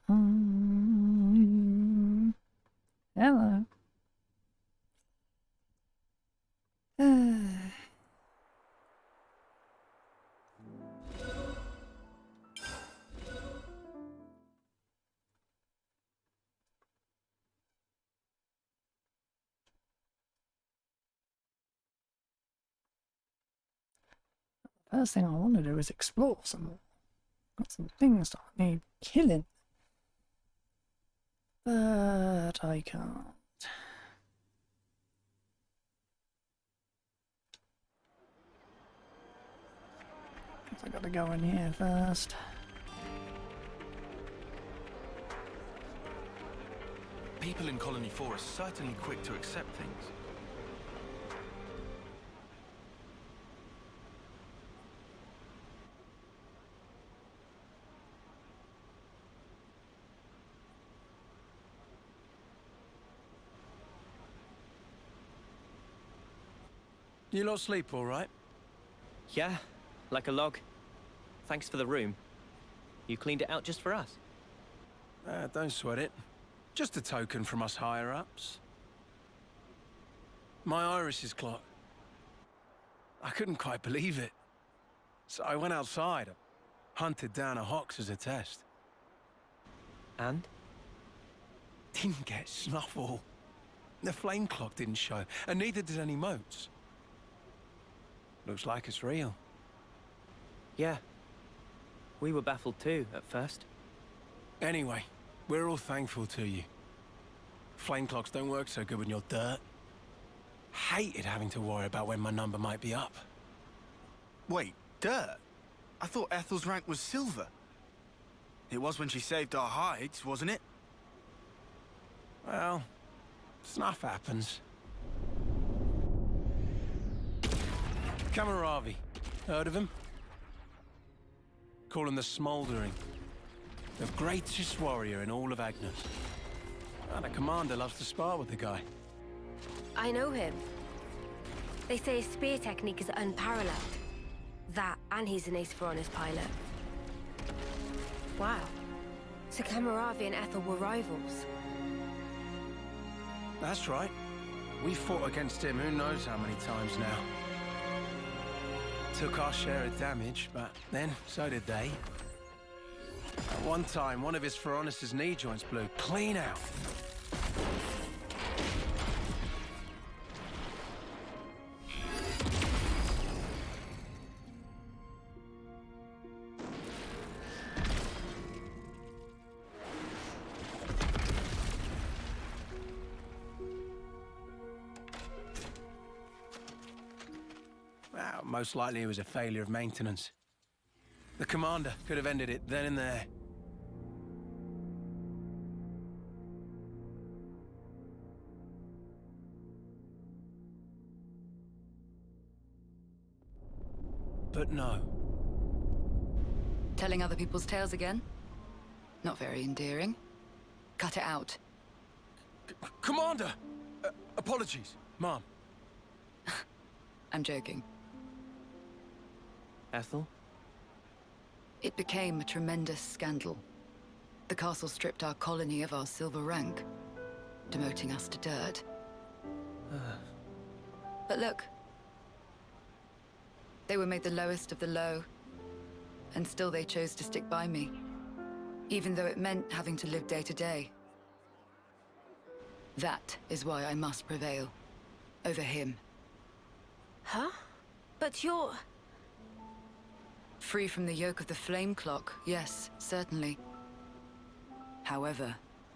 Hello. First thing I want to do is explore some more. Got some things that I need killing. But I can't. I gotta go in here first. People in Colony 4 are certainly quick to accept things. You lot sleep all right? Yeah, like a log. Thanks for the room. You cleaned it out just for us. Don't sweat it. Just a token from us higher-ups. My iris is clocked. I couldn't quite believe it. So I went outside, hunted down a Hox as a test. And? Didn't get snuffle. The flame clock didn't show, and neither did any motes. Looks like it's real. Yeah. We were baffled too, at first. Anyway, we're all thankful to you. Flame clocks don't work so good when you're dirt. Hated having to worry about when my number might be up. Wait, dirt? I thought Ethel's rank was silver. It was when she saved our hides, wasn't it? Well, stuff happens. Kamaravi. Heard of him? Call him the Smouldering. The greatest warrior in all of Agnes. And the commander loves to spar with the guy. I know him. They say his spear technique is unparalleled. That, and he's an ace for honest pilot. Wow. So Kamaravi and Ethel were rivals. That's right. We fought against him who knows how many times now. Took our share of damage, but then so did they. At one time, one of his Feronis' knee joints blew clean out. Well, most likely it was a failure of maintenance. The commander could have ended it then and there. But no. Telling other people's tales again? Not very endearing. Cut it out. Commander! Apologies, Mom. I'm joking. Ethel? It became a tremendous scandal. The castle stripped our colony of our silver rank, demoting us to dirt. But look. They were made the lowest of the low, and still they chose to stick by me, even though it meant having to live day to day. That is why I must prevail over him. Huh? But you're... Free from the yoke of the flame clock, yes, certainly. However,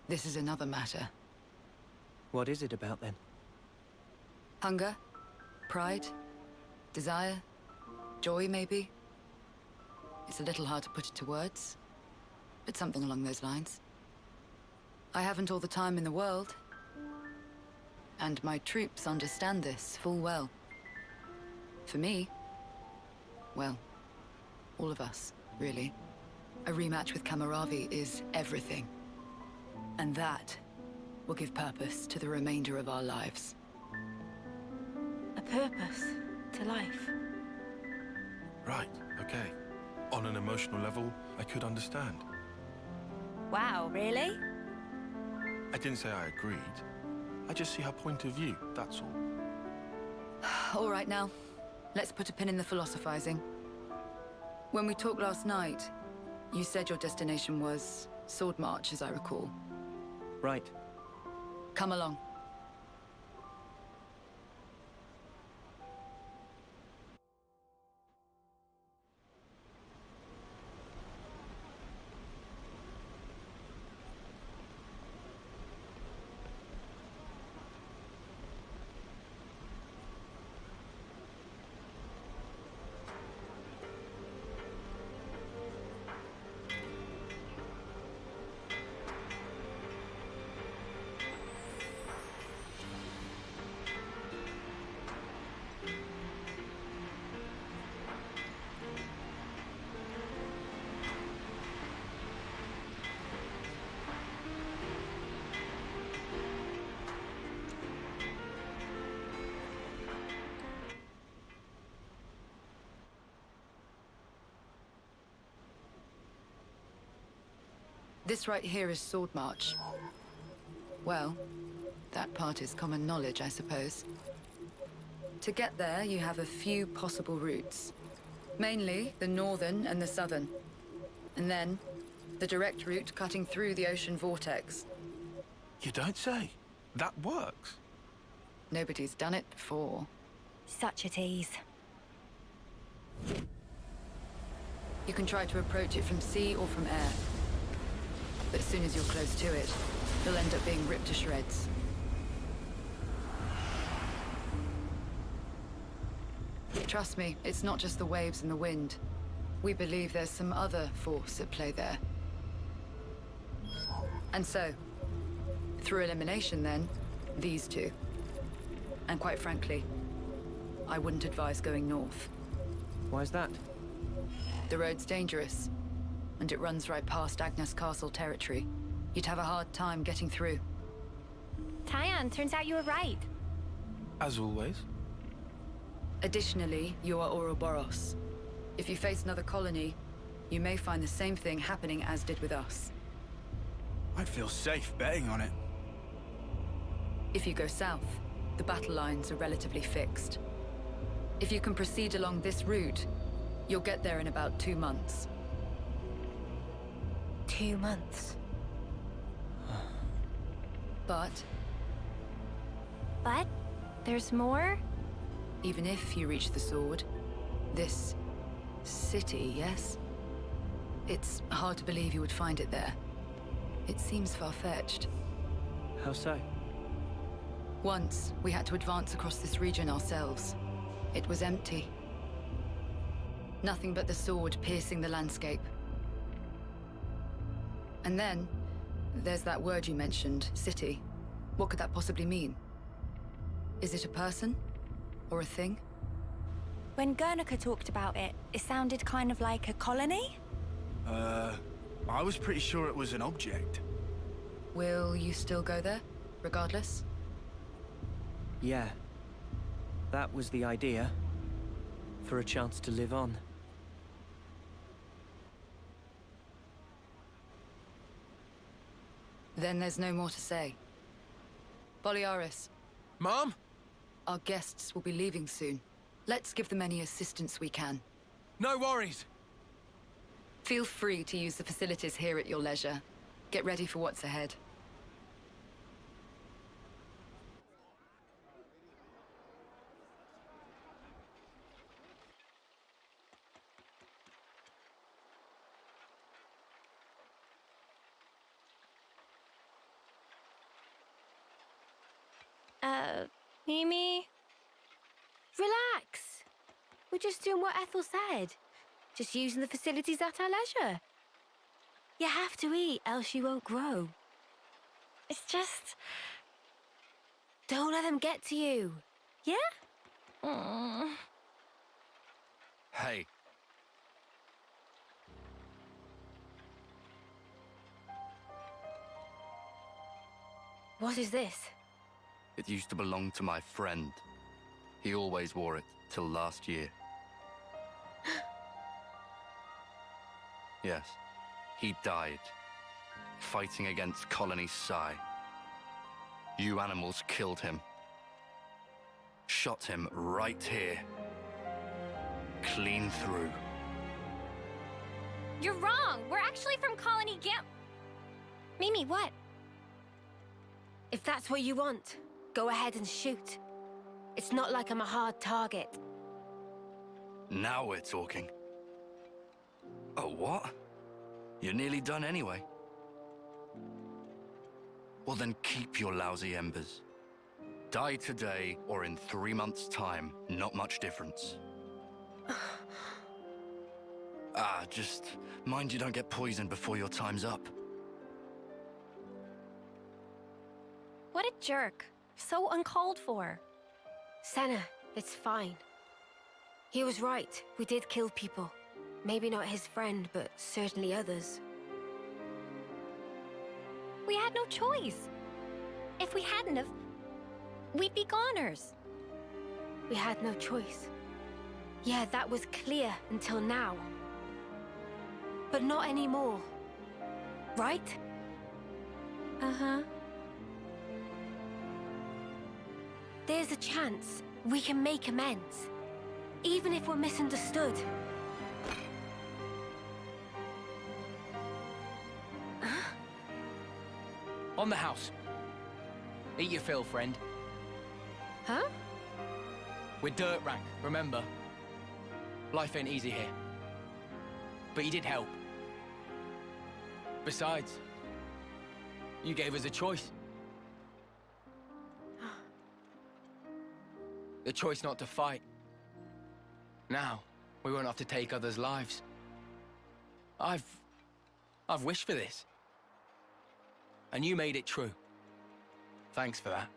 this is another matter. What is it about then? Hunger? Pride? Desire? Joy, maybe? It's a little hard to put it to words, but something along those lines. I haven't all the time in the world, and my troops understand this full well. For me, well, all of us, really. A rematch with Kamaravi is everything. And that will give purpose to the remainder of our lives. a purpose to life. Right, okay. On an emotional level, I could understand. Wow, really? I didn't say I agreed. I just see her point of view, that's all. All right now, let's put a pin in the philosophizing. When we talked last night, you said your destination was Sword March, as I recall. Right. Come along. This right here is Sword March. Well, that part is common knowledge, I suppose. To get there, you have a few possible routes. Mainly the northern and the southern. And then, the direct route cutting through the ocean vortex. You don't say. That works. Nobody's done it before. Such a tease. You can try to approach it from sea or from air. But as soon as you're close to it, you'll end up being ripped to shreds. Trust me, it's not just the waves and the wind. We believe there's some other force at play there. And so, through elimination then, these two. And quite frankly, I wouldn't advise going north. Why's that? The road's dangerous, and it runs right past Agnes Castle territory. You'd have a hard time getting through. Tyan, turns out you were right. As always. Additionally, you are Ouroboros. If you face another colony, you may find the same thing happening as did with us. I'd feel safe betting on it. If you go south, the battle lines are relatively fixed. If you can proceed along this route, you'll get there in about 2 months. 2 months. But But there's more? even if you reach the sword, this city, yes? It's hard to believe you would find it there. It seems far-fetched. How so? Once, we had to advance across this region ourselves. It was empty. Nothing but the sword piercing the landscape. And then, there's that word you mentioned, city. What could that possibly mean? Is it a person? Or a thing? When Guernica talked about it, it sounded kind of like a colony? I was pretty sure it was an object. Will you still go there, regardless? Yeah. That was the idea. For a chance to live on. Then there's no more to say. Boliaris, Mom? our guests will be leaving soon. Let's give them any assistance we can. No worries. Feel free to use the facilities here at your leisure. Get ready for what's ahead. Mimi? Relax. We're just doing what Ethel said. Just using the facilities at our leisure. You have to eat, else you won't grow. It's just... don't let them get to you. Yeah? Hey. What is this? It used to belong to my friend. He always wore it till last year. Yes, he died. fighting against Colony Psi. You animals killed him. Shot him right here. Clean through. You're wrong. We're actually from Colony Gam... Mimi, what? If that's what you want, go ahead and shoot. It's not like I'm a hard target. Now we're talking. Oh, what? You're nearly done anyway. Well then keep your lousy embers. Die today or in 3 months' time, not much difference. Just mind you don't get poisoned before your time's up. What a jerk. So uncalled for. Senna, it's fine. He was right. We did kill people. Maybe not his friend, but certainly others. We had no choice. If we hadn't have, we'd be goners. We had no choice. Yeah, that was clear until now. But not anymore. Right? Uh-huh. There's a chance we can make amends. Even if we're misunderstood. On the house. Eat your fill, friend. Huh? We're dirt rank, remember? Life ain't easy here. But you did help. Besides, you gave us a choice. The choice not to fight. Now, we won't have to take others' lives. I've wished for this. And you made it true. Thanks for that.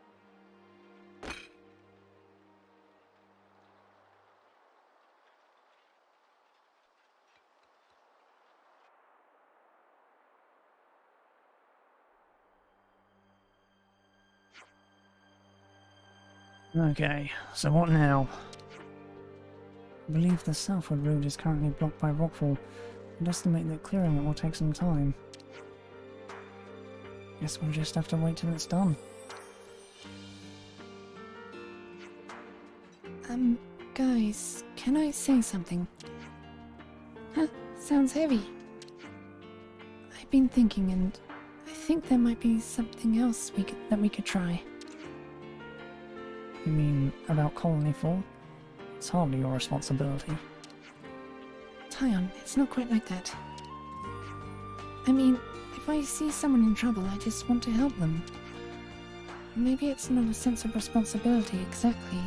Okay, so what now? I believe the southward route is currently blocked by rockfall. I'd estimate that clearing it will take some time. Guess we'll just have to wait till it's done. Guys, can I say something? Huh, sounds heavy. I've been thinking, and I think there might be something else that we could try. You mean about Colony 4? It's hardly your responsibility. Tyon, it's not quite like that. I mean, if I see someone in trouble, I just want to help them. Maybe it's not a sense of responsibility exactly.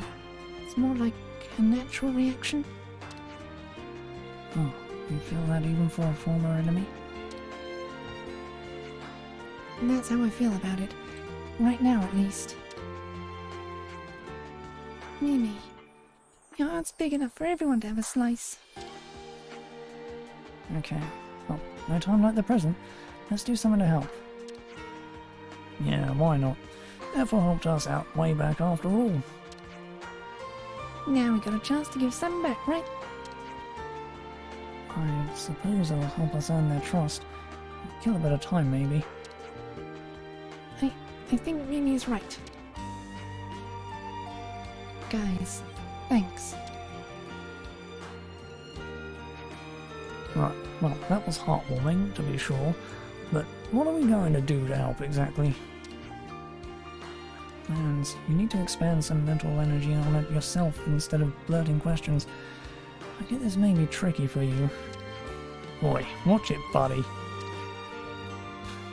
It's more like a natural reaction. Oh, you feel that even for a former enemy? And that's how I feel about it. Right now, at least. Mimi, your heart's big enough for everyone to have a slice. Okay, well, no time like the present. Let's do something to help. Yeah, why not? Ethel helped us out way back after all. Now we got a chance to give some back, right? I suppose it'll help us earn their trust. Kill a bit of time, maybe. I think Mimi's right. Guys, thanks. Right, well, that was heartwarming, to be sure. But what are we going to do to help exactly? And you need to expand some mental energy on it yourself instead of blurting questions. I get this may be tricky for you. Boy, watch it, buddy.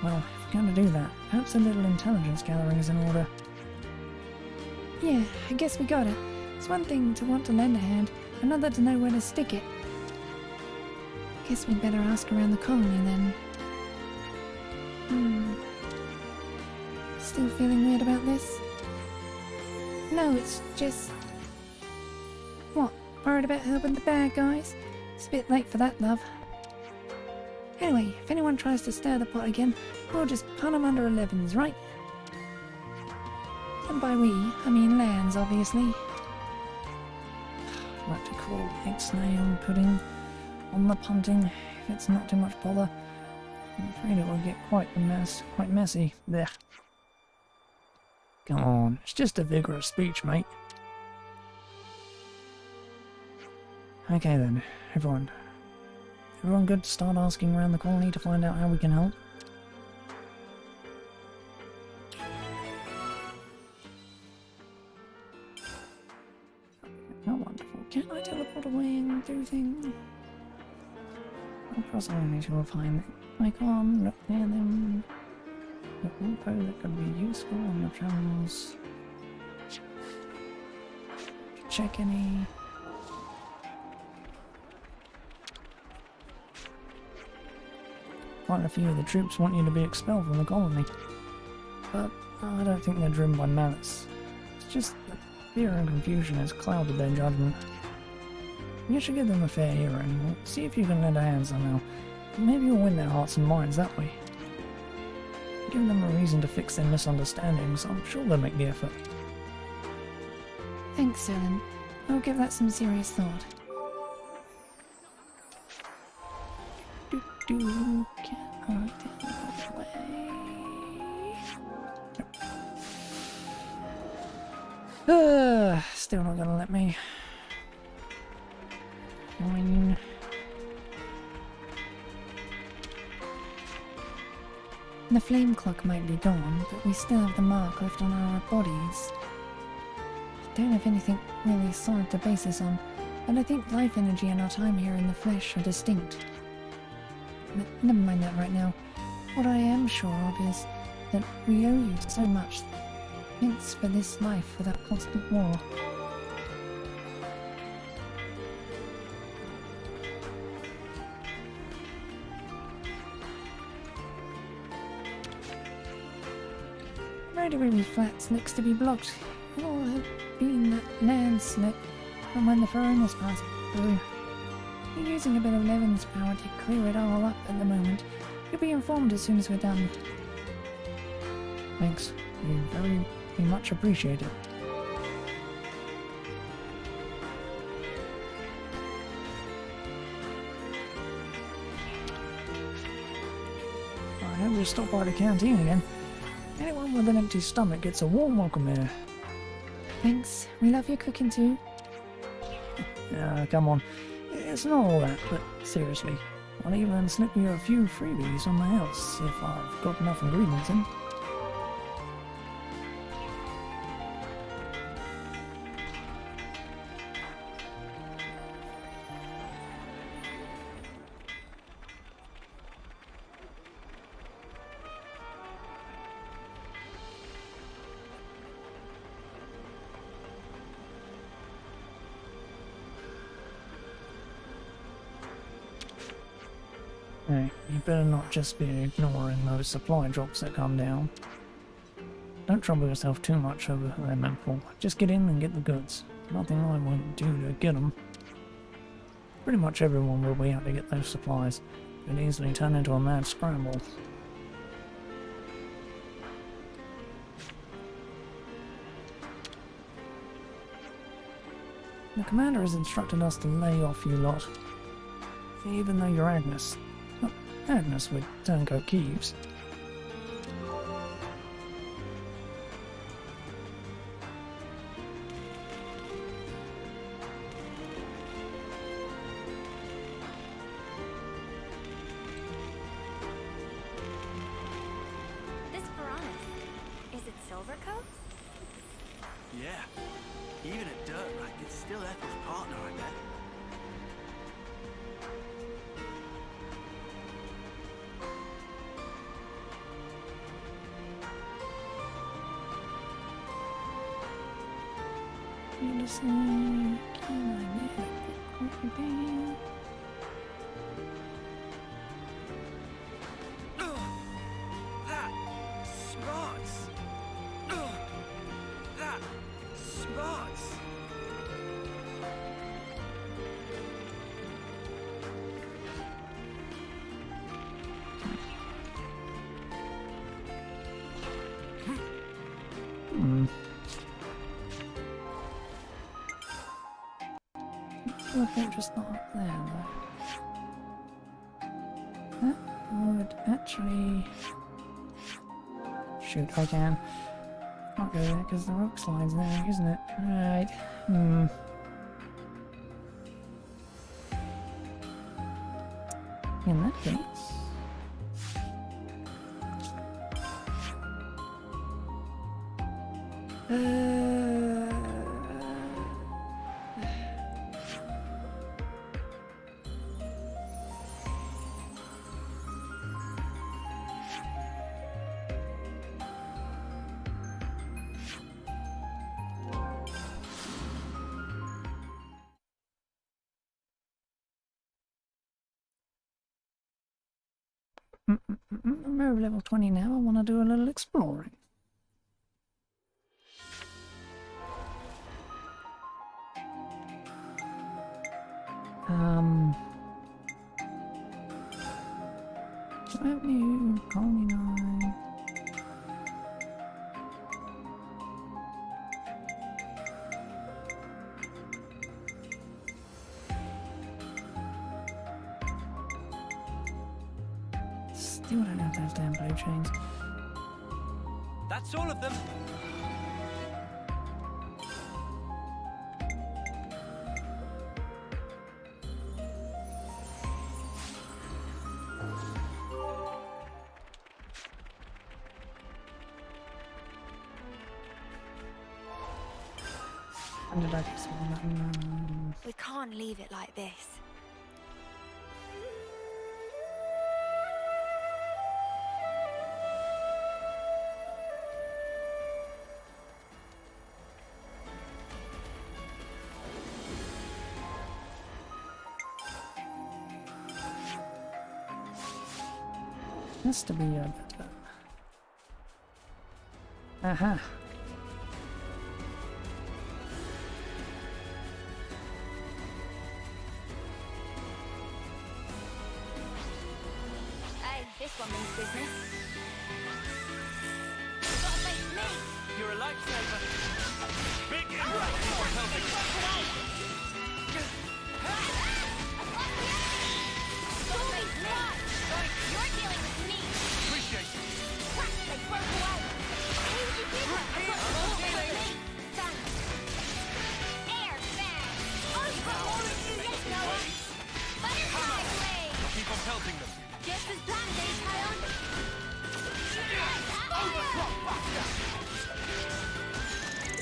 Well, if you're going to do that, perhaps a little intelligence gathering is in order. Yeah, I guess we gotta. It's one thing to want to lend a hand, another to know where to stick it. Guess we'd better ask around the colony then. Still feeling weird about this? No, it's just... What? Worried about helping the bad guys? It's a bit late for that, love. Anyway, if anyone tries to stir the pot again, we'll just punt them under 11s, right? And by we, I mean Lands, obviously. I'd like to call Ixnay on pudding, on the punting, if it's not too much bother. I'm afraid it will get quite messy. There. Come on, it's just a vigorous speech, mate. Okay then, everyone. Everyone good to start asking around the colony to find out how we can help? Oh, wonderful. Can I teleport away and do things? I'll cross only to find that I can't look near them. Look info that could be useful on the travels. Check any. Quite a few of the troops want you to be expelled from the colony, but I don't think they're driven by malice. It's just that fear and confusion has clouded their judgment. You should give them a fair hearing. We'll see if you can lend a hand somehow. Maybe you'll win their hearts and minds that way. Give them a reason to fix their misunderstandings. I'm sure they'll make the effort. Thanks, Ellen. I'll give that some serious thought. Can I teleport away? Still not gonna let me. Fine. The flame clock might be gone, but we still have the mark left on our bodies. Don't have anything really solid to base this on, but I think life energy and our time here in the flesh are distinct. But never mind that right now. What I am sure of is that we owe you so much. Thanks for this life without constant war. Radiary Flats looks to be blocked. It all had been that landslip from when the Foreigners passed through. We're using a bit of Levin's power to clear it all up at the moment. You'll be informed as soon as we're done. Thanks. We very much appreciate it. I hope we stop by the canteen again. Anyone with an empty stomach gets a warm welcome here. Thanks. We love your cooking too. Come on. It's not all that, but seriously. I'll even slip you a few freebies on the house if I've got enough ingredients in. Hey, you better not just be ignoring those supply drops that come down. Don't trouble yourself too much over them, Apple. Just get in and get the goods. Nothing I won't do to get them. Pretty much everyone will be out to get those supplies. It could easily turn into a mad scramble. The commander has instructed us to lay off you lot. Even though you're Agnes. Agnes with turncoat Keeves. This piranha, is it Silvercoat? Yeah. Even a dirt rag, it's still Ethel's partner, I bet. Can I get a quick coffee? That smarts. That smarts. Well, they're just not up there, though. Huh? could actually... Shoot, I can. Can't go there because the rock slide's there, isn't it? Right. In that case... I'm level 20 now. I want to do a little exploring. Avenue, Colony 9. Still don't have those damn blue chains. That's all of them. When did I get some of that? We can't leave it like this. Has to be a... Aha. Hey, this one means business. Gotta face me! You're a lifesaver. Big impact! People helping. Gotta face me! You're dealing with me! Appreciate it. They broke away! Who did you give her? Thanks. Air fan! I've got more of you yet, Noah! Butterfly blade! Keep on pelting them. Just as planned, Tyon!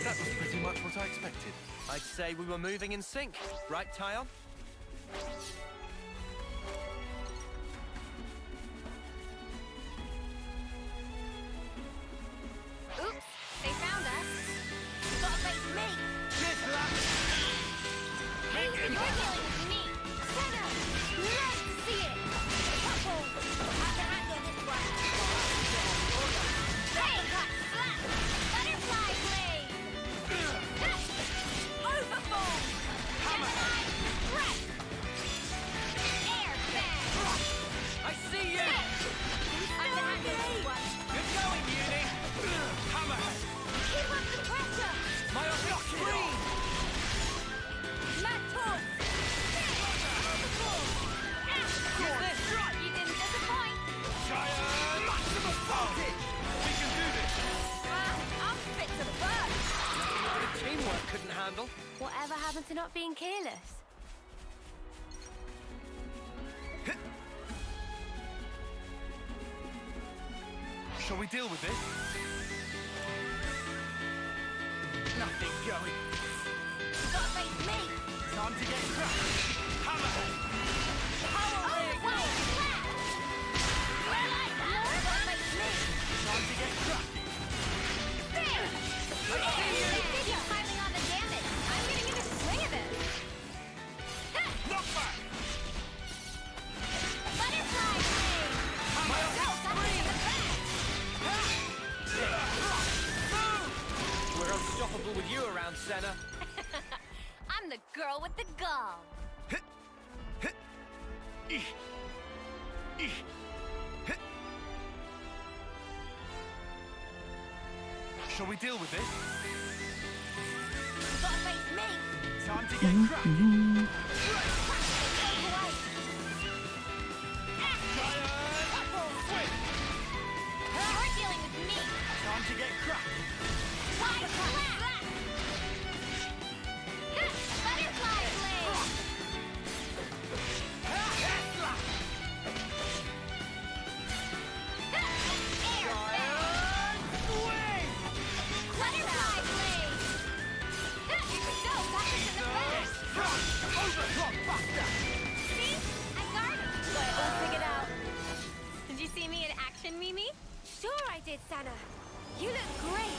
That was pretty much what I expected. I'd say we were moving in sync, right, Tyon? Oops, they found us. Gotta face me! You're dealing with me! Senna! Love to see it! Couple! I can handle this one! Hey! Slap! Butterfly blade! Overform! Gemini! Stress! Air fan! I see you! I can handle this one! Good going, Uni! Hammerhead! Keep up the pressure! My screen! Mad Torque! Overform! Use this! You didn't disappoint! Giant! Maximum voltage! We can do this! I'm fit to burn! The teamwork couldn't handle. Whatever happened to not being careless? Shall we deal with this? Nothing going. Gotta face me! Time to get crushed. Hammerhead! Power ring! Gotta face me! Time to get crushed. You're piling on the damage! I'm gonna give it a swing of this! Knock back! Butterfly blade! Go, something in the back! We're unstoppable with you around, Senna. I'm the girl with the gall! Shall we deal with this? Gotta face me! Time to get crushed. introduction, Mimi? Sure I did, Sana. You look great.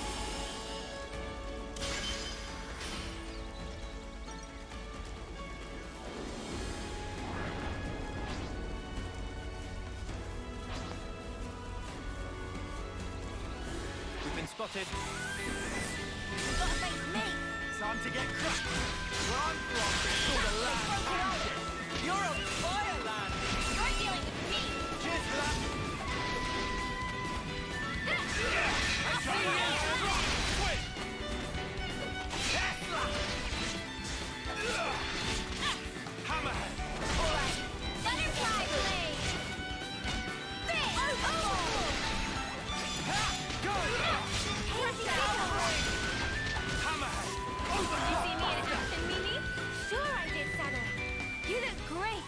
We've been spotted. You've got to face me. Time to get cracked. Where I'm from, it's called a land. You're a fireland. You're dealing with me. Cheers for that. I'll see you. Quick. Tesla. Hammerhead. All right. Butterfly blade. Fish. Oh. Go. Here's the Hammerhead. You see me in action, Mimi? Sure I did, Sana. You look great.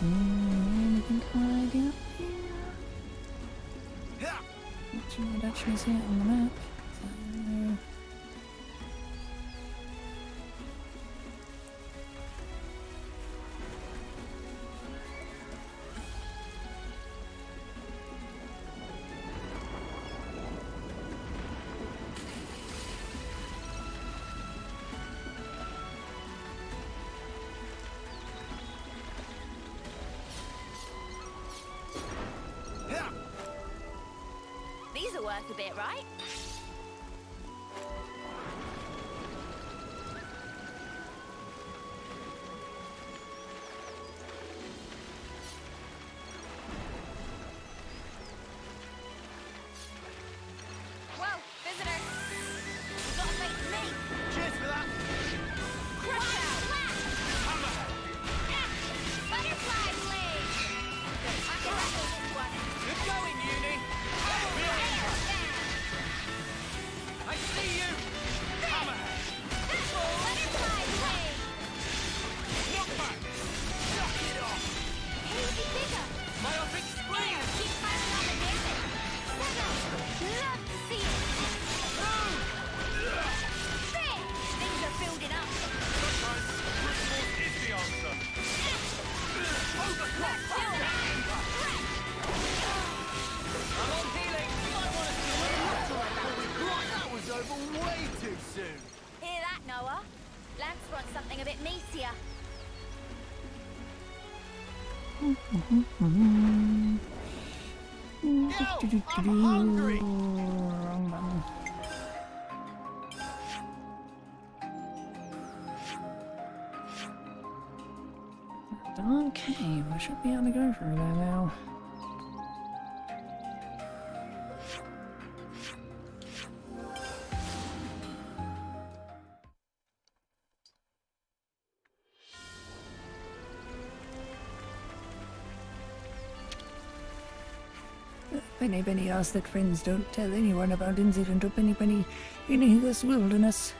Anything hiding up here? Yeah. Not sure I'd actually see it on the map. So... Yeah. These are worth a bit, right? Whoa, visitor. You gotta face me. Cheers for that. Crush out. Hammerhead. Butterfly blade. I can handle this one. Good going, Uni. I see you. Hammerhead. Butterfly blade. Knock back. Knock it off. He'll be bigger. Myopic spring. Keep firing on the desert. Love to see it. There. Things are building up. Sometimes crystals is the answer. Let's do it. I'm on healing. That was over way too soon. Hear that, Noah? Lance wants something a bit meatier. I'm hungry. Wrong button. Okay, we should be able to go through there now. Penny asks that friends don't tell anyone about incident or Penny in this wilderness.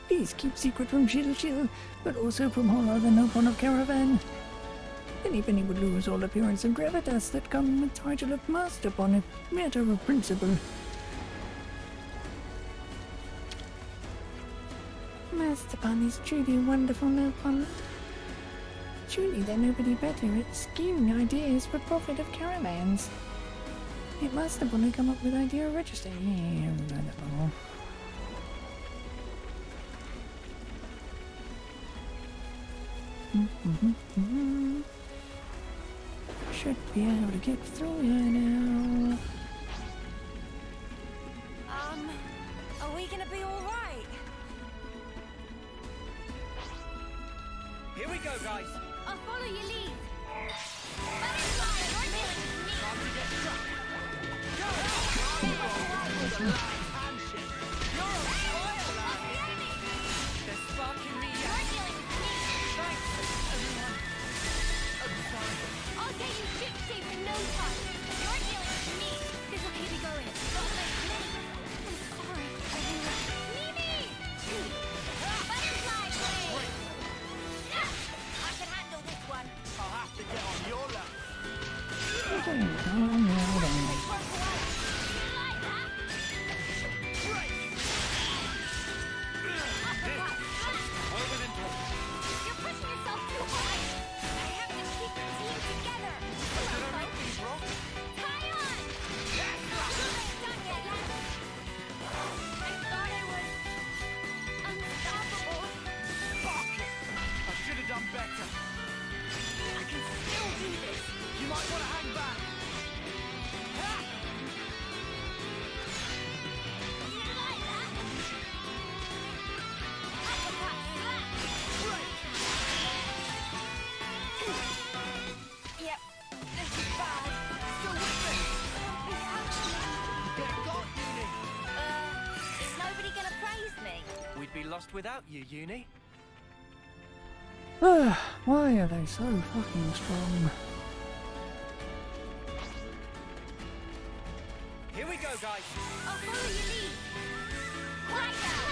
Please keep secret from Chill, but also from all other Nopon of Caravan. Penny would lose all appearance of gravitas that come with title of master upon a matter of principle. Master Pun is truly wonderful, Nopon. Surely there's nobody better at scheming ideas for profit of caravans. It must have only come up with idea of register. Yeah, we've learned that before. Should be able to get through here now. Are we gonna be all right? Here we go, guys. I'll follow your lead. Butterfly, you're dealing with me. Time to get struck. Go! Handshake. You're a fireland. The enemy. They're sparking me You're out. dealing with me. Thanks, everyone. I'm sorry. I'll get you ship shape in no time. You're dealing with me. This will keep you going. Don't make me. I'm sorry, everyone. Mimi! Butterfly blade. I can handle this one. I'll have to get on your level. Okay, calm down. Broke away. You like that? Break! Uppercut. Slash. without you, Uni. Why are they so fucking strong? Here we go, guys. I'll follow your lead. Right now.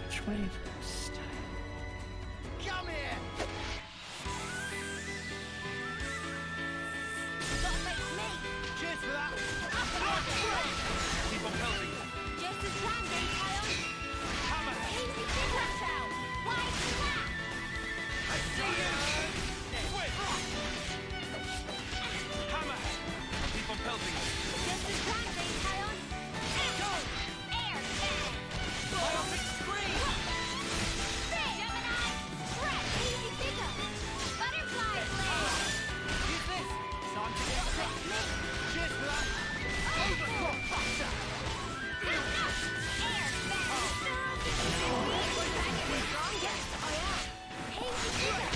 Which way first? Come here! Gotta face me. Cheers for that! Keep on pelting them. Just as planned, then, Kion. Hammer! Easy big watch out. Wide slap. I see you! Swift! Hammer! Keep on pelting them. Just as planned, then, Kion. Go! Air bang. Biotic scream! Gemini, stretch. Easy bigger. Butterfly blade. Use this! Time to get crushed! Cheers for that! Overclock buster! Air bang. Yes, I am. Easy bigger.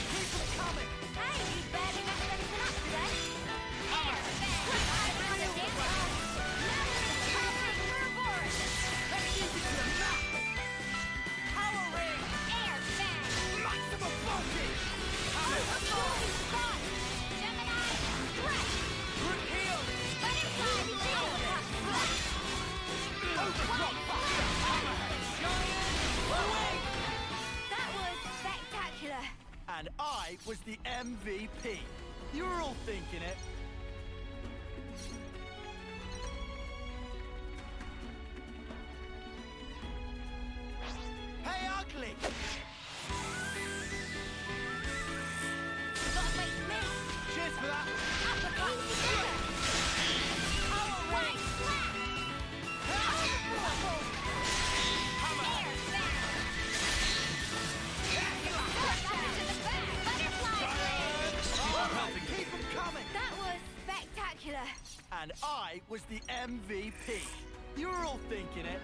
Keep them coming! Hey, you barely messed anything up today. Air bang. I'm on a dance floor. Now it's perfect for a board. Let's use it to the max! Power ring! Air bang. Maximum voltage! Holy spot. Gemini, stretch. Group heal! Butterfly blade. Overclock buster! Giant wing! That was spectacular. And I was the MVP. You were all thinking it. Hey, ugly! Gotta face me. Cheers for that! Uppercut. Power Wide ring! slap. Overflow. Air bang. Watch out to the back. Butterfly blade. Keep them coming! That was spectacular. And I was the MVP. You were all thinking it.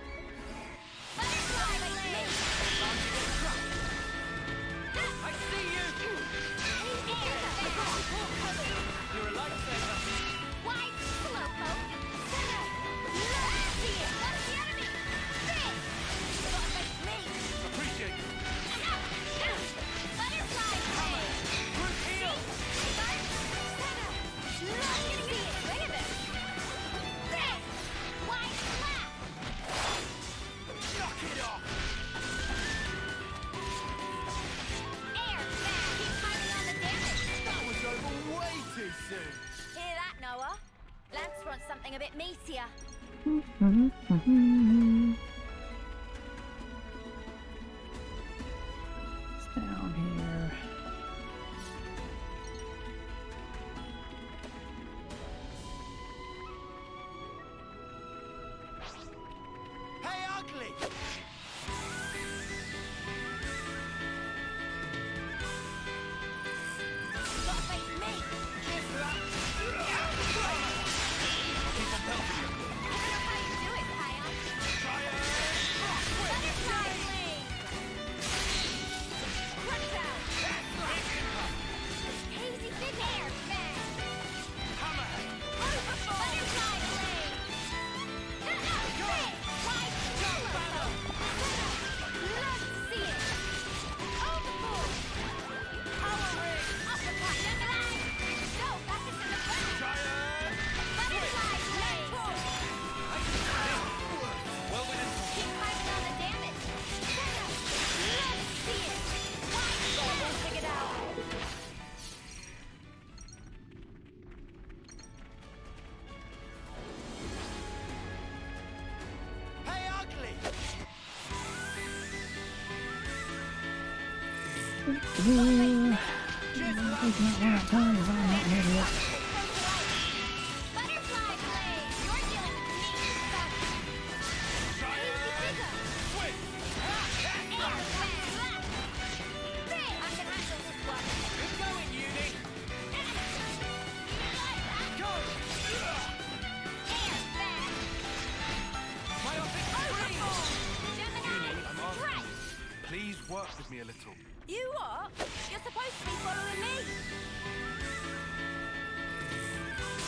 Butterfly blade. Time to get crushed. I see you! Air bang. You're a lifesaver. Wide slowpoke. Center. Let's see it. That's the enemy. Big. Gotta face me. Appreciate it. Butterfly blade. Group heal! Start. Center. Let's see it. Look at this. Big. Wide slap. Knock it off! Air bang. Keep piling on the damage. That was over way too soon. Hear that, Noah? Lance wants something a bit meatier. It's down here. Hey, ugly! Gotta face me. Cheers for that! Keep on pelting them. I don't know how you do it, Kion. Giant Taking it one at a time because I'm not an idiot. Butterfly blade! You're dealing with me, I can handle this one. Good going, Uni. Go! Air back! My optic free! Gemini, I'm asking strike! you, please work with me a little. You what? You're supposed to be following me.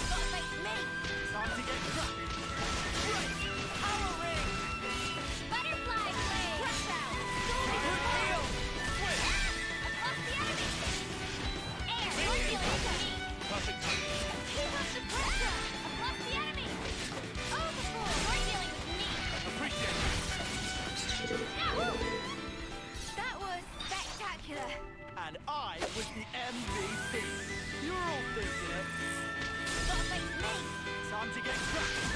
Gotta face me. Time to get cracking. Power ring! Butterfly blade! Crush out! Stormy Reveal! Switch! across the enemy! Air! You're dealing with me! Perfect timing. Keep up the pressure! Across the enemy! Overboard! You're dealing with me! Appreciate it. Ow! That was spectacular! And I was the MVP. You're all thinking it. Gotta face me! Time to get cracking.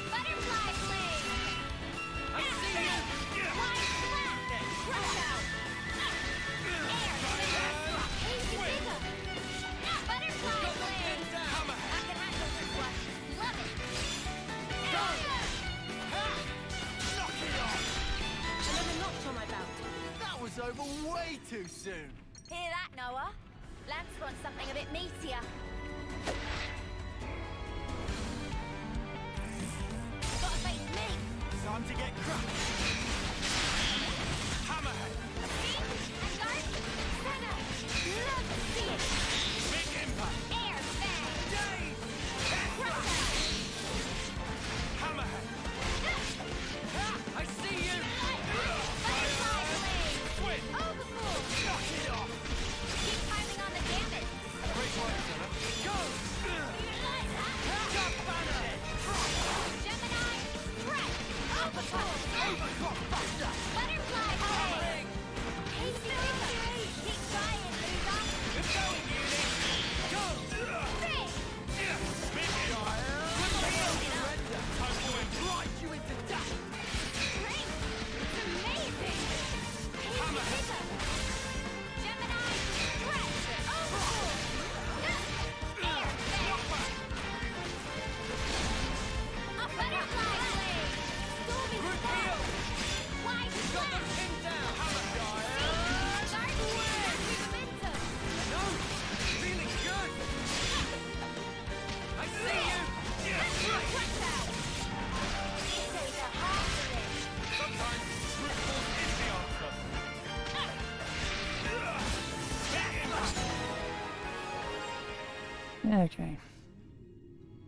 Butterfly blade! I see you! Wide slap! Crush out! Air! Easy bigger! Butterfly blade! I can handle this one. Love it! Knock it off. Another notch on my belt. That was over way too soon. Hear that, Noah? Lance wants something a bit meatier. Gotta face me! Time to get cracking. Hammerhead. See? And guard? Senna! Love to see it! Big impact. Air bang! Dave. Crush out! Hammerhead. I see you! Butterfly blade! Switch. Overboard! Knock it off. Keep piling on the damage! Great work, Senna. Go. You like that? Jump banner. Gemini, strike! Overboard! Overclock buster. Butterfly blade! Easy bigger! Keep trying, loser! Good going, Uni. Go! Big! Big giant. Surrender. Time to ride you into death. Great! It's amazing! Easy bigger! Gemini, stretch! Overboard! Air bang! A butterfly blade! Stormy Reveal! spark! Wide Got them slash! pinned down! Guard momentum! No! Feeling good! I see you! Crush out! This ain't the half of it! Sometimes brute force is the answer. Okay.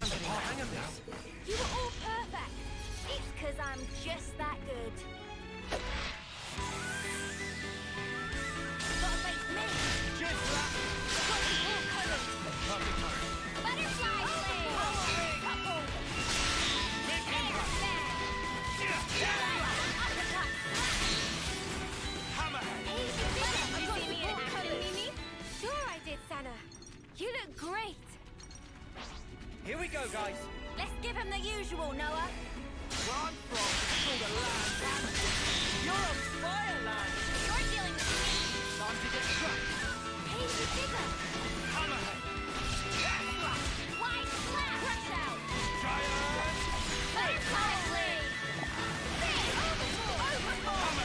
Hang on this. You were all perfect! It's 'cause I'm just that good. Gotta face me! Just that. Got the all covered! Perfect timing. Butterfly blade! Couple! Big Air impact. bang! Uppercut! Hammerhead. Easy bigger! You see me in action, Mimi? Sure I did, Sana. You look great! Here we go, guys. Let's give him the usual, Noah. Where I'm from, it's called a land. You're on fire, lad. You're dealing with me. Time to get cracking. Easy bigger! Hammerhead. Wide slap! Crush out! Giant. Butterfly blade! Big! Overboard!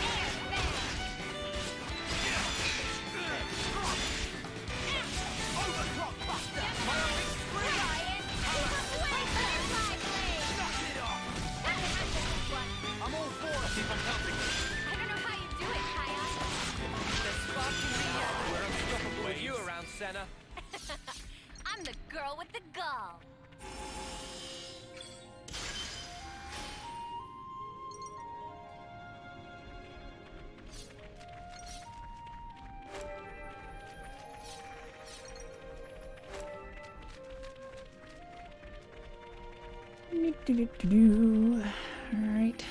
Air bang! Overclock buster. Gemini! Ryan! Butterfly blade! Knock it off. I can handle this one. I'm all for it if I'm helping you. I don't know how you do it, Kaya. There's spark in the air. We're unstoppable with you around, Senna. I'm the girl with the gall. Alright.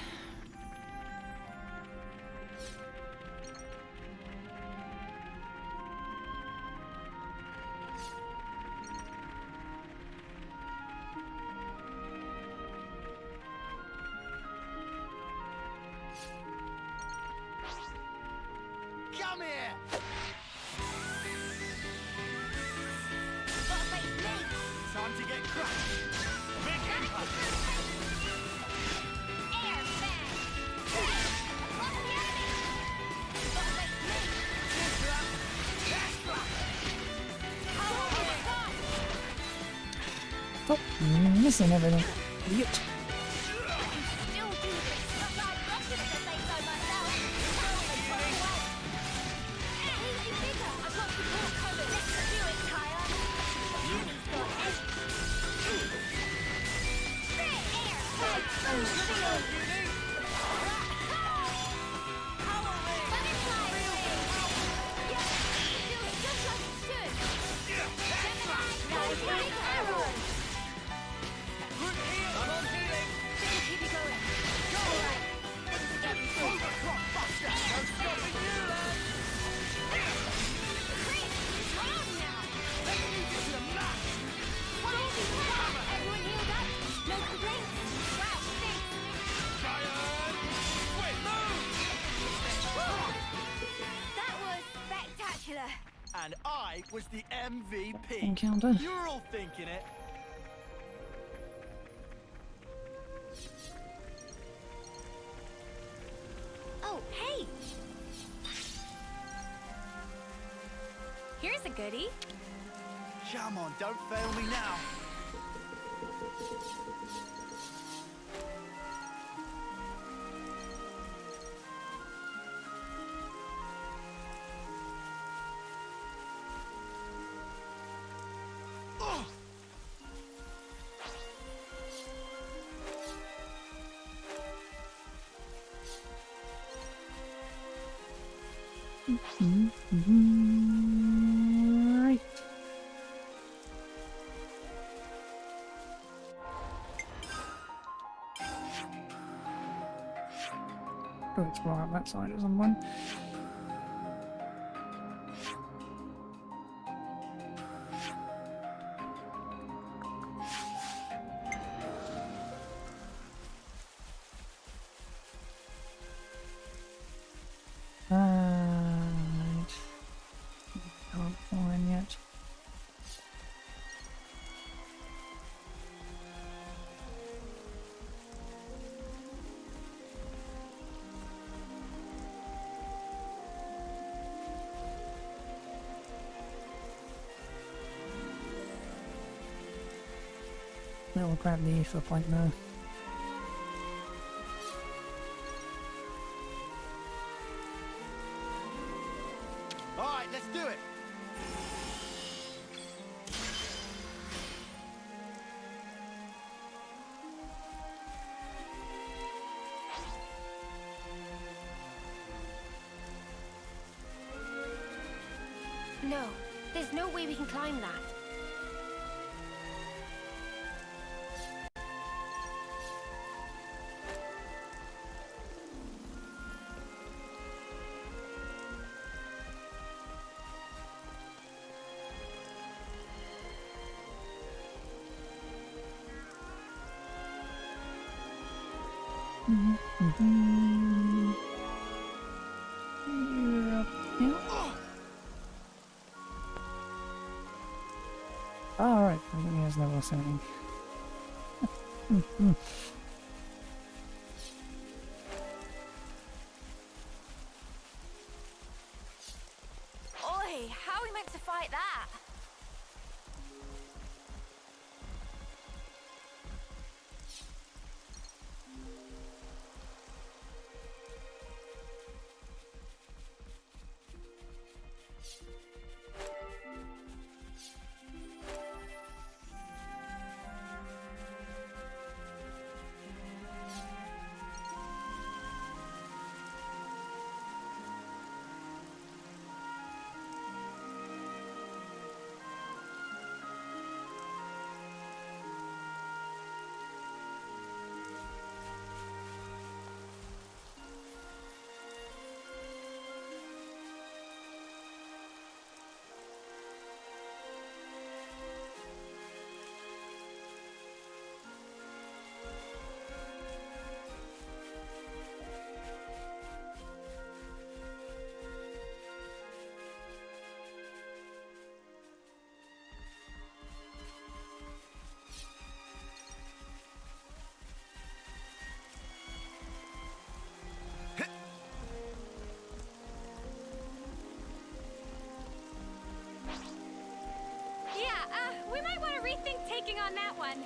Come here! Gotta face me! Time to get crushed! Big impact! Air bag! Across the enemy! Gotta face me! Oh, missing everything. Idiot. Still do this. Not like Russian to say so myself. Easy bigger. I've got support covered. Let's do it, Tyler. Union's got eight. Air! Butterfly wing! Yeah, feels just like it should. Gemini, nice arrow! I'm on healing! Just keep it going. Alright. Things are getting good. Buster! No stopping you, lad! Chris, it's on now! Let's move it to the max! What is it? Everyone healed up? No complaints? Wow, thanks! Giant! Wait, move! That was spectacular. And I was the MVP. Encounter. You're all thinking it. Oh, hey! Here's a goodie. Come on, don't fail me now. Oh! Right. Go explore out that side at some point. Right. Can't find yet. We'll grab the ether plank now. All right, let's do it. No, there's no way we can climb that. Alright, I think he has level 70. Oi, how are we meant to fight that? on that one.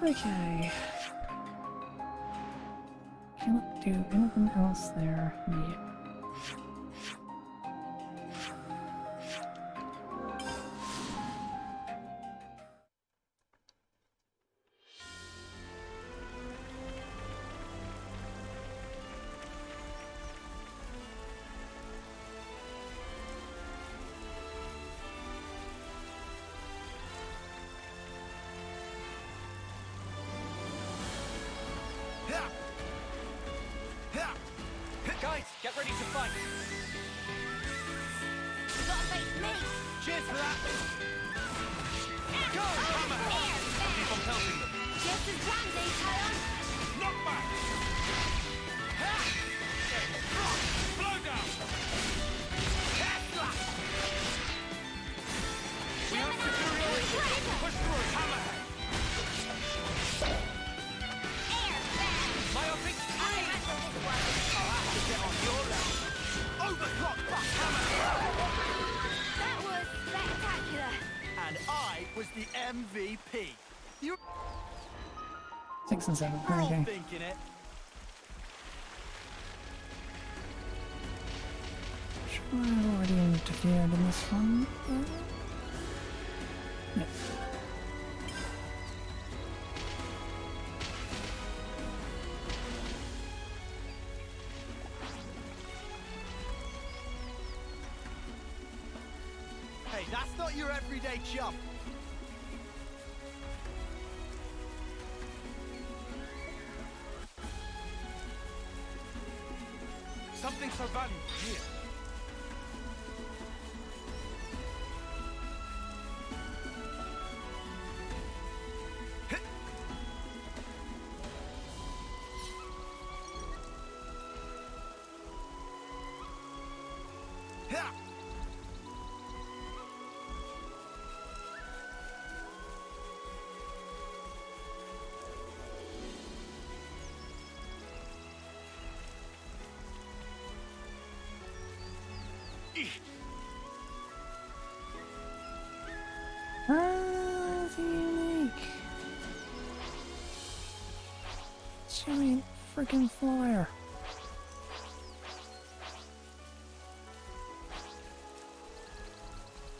Okay. Cannot do anything else there yet. Guys, get ready to fight. You gotta face me. Cheers for that! Go, Hammerhead! Keep on pelting them. Just as planned, Tayon. Knock back! Blow down! We have superiority! Push through! Hammerhead! Myopic spree! I'll have to get on your level! Overclock back hammerhead! That was spectacular. And I was the MVP. You're 6 and 7. There all we go. thinking it. Sure, I've already interfered in this one. Yep. Hey, that's not your everyday jump. Something so valuable here. Hit. Yeah. That's unique. Giant freaking flyer.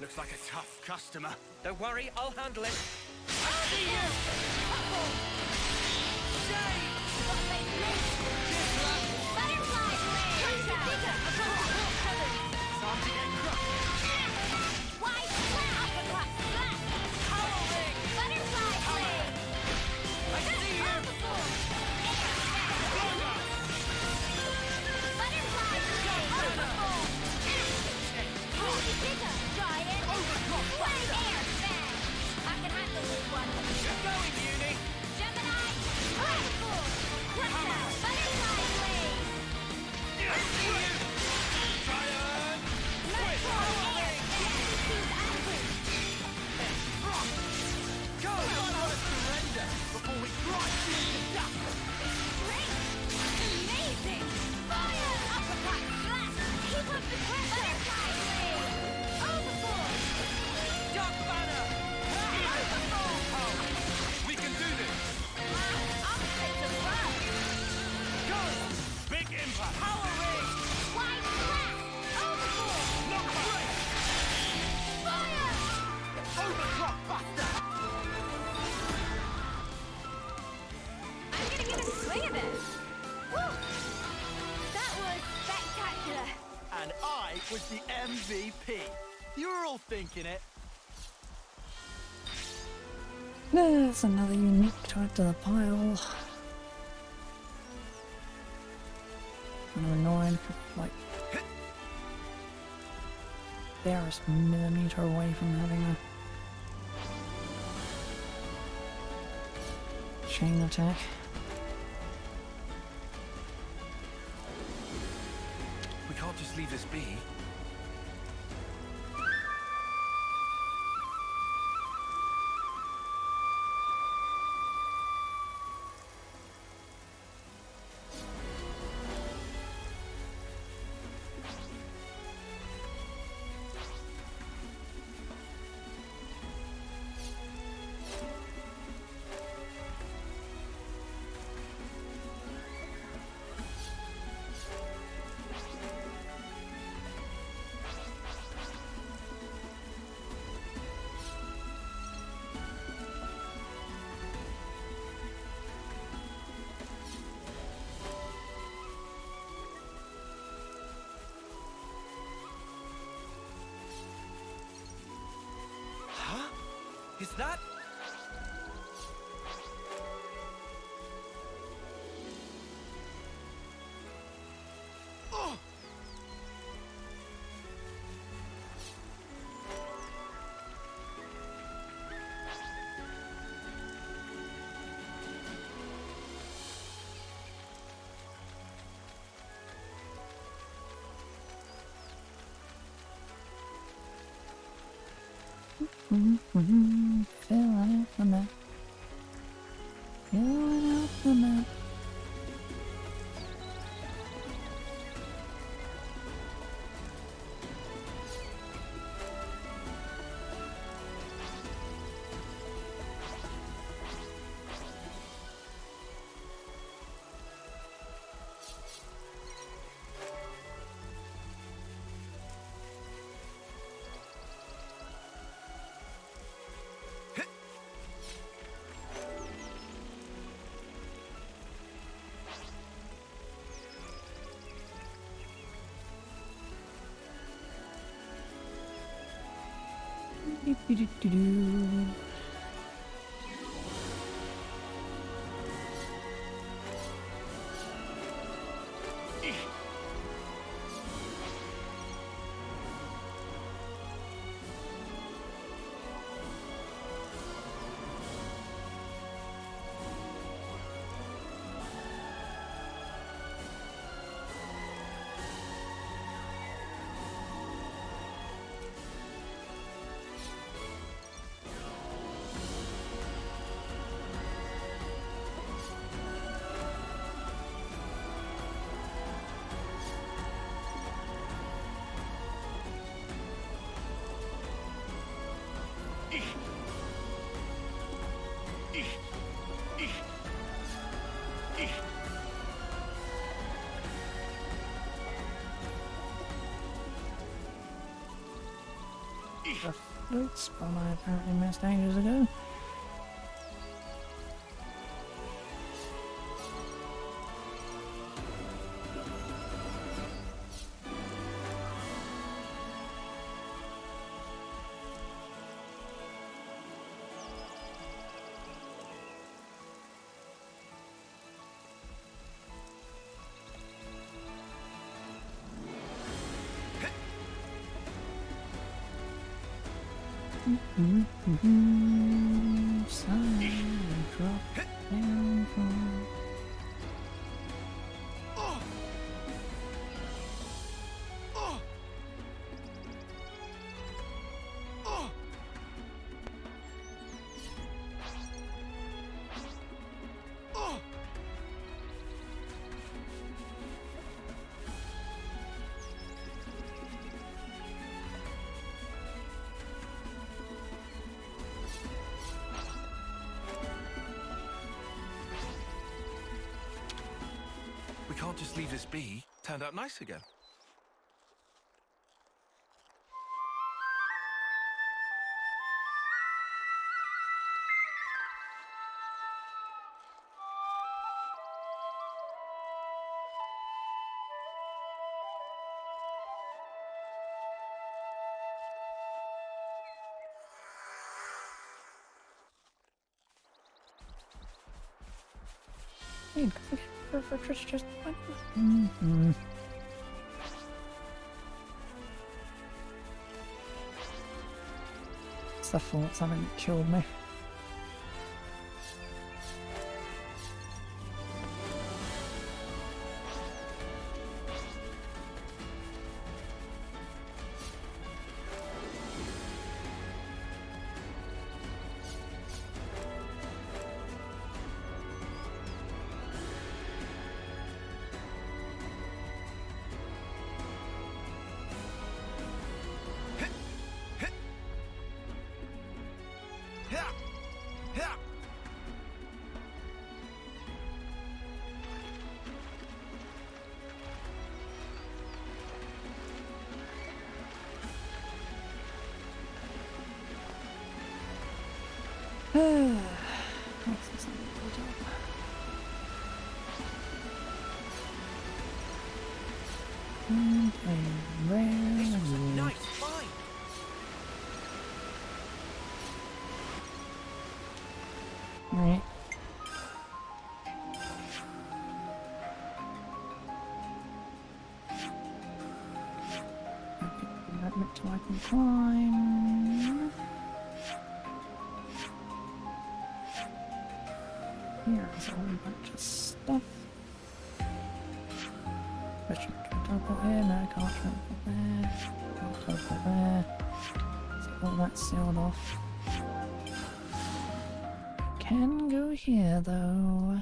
Looks like a tough customer. Don't worry, I'll handle it. Butterfly blade! Time to get crushed. Wide slap! Uppercut slap! Power ring! Butterfly blade! I see you! Butterfly blade! Overfull! Holy digger! Giant! Flying air bang! I can handle this one. Get going, Uni. Gemini! Overfull! Crusher! Butterfly blade! Giant! Power ring! Choose angry! Go! We don't want to surrender before we grind you into dust. Great! Amazing! Fire! Uppercut! Slash! Keep up the pressure! Butterfly blade! Overboard! Duck banner. Overboard! We can do this. Opposites of love! Go! Big impact. Power ring. Wide slap! Overboard! Knock back. Fire! Overclock buster. I'm gonna get a swing of it! Woo! That was spectacular! And I was the MVP. You were all thinking it. There's another unique to add to the pile. Kind of annoying, like barest millimeter away from having a chain attack. We can't just leave this be. that? Filling out the map. Filling out the map. Do-do-do-do-do. The flute spot I apparently missed ages ago. Sun drop down from. We can't just leave this be. Turned out nice again. Hey, just It's the fault something killed me. Right. That bit till I can climb. Here's a whole bunch of stuff. I should teleport here, no I can't teleport there. Can't teleport there. So all that's sealed off. Can go here though.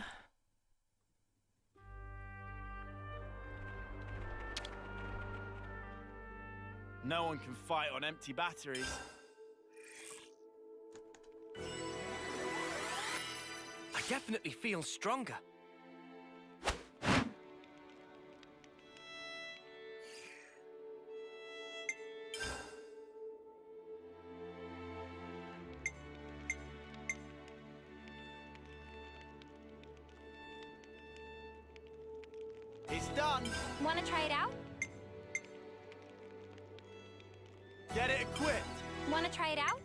No one can fight on empty batteries. I definitely feel stronger. It's done. Wanna try it out? Get it equipped. Wanna try it out?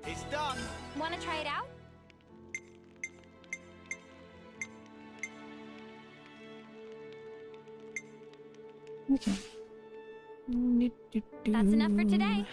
It's done. Wanna try it out? Okay. That's enough for today.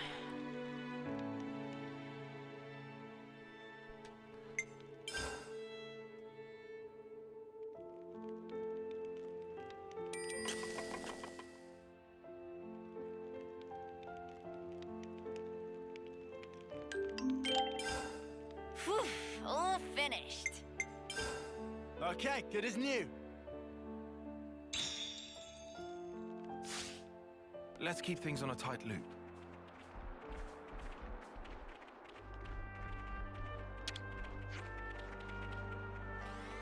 Phew, all finished. Okay, good as new. Let's keep things on a tight loop.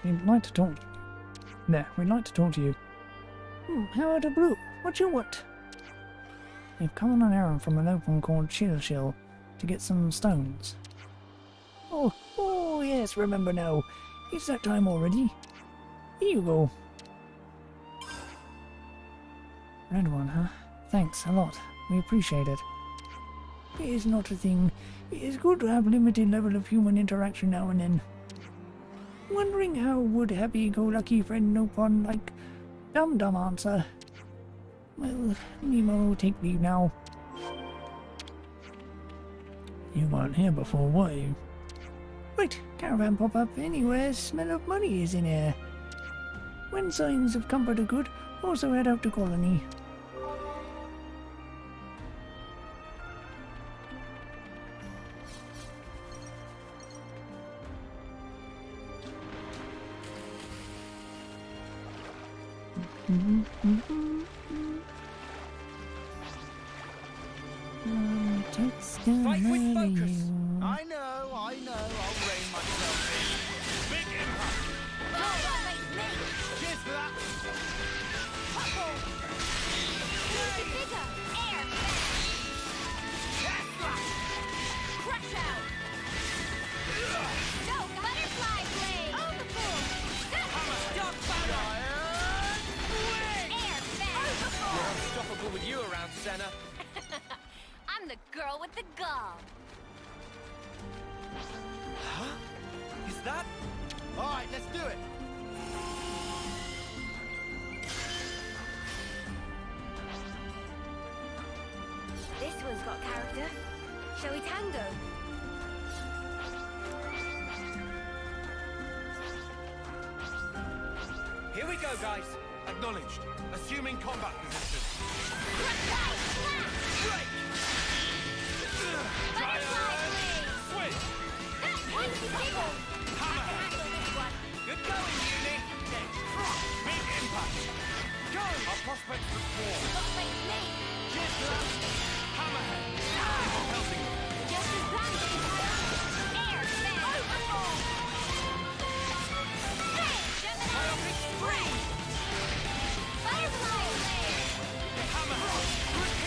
We'd like to talk. There, we'd like to talk to you. Howard of Blue, what you want? We've come on an errand from an open called Shill to get some stones. Oh yes, remember now. It's that time already. Here you go. Red one, huh? Thanks a lot. We appreciate it. It is not a thing. It is good to have limited level of human interaction now and then. Wondering how would happy-go-lucky friend Nopon like dum-dum answer? Well, Nemo, take leave now. You weren't here before, were you? Right, caravan pop up anywhere, smell of money is in air. When signs of comfort are good, also head out to colony. Fight with focus. I know, I'll rein myself in. Big impact. Cheers for that. Bigger! Air! Crush out! Go, butterfly blade! Overboard! Dog powder! Air fast! We're unstoppable with you around, Senna. I'm the girl with the gum. Huh? Is that? All right, let's do it. This one's got character. Shall we tango? Here we go, guys. Acknowledged. Assuming combat position. Break! Butterfly blade! Switch! One's bigger! I can handle this one. Good going, Uni. Big impact. Go! Our prospects look poor. Got face me. Cheers for that. Hammerhead. Helping them. Just as planned, air fast! Overboard! Gemini! Spring! Butterfly blade! Hammerhead.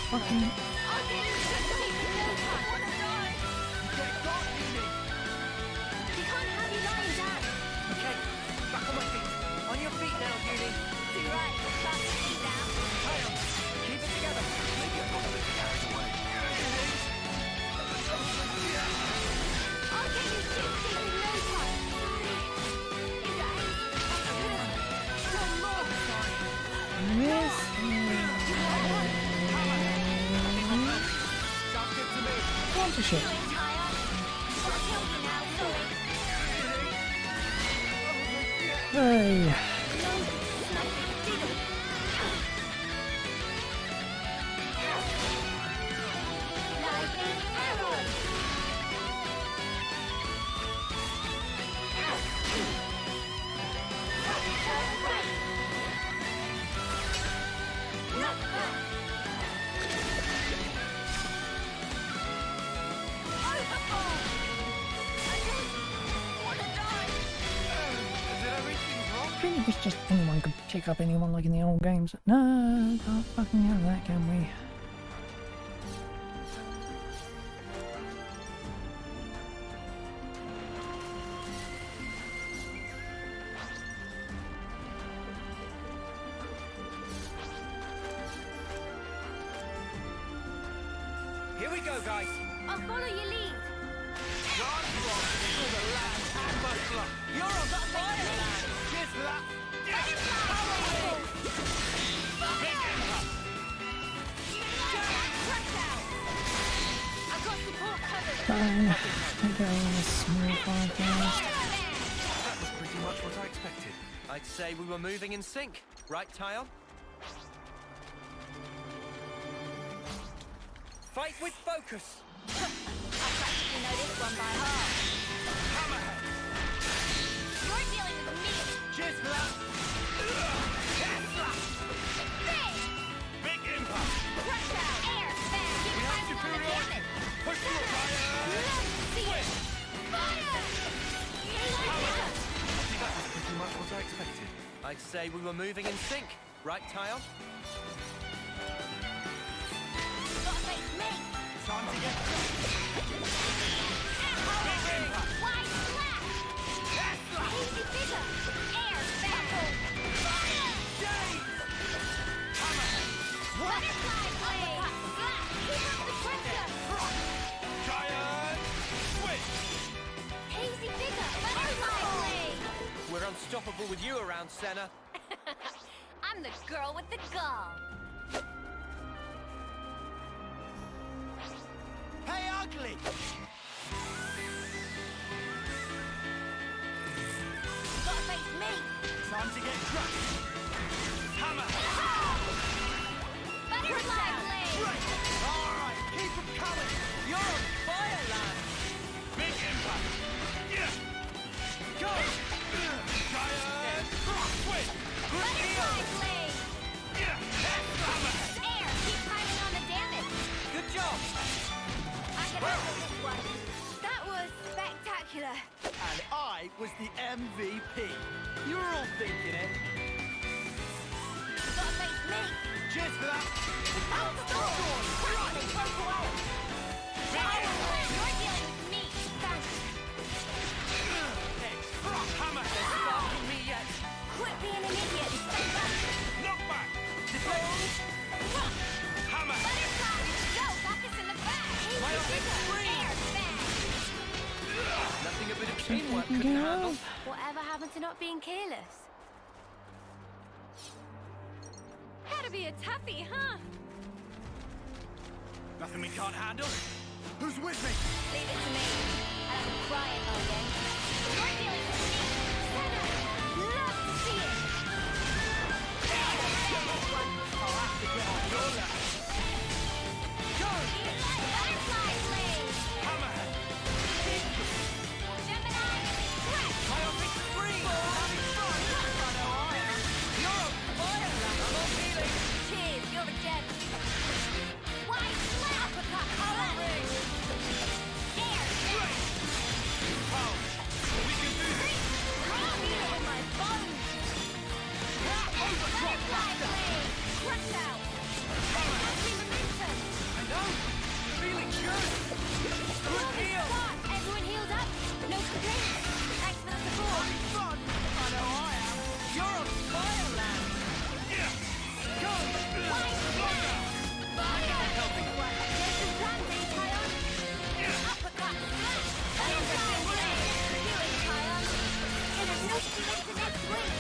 Fucking... Sponsorship. Hey. I think it was just anyone could pick up anyone like in the old games. No, can't fucking have that, can we? Here we go, guys. I'll follow your lead. You're on fire, lad. Cheers for that. I've got support covered. Fine. Okay, a small podcast. That was pretty much what I expected. I'd say we were moving in sync, right, Tyon? Fight with focus. I practically know this one by heart. Hammerhead. You're dealing with me. Cheers for that. Big impact. Crush out. Air. Bam. Keep climbing on the damage. Push through, See it. Fire. I think that was pretty much what I expected. I'd say we were moving in sync, right, Tyon? Gotta face me. Time to get Wide slash. Easy bigger. Air. Bam. Fire. Butterfly blade. Slash. Keep up the pressure. Giant switch. Hazy bigger. Butterfly blade. We're unstoppable with you around, Senna. I'm the girl with the gall. Hey, ugly! Gotta face me. Time to get crushed. Hammerhead. Butterfly blade. All right, keep them coming. You're on fire, lad. Big impact. Yeah. Go. Giant switch. Good deal. Butterfly blade. Yeah. Hammerhead. Air. Keep piling on the damage. Good job. I can handle this one. That was spectacular. And I was the MVP. You were all thinking it. Gotta face me. Cheers for that. Out the door. Practically broke away. Power blade. teamwork taken couldn't care handle. of. Whatever happened to not being careless? Gotta be a toughie, huh? Nothing we can't handle? Who's with me? Leave it to me. I don't cry at my end. You're dealing with me. Senna! Love to see it! I'll have to get on your level. Go! Butterfly blade! Hammerhead! Gemini! Threat! Myopic scream! You're a fire lamp! I'm on healing! Cheers, you're a gem. Wide slap! Uppercut! Power ring! Air! Power! We can do this! Feel it in my bones! Butterfly blade! Crush out! Catching momentum! I know! Feeling good! Good heal! Start! Everyone healed up? No complaints? Thanks for the support! Fun! I know I am! You're a fire lamp! Yeah! Go! Fire! Fire! Helping! There's some plans, eh, Kion? Uppercut! Slash! Butterfly blade! Do it, Kion! And I've no chance to next week!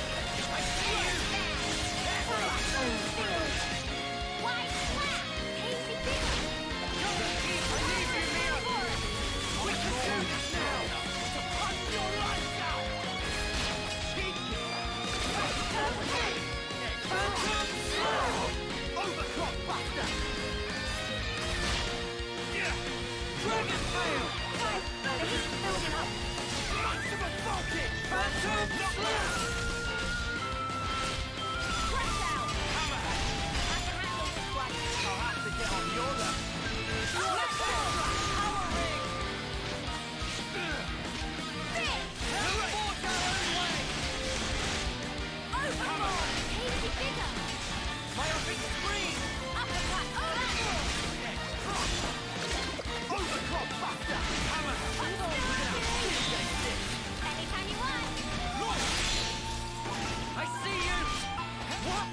I see you! Wide slap! Hazy bigger! Go! I need you, Mia! We can do this now! To punch your lights out! Overclock buster! Yeah! Dragon tail! The heat's building up! Maximum focus! Phantom slash! Crush out! Hammerhead! I can handle this one! I'll have to get on your level. Smash out! Power ring! Big! Teleport our own way! Overlord! Hazy bigger! Myopic scream! Uppercut! Lateral! Overclock buster! Hammerhead! Anytime you want! Launch! I see you! What?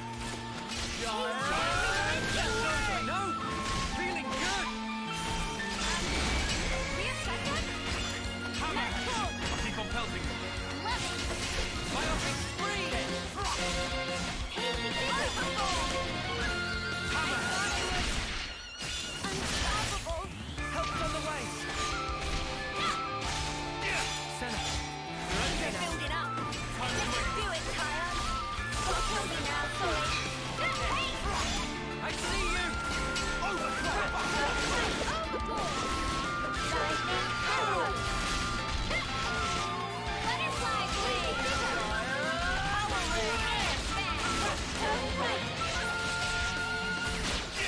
No! Feeling good! Be a second! Hammerhead! Keep on pelting! Level! Myopic scream! Hazy bigger! Hammerhead! Unstoppable! Help's on the way! Senna! You're okay They're now. building up! Time to win! Do it, Kion! Don't kill me now, sorry! Hey! I see you! Overclock buster! Overboard! Lightning power! Butterfly blade! Power ring! Air fan!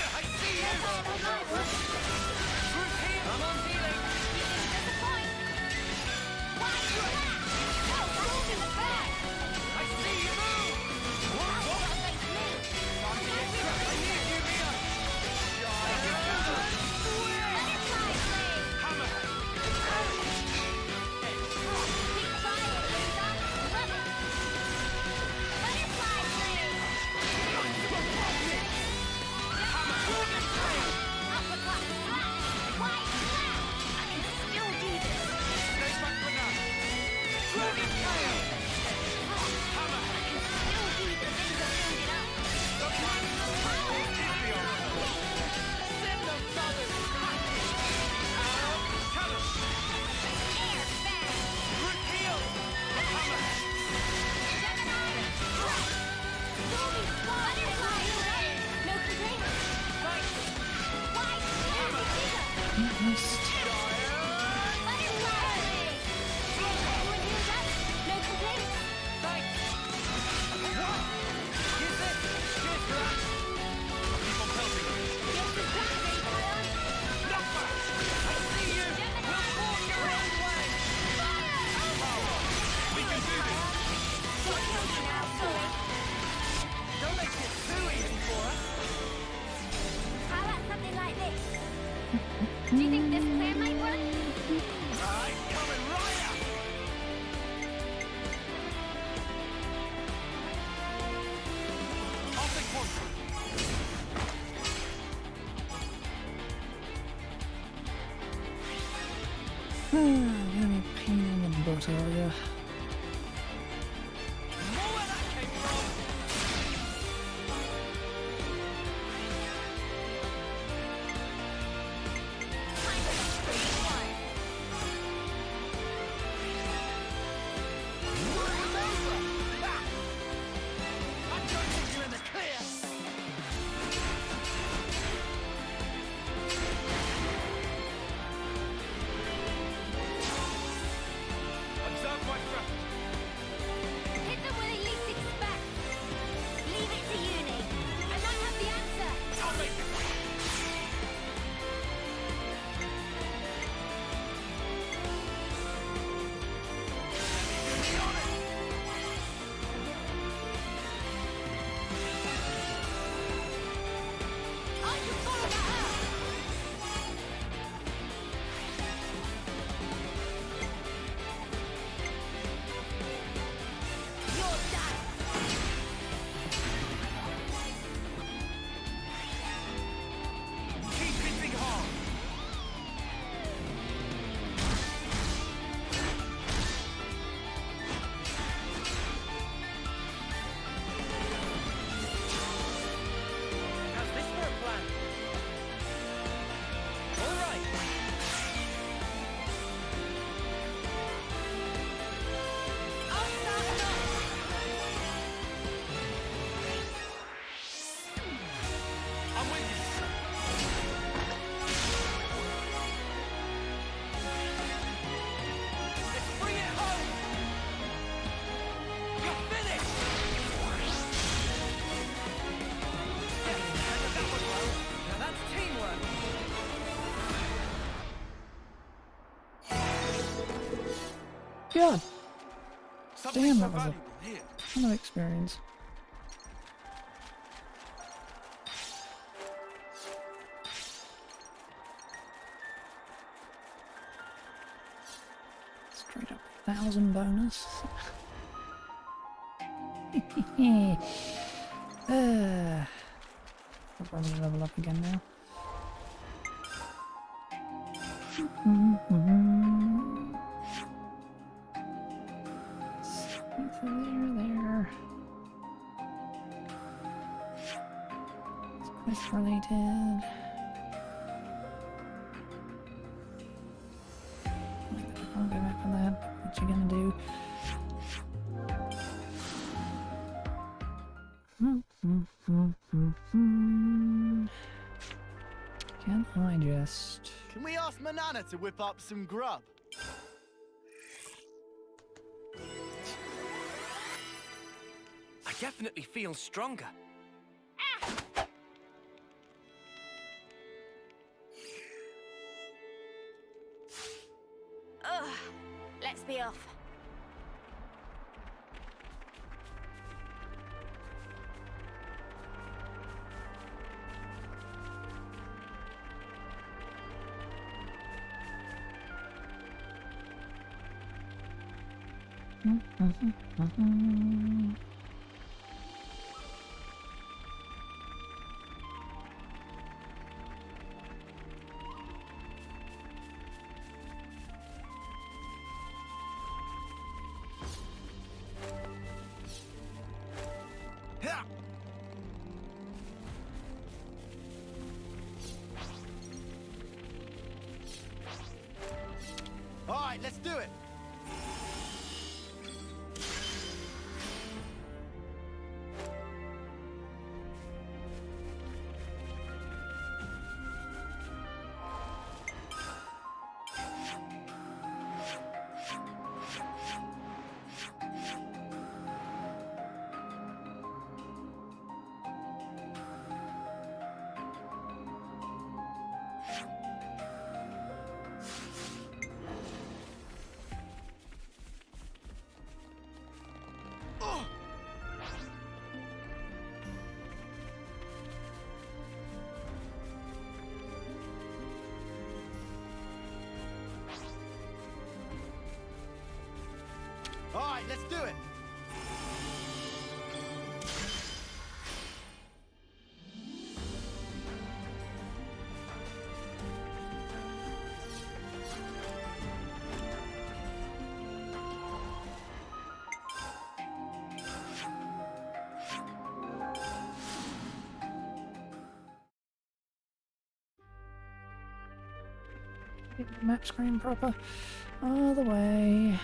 I see you! That's all on my work! Group heal! I'm on healing! You didn't disappoint! Wide slap! No, rules in the bag! I see you move! Now you gotta face me! I need you, Mia! Butterfly blade! Hammerhead! Keep trying, loser! Love it! Butterfly blade! Uppercut! Slash! Wide slap! I can still do this! Stay back for now! Dragon tail! Hammerhead! Still do the things I'm building up! Send them brothers packing! Talon! Air fan! Group heal! Hammerhead! Gemini! Threat! Stormy squad! Butterfly blade! No complaints! Thanks! Wide slap! Bigger! Missed. Butterfly blade! Everyone healed up! No complaints! Thanks! What? Use it! Cheers for that! Keep on pelting! Get the plans, eh, Kion? Knockback! I see you! We'll forge your own way! Fire! We can do this! Don't kill me now, sorry. Don't make it too easy for us! How about something like this? Do you think this plan might work? Right, coming right up! I'll take one. Very pain in the responsibility earlier. More where that came from. I don't think you're in the clear. Observe my trap. Hit them where they least expect. Leave it to uni. I might have the answer. I'll make it. I can follow that up. You're done. Keep hitting hard. How's this for a plan? All right. I'll start it off. I'm with you. Let's bring it home. You're finished. Yes, that was well. Now that's teamwork. God, Something Damn, so that was a- valuable here. ton of experience. Straight up 1,000 bonus. I'll probably level up again now. There. It's quest related. I'll go back on that. What you gonna do? Can I just... Can we ask Manana to whip up some grub? I definitely feel stronger. Ugh. Let's be off. Yeah. All right, let's do it. All right, let's do it. Get the map screen proper. All the way.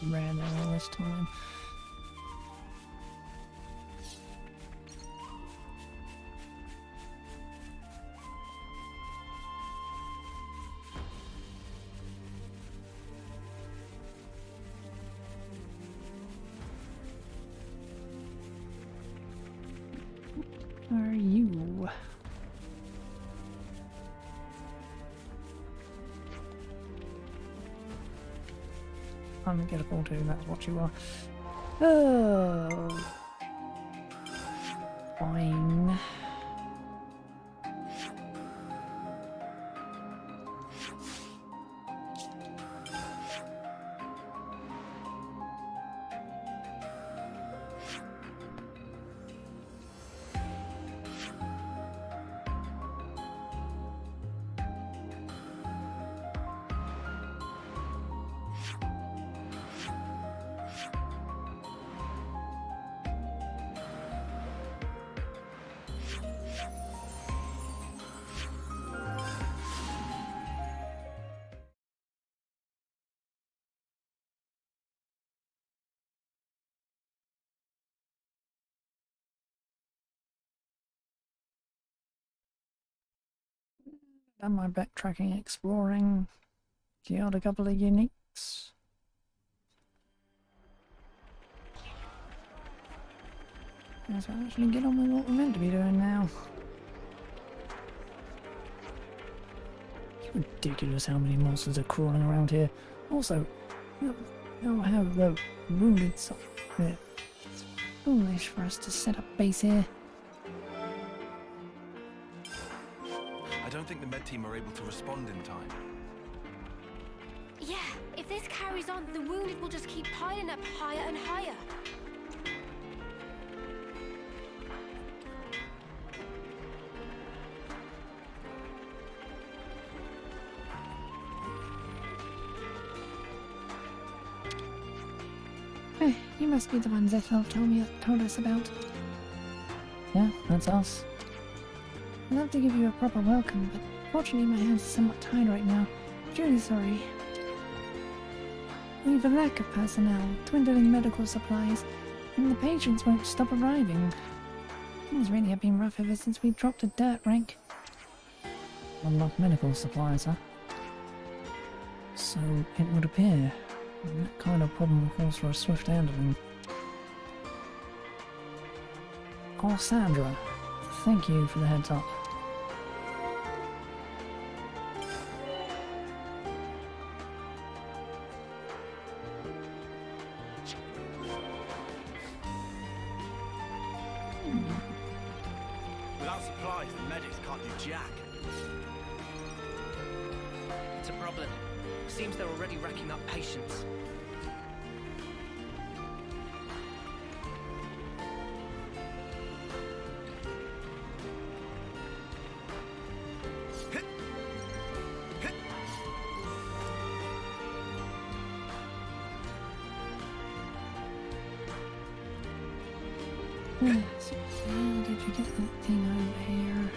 Ran there all this time. Are you? Ungettable too, that's what you are. Oh. Fine. Done my backtracking, exploring, killed a couple of uniques. Yes, I'll actually get on with what we're meant to be doing now. It's ridiculous how many monsters are crawling around here. Also, they'll have the wounded side. It's foolish for us to set up base here. I don't think the med team are able to respond in time. Yeah, if this carries on, the wounded will just keep piling up higher and higher. Eh, you must be the ones Ethel told us about. Yeah, that's us. I'd love to give you a proper welcome, but fortunately my hands are somewhat tied right now. Truly sorry. We have a lack of personnel, dwindling medical supplies, and the patients won't stop arriving. Things really have been rough ever since we dropped a dirt rank. Not enough medical supplies, huh? So it would appear that kind of problem calls for a swift handling. Oh, Sandra, thank you for the heads up. Without supplies, the medics can't do jack. It's a problem. Seems they're already racking up patients. So how did you get that thing over here?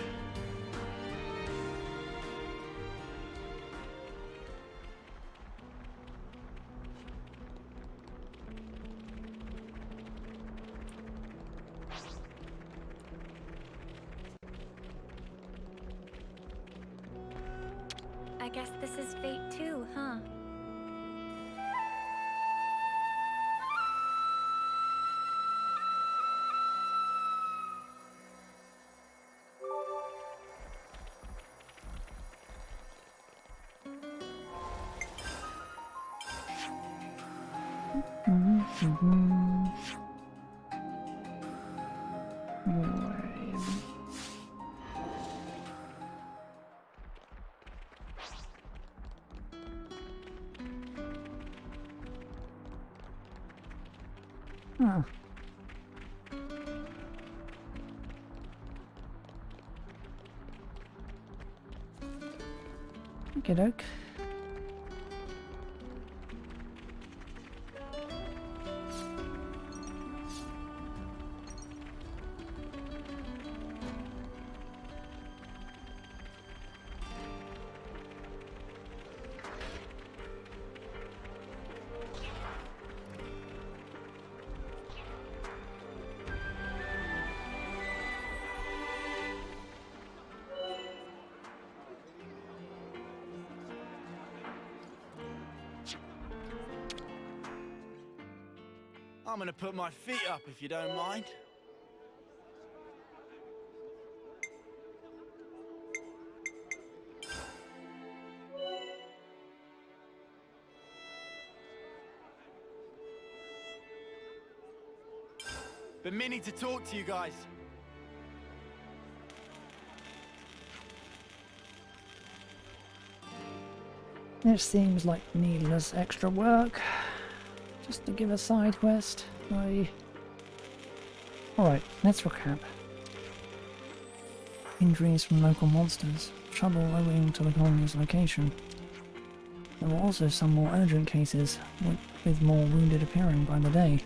I guess this is fate too, huh? Huh. Okey-doke. I'm gonna put my feet up if you don't mind. Been meaning to talk to you guys. This seems like needless extra work. Just to give a side quest. Alright, let's recap. Injuries from local monsters. Trouble owing to the colony's location. There were also some more urgent cases, with more wounded appearing by the day.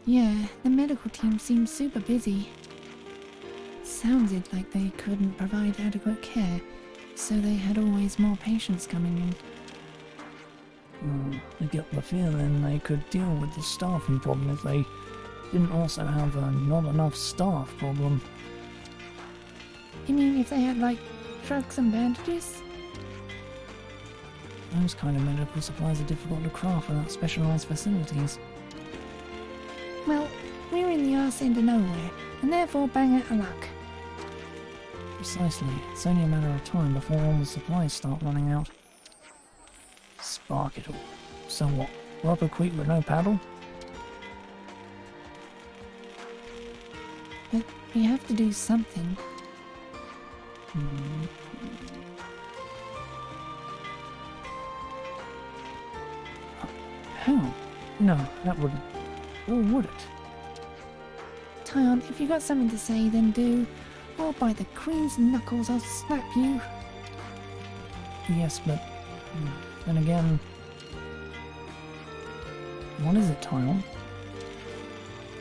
Yeah, the medical team seemed super busy. Sounded like they couldn't provide adequate care, so they had always more patients coming in. I get the feeling they could deal with the staffing problem if they didn't also have a not enough staff problem. You mean if they had, like, drugs and bandages? Those kind of medical supplies are difficult to craft without specialised facilities. Well, we're in the arse end of nowhere, and therefore bang out of luck. Precisely. It's only a matter of time before all the supplies start running out. Spark it all. So what? Rock a creek with no paddle? But we have to do something. How? No, that wouldn't. Or would it? Tyon, if you got something to say, then do. Or by the Queen's knuckles, I'll slap you. Yes, but then again, what is it, Tyon?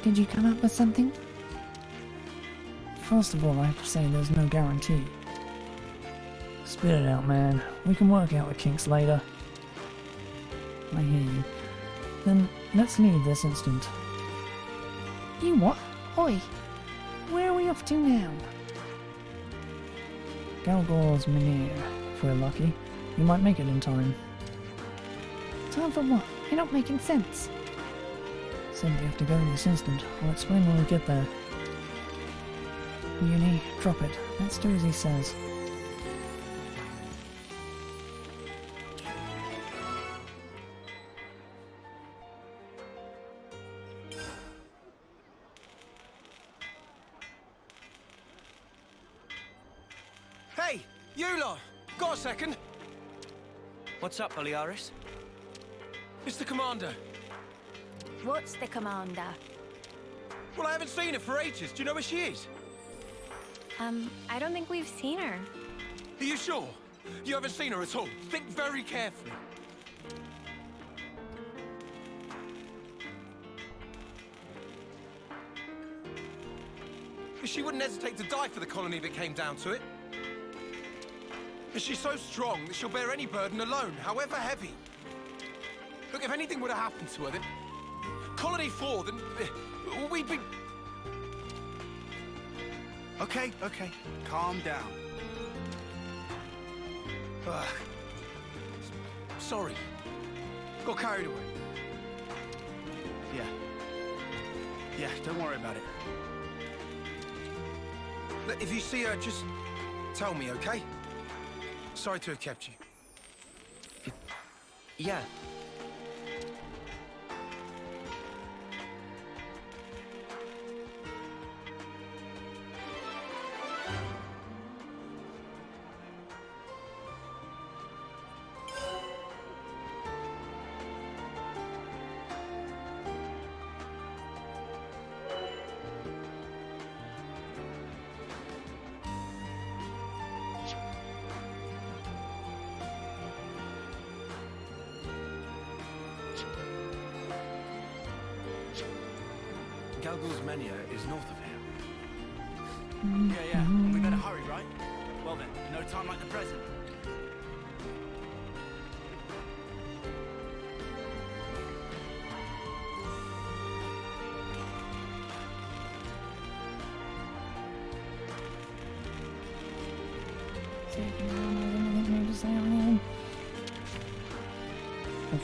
Did you come up with something? First of all, I have to say there's no guarantee. Spit it out, man. We can work out the kinks later. I hear you. Then let's leave this instant. You what? Oi! Where are we off to now? Galgor's Minier. If we're lucky, we might make it in time. Time for what? You're not making sense. Said we have to go this instant. I'll explain when we get there. Uni, drop it. Let's do as he says. Hey, you lot! Got a second? What's up, Oliaris? It's the commander. What's the commander? Well, I haven't seen her for ages. Do you know where she is? I don't think we've seen her. Are you sure? You haven't seen her at all? Think very carefully. She wouldn't hesitate to die for the colony if it came down to it. She's so strong that she'll bear any burden alone, however heavy. Look, if anything would have happened to her, then... Colony 4, then... we'd be... Okay. Calm down. Ugh. Sorry. Got carried away. Yeah, don't worry about it. Look, if you see her, just tell me, okay? Sorry to have kept you. Yeah. Galgor's Mania is north of here. Yeah. We better hurry, right? Well then, no time like the present.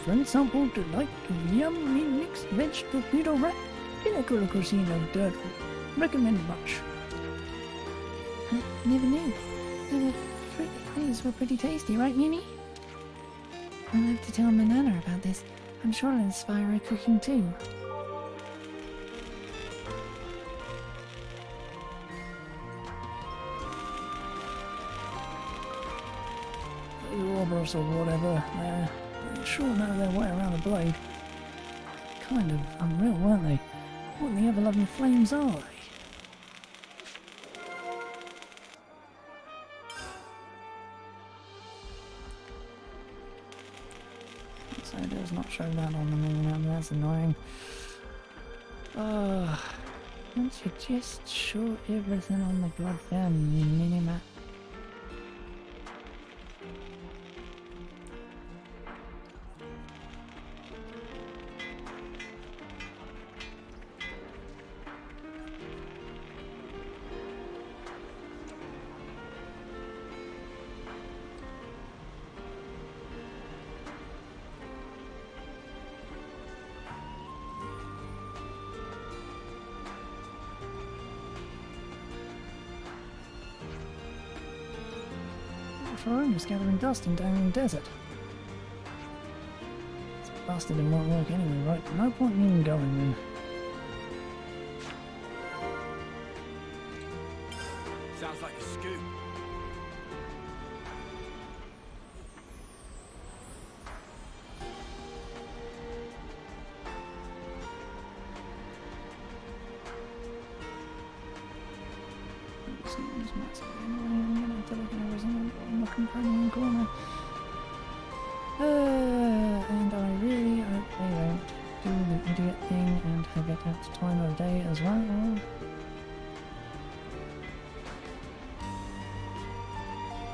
friend sampled a delight of yummy mixed vegetable pita wrap pinnacle cuisine of dirt. Recommend much. Never knew. These were pretty tasty, right, Mimi? I'll have to tell Manana about this. I'm sure I'll inspire her cooking too. The robbers or whatever, they sure know their way around the blade. Kind of unreal, weren't they? What in the ever-loving flames are they? So it does not show that on the mini-map, that's annoying. Once you just show everything on the goddamn mini-map. Farone is gathering dust in Dangan Desert. This bastard it won't work anyway, right? No point in even going then. Sounds like a scoop. Seems massive anyway, I'm gonna have to look at everything on the companion corner. And I really hope they don't do the idiot thing and have it at time of day as well.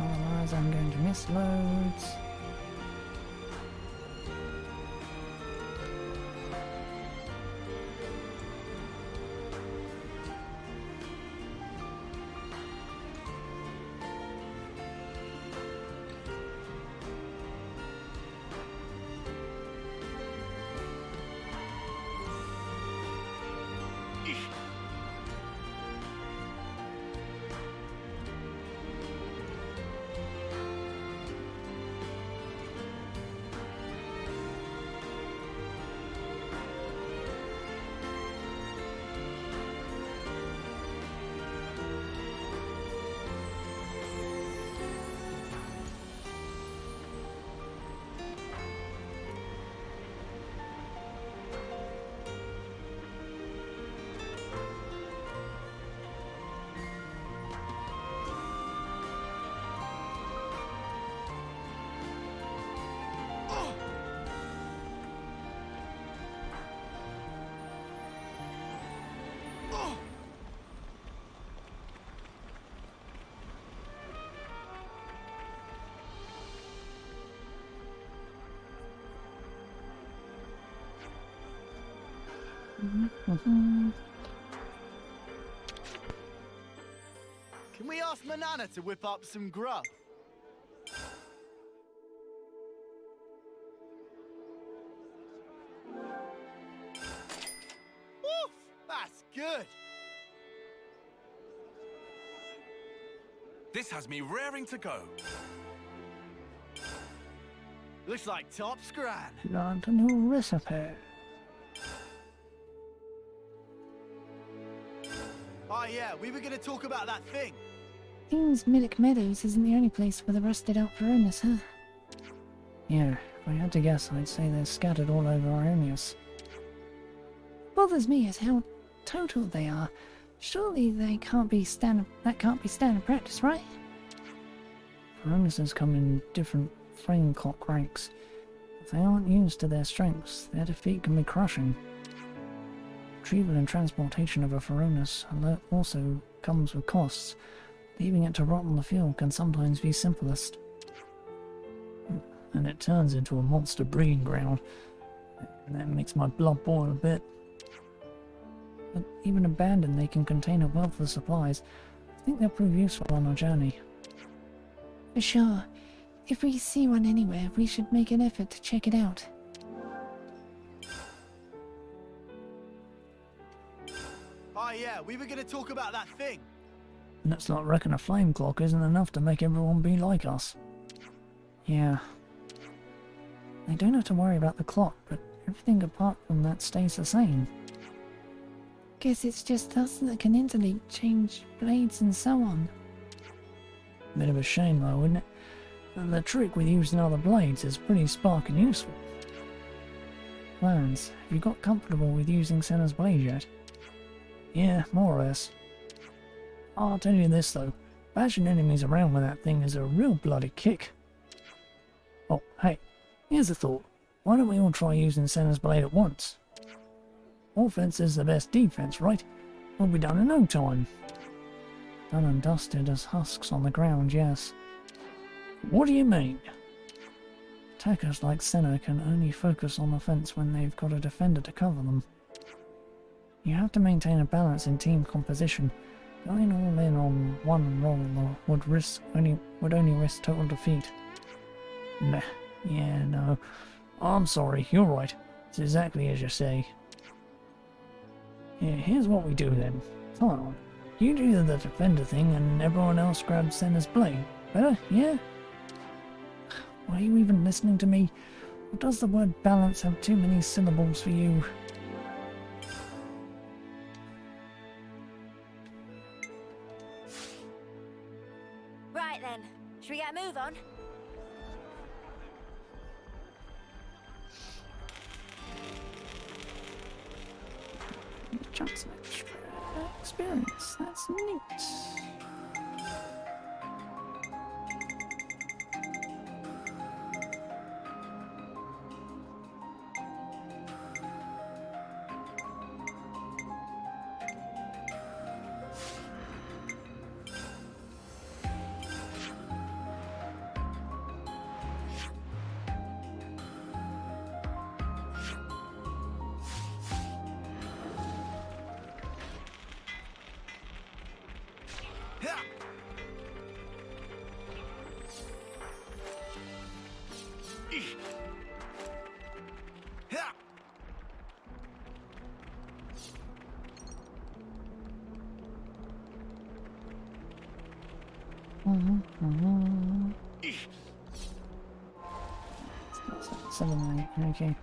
Otherwise I'm going to miss loads. Can we ask Manana to whip up some grub? Woof! That's good! This has me raring to go. Looks like top scran. Learned a new recipe. Oh yeah, we were gonna talk about that thing. Seems Middock Meadows isn't the only place with a rusted out Varonis, huh? Yeah, if I had to guess, I'd say they're scattered all over Ionius. Bothers me is how total they are. Surely that can't be standard practice, right? Varonis come in different frame clock ranks. If they aren't used to their strengths, their defeat can be crushing. Retrieval and transportation of a Varonis alert also comes with costs. Leaving it to rot on the field can sometimes be simplest. And it turns into a monster breeding ground. And that makes my blood boil a bit. But even abandoned, they can contain a wealth of supplies. I think they'll prove useful on our journey. For sure. If we see one anywhere, we should make an effort to check it out. Oh yeah, we were gonna talk about that thing. Looks like reckon a flame clock isn't enough to make everyone be like us. Yeah. They don't have to worry about the clock, but everything apart from that stays the same. Guess it's just us that can interleak, change blades and so on. Bit of a shame though, isn't it? And the trick with using other blades is pretty spark and useful. Clarence, have you got comfortable with using Senna's blade yet? Yeah, more or less. I'll tell you this though, bashing enemies around with that thing is a real bloody kick. Oh, hey, here's a thought. Why don't we all try using Senna's blade at once? Offense is the best defense, right? We'll be done in no time. Done and dusted as husks on the ground, yes. What do you mean? Attackers like Senna can only focus on the fence when they've got a defender to cover them. You have to maintain a balance in team composition. Going all in on one role would only risk total defeat. Meh. Yeah, no. I'm sorry, you're right. It's exactly as you say. Yeah, here's what we do then. Come on. You do the defender thing and everyone else grabs Senna's blade. Better, yeah? Why are you even listening to me? Or does the word balance have too many syllables for you? Right then, should we get a move on? Chunks of extra experience. That's neat. Seven, okay.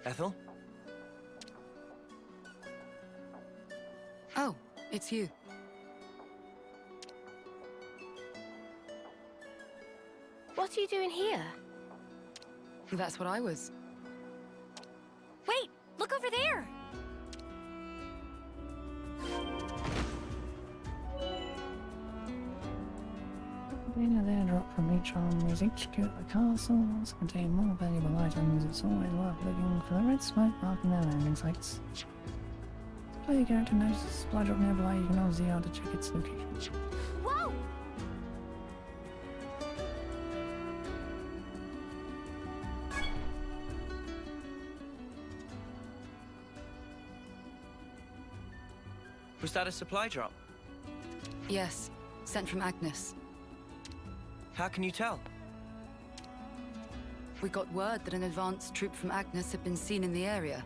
Ethel? Oh, it's you. What are you doing here? That's what I was. Wait! Look over there! Being there drop from each arm is each HQ at the castles contain more valuable items. It's always worth looking for the red smoke marking their landing sites. To play your character notices supply drop nearby, you can always see how to check its location. Whoa! Was that a supply drop? Yes, sent from Agnes. How can you tell? We got word that an advanced troop from Agnes had been seen in the area.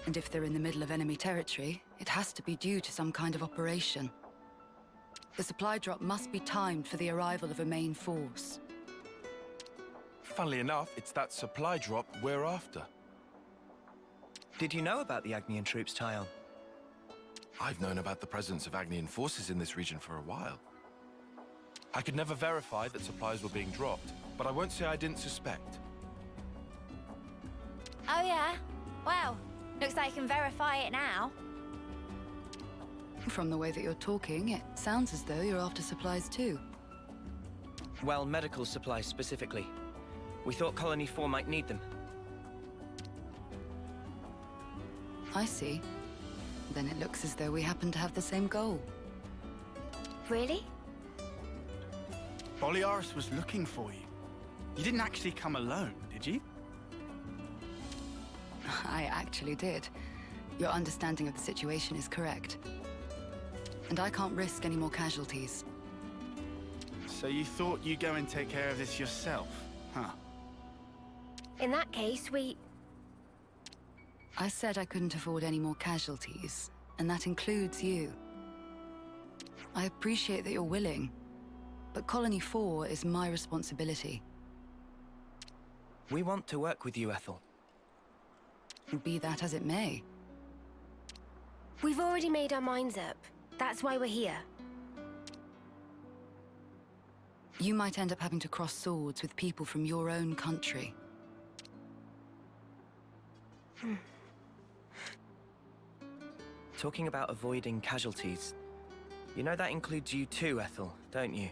And if they're in the middle of enemy territory, it has to be due to some kind of operation. The supply drop must be timed for the arrival of a main force. Funnily enough, it's that supply drop we're after. Did you know about the Agnian troops, Tyon? I've known about the presence of Agnian forces in this region for a while. I could never verify that supplies were being dropped, but I won't say I didn't suspect. Oh, yeah? Well, looks like you can verify it now. From the way that you're talking, it sounds as though you're after supplies too. Well, medical supplies specifically. We thought Colony 4 might need them. I see. Then it looks as though we happen to have the same goal. Really? Boliaris was looking for you. You didn't actually come alone, did you? I actually did. Your understanding of the situation is correct. And I can't risk any more casualties. So you thought you'd go and take care of this yourself, huh? In that case, I said I couldn't afford any more casualties, and that includes you. I appreciate that you're willing, but Colony 4 is my responsibility. We want to work with you, Ethel. Be that as it may. we've already made our minds up. That's why we're here. You might end up having to cross swords with people from your own country. Talking about avoiding casualties. You know that includes you too, Ethel, don't you?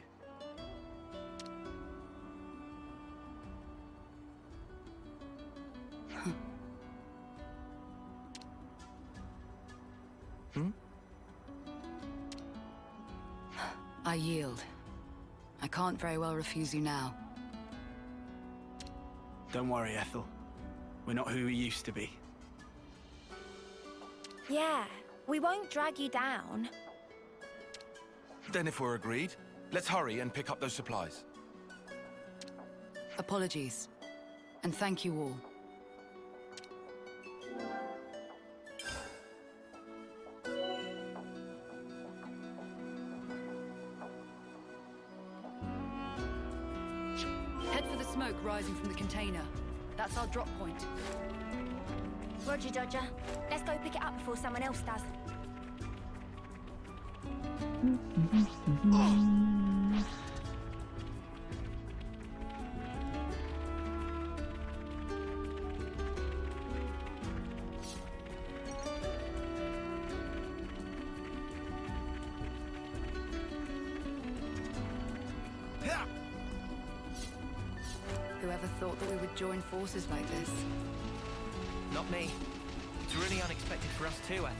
I yield. I can't very well refuse you now. Don't worry, Ethel. We're not who we used to be. Yeah, we won't drag you down. Then if we're agreed, let's hurry and pick up those supplies. Apologies. And thank you all. Head for the smoke rising from the container. That's our drop point. Roger, Dodger. Let's go pick it up before someone else does. Whoever thought that we would join forces like this? Not me. It's really unexpected for us too, Ethel.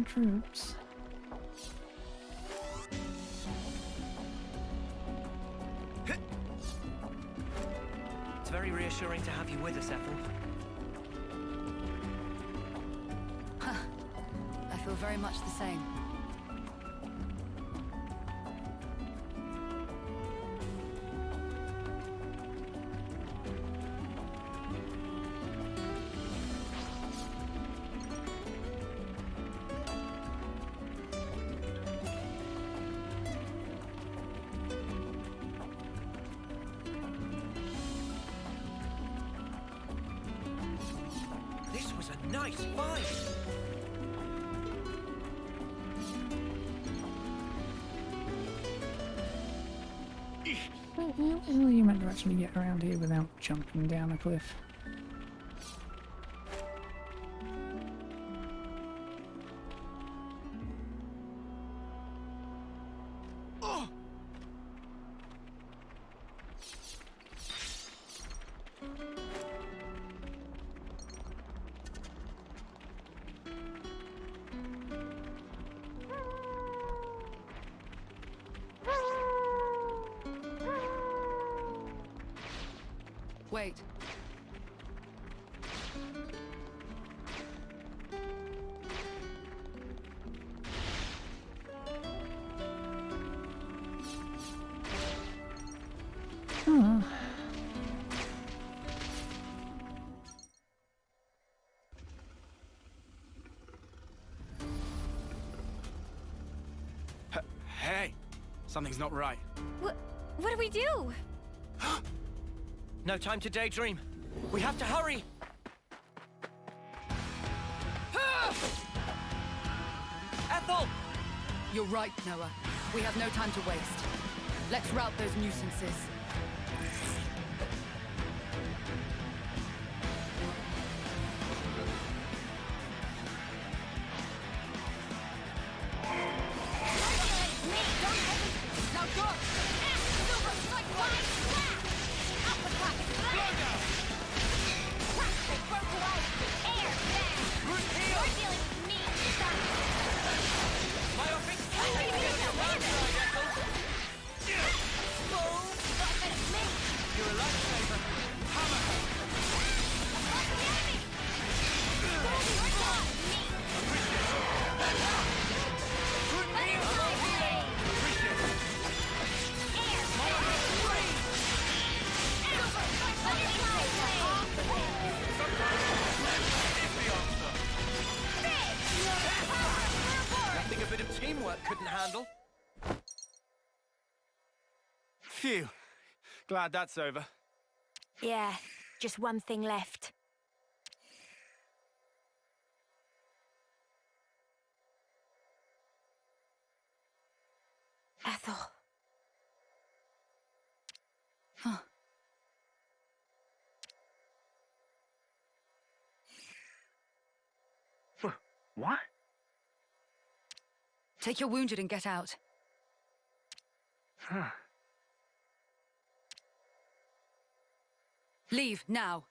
Troops. It's very reassuring to have you with us, Ethel. I feel very much the same. This was a nice fight! How the hell are you meant to actually get around here without jumping down a cliff? Wait. Something's not right. What do we do? No time to daydream. We have to hurry! Ethel! You're right, Noah. We have no time to waste. Let's rout those nuisances. Nothing a bit of teamwork couldn't handle. Phew. Glad that's over. Yeah, just one thing left. Ethel. Huh. What? Take your wounded and get out. Huh. Leave, now.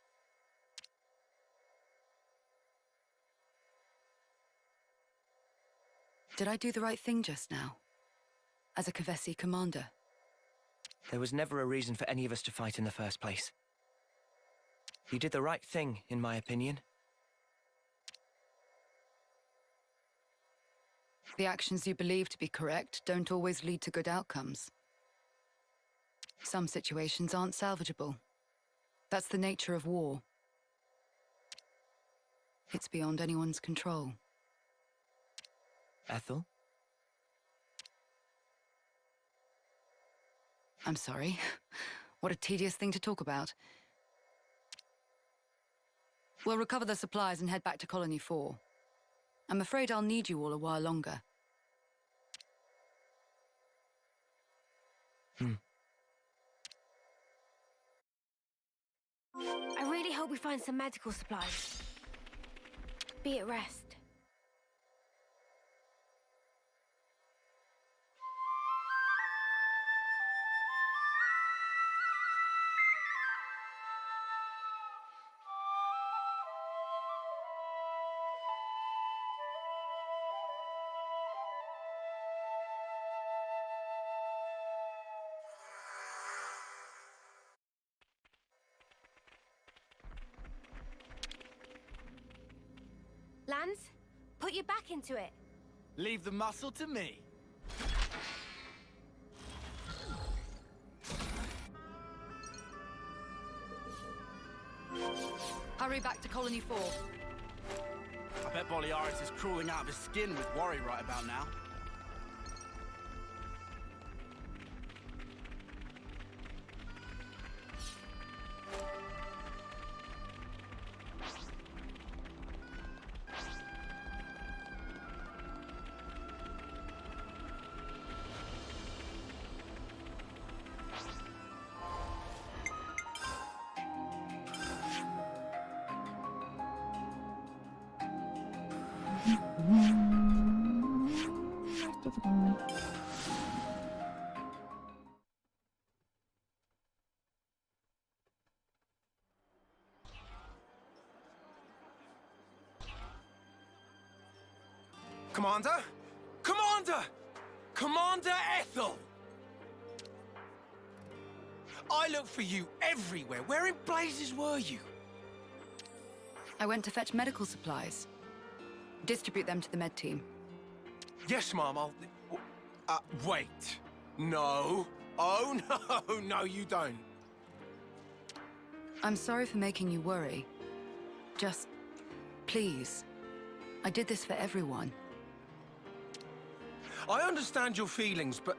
Did I do the right thing just now? As a Kavesi commander? There was never a reason for any of us to fight in the first place. You did the right thing, in my opinion. The actions you believe to be correct don't always lead to good outcomes. Some situations aren't salvageable. That's the nature of war. It's beyond anyone's control. Ethel? I'm sorry. What a tedious thing to talk about. We'll recover the supplies and head back to Colony 4. I'm afraid I'll need you all a while longer. I really hope we find some medical supplies. Be at rest. Lance, put your back into it. Leave the muscle to me. Hurry back to Colony 4. I bet Boliaris is crawling out of his skin with worry right about now. Commander? Commander! Commander Ethel! I looked for you everywhere. Where in blazes were you? I went to fetch medical supplies. Distribute them to the med team. Yes, Mom, I'll... wait. No. Oh, no, no, you don't. I'm sorry for making you worry. Just, please. I did this for everyone. I understand your feelings, but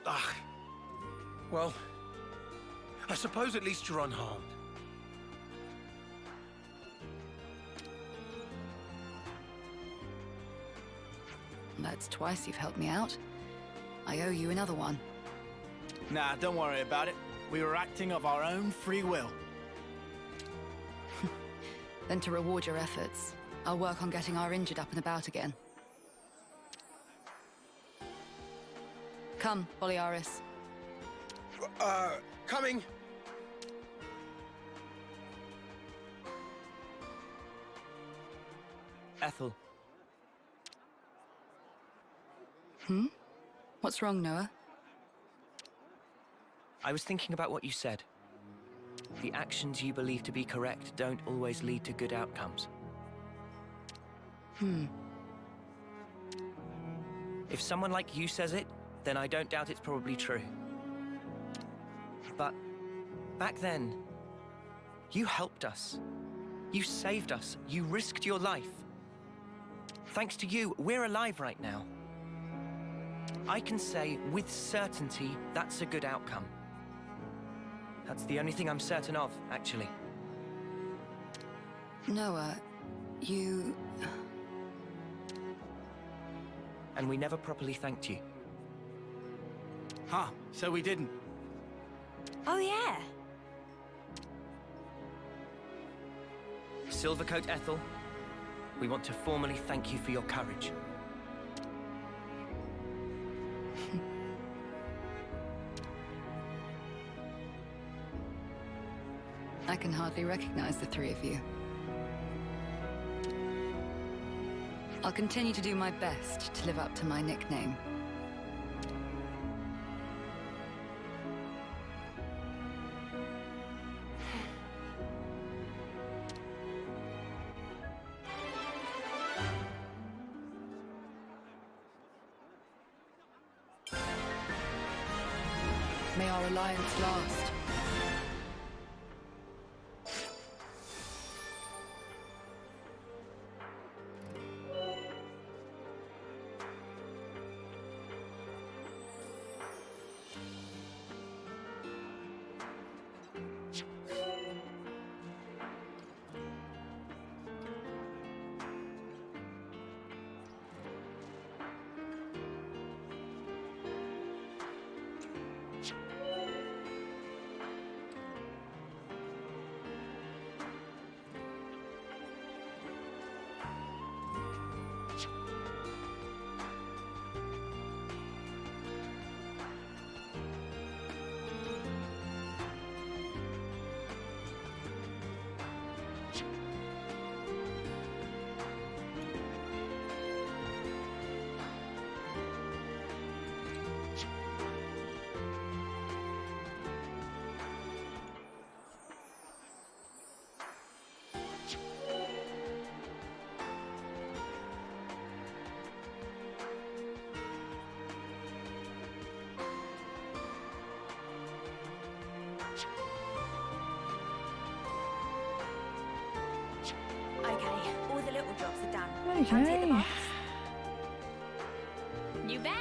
Ugh. Well, I suppose at least you're unharmed. That's twice you've helped me out. I owe you another one. Nah, don't worry about it. We were acting of our own free will. Then to reward your efforts, I'll work on getting our injured up and about again. Come, Boliaris. Coming! Ethel, What's wrong, Noah? I was thinking about what you said. The actions you believe to be correct don't always lead to good outcomes. If someone like you says it, then I don't doubt it's probably true. But back then, you helped us. You saved us. You risked your life. Thanks to you, we're alive right now. I can say with certainty that's a good outcome. That's the only thing I'm certain of, actually. Noah, you... And we never properly thanked you. Huh, so we didn't. Oh, yeah. Silvercoat Ethel, we want to formally thank you for your courage. I can hardly recognize the three of you. I'll continue to do my best to live up to my nickname. May our alliance last. Okay, all the little jobs are done. Time to hit the Okay. box. You bet.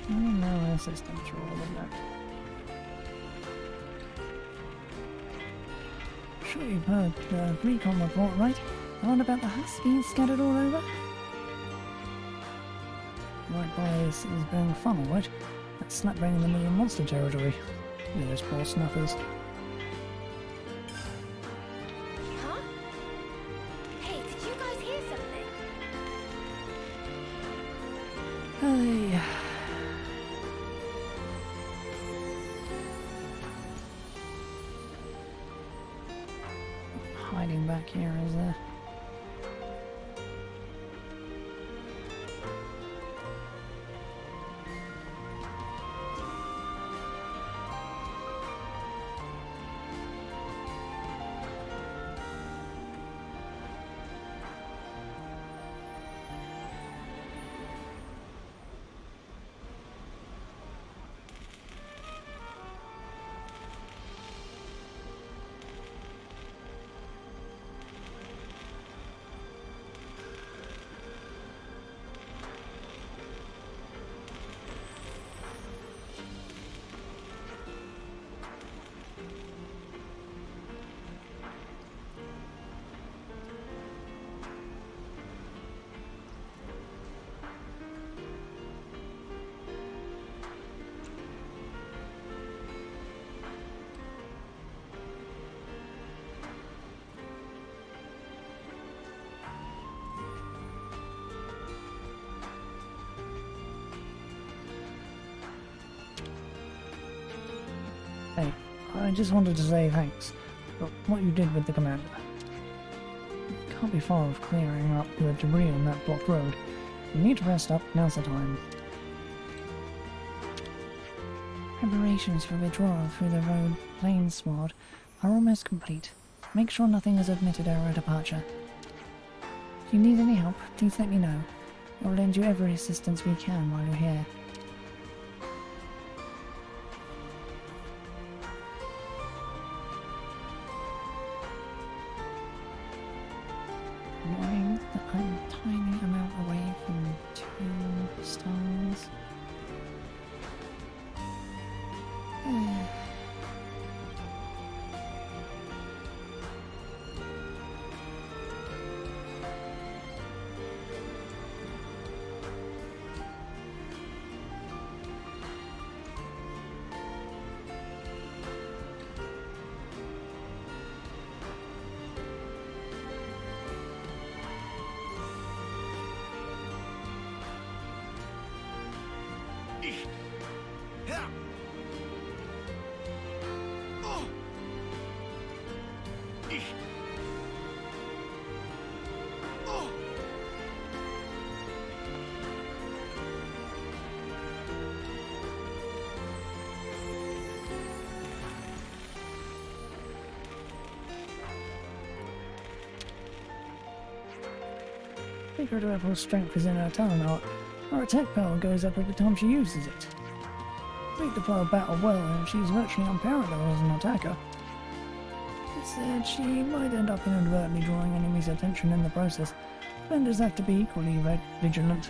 Oh no, assistance for all of that. Sure you've heard the recon report, right? The one about the husks being scattered all over? Right by is being funnel, right? That's slap bang in the middle of monster territory. Yeah, those poor snuffers. Huh? Hey, did you guys hear something? Hey. Hiding back here, is there? I just wanted to say thanks for what you did with the commander. You can't be far off clearing up the debris on that blocked road. You need to rest up, now's the time. Preparations for withdrawal through the road plains sward are almost complete. Make sure nothing is omitted at our departure. If you need any help, please let me know. We'll lend you every assistance we can while you're here. Knowing that I'm a tiny amount away from 2 stars. Secret weapon strength is in her talent art. Her attack power goes up every time she uses it. Read the pro battle well and she's virtually unparalleled as an attacker. It said she might end up inadvertently drawing enemies' attention in the process. Defenders have to be equally vigilant.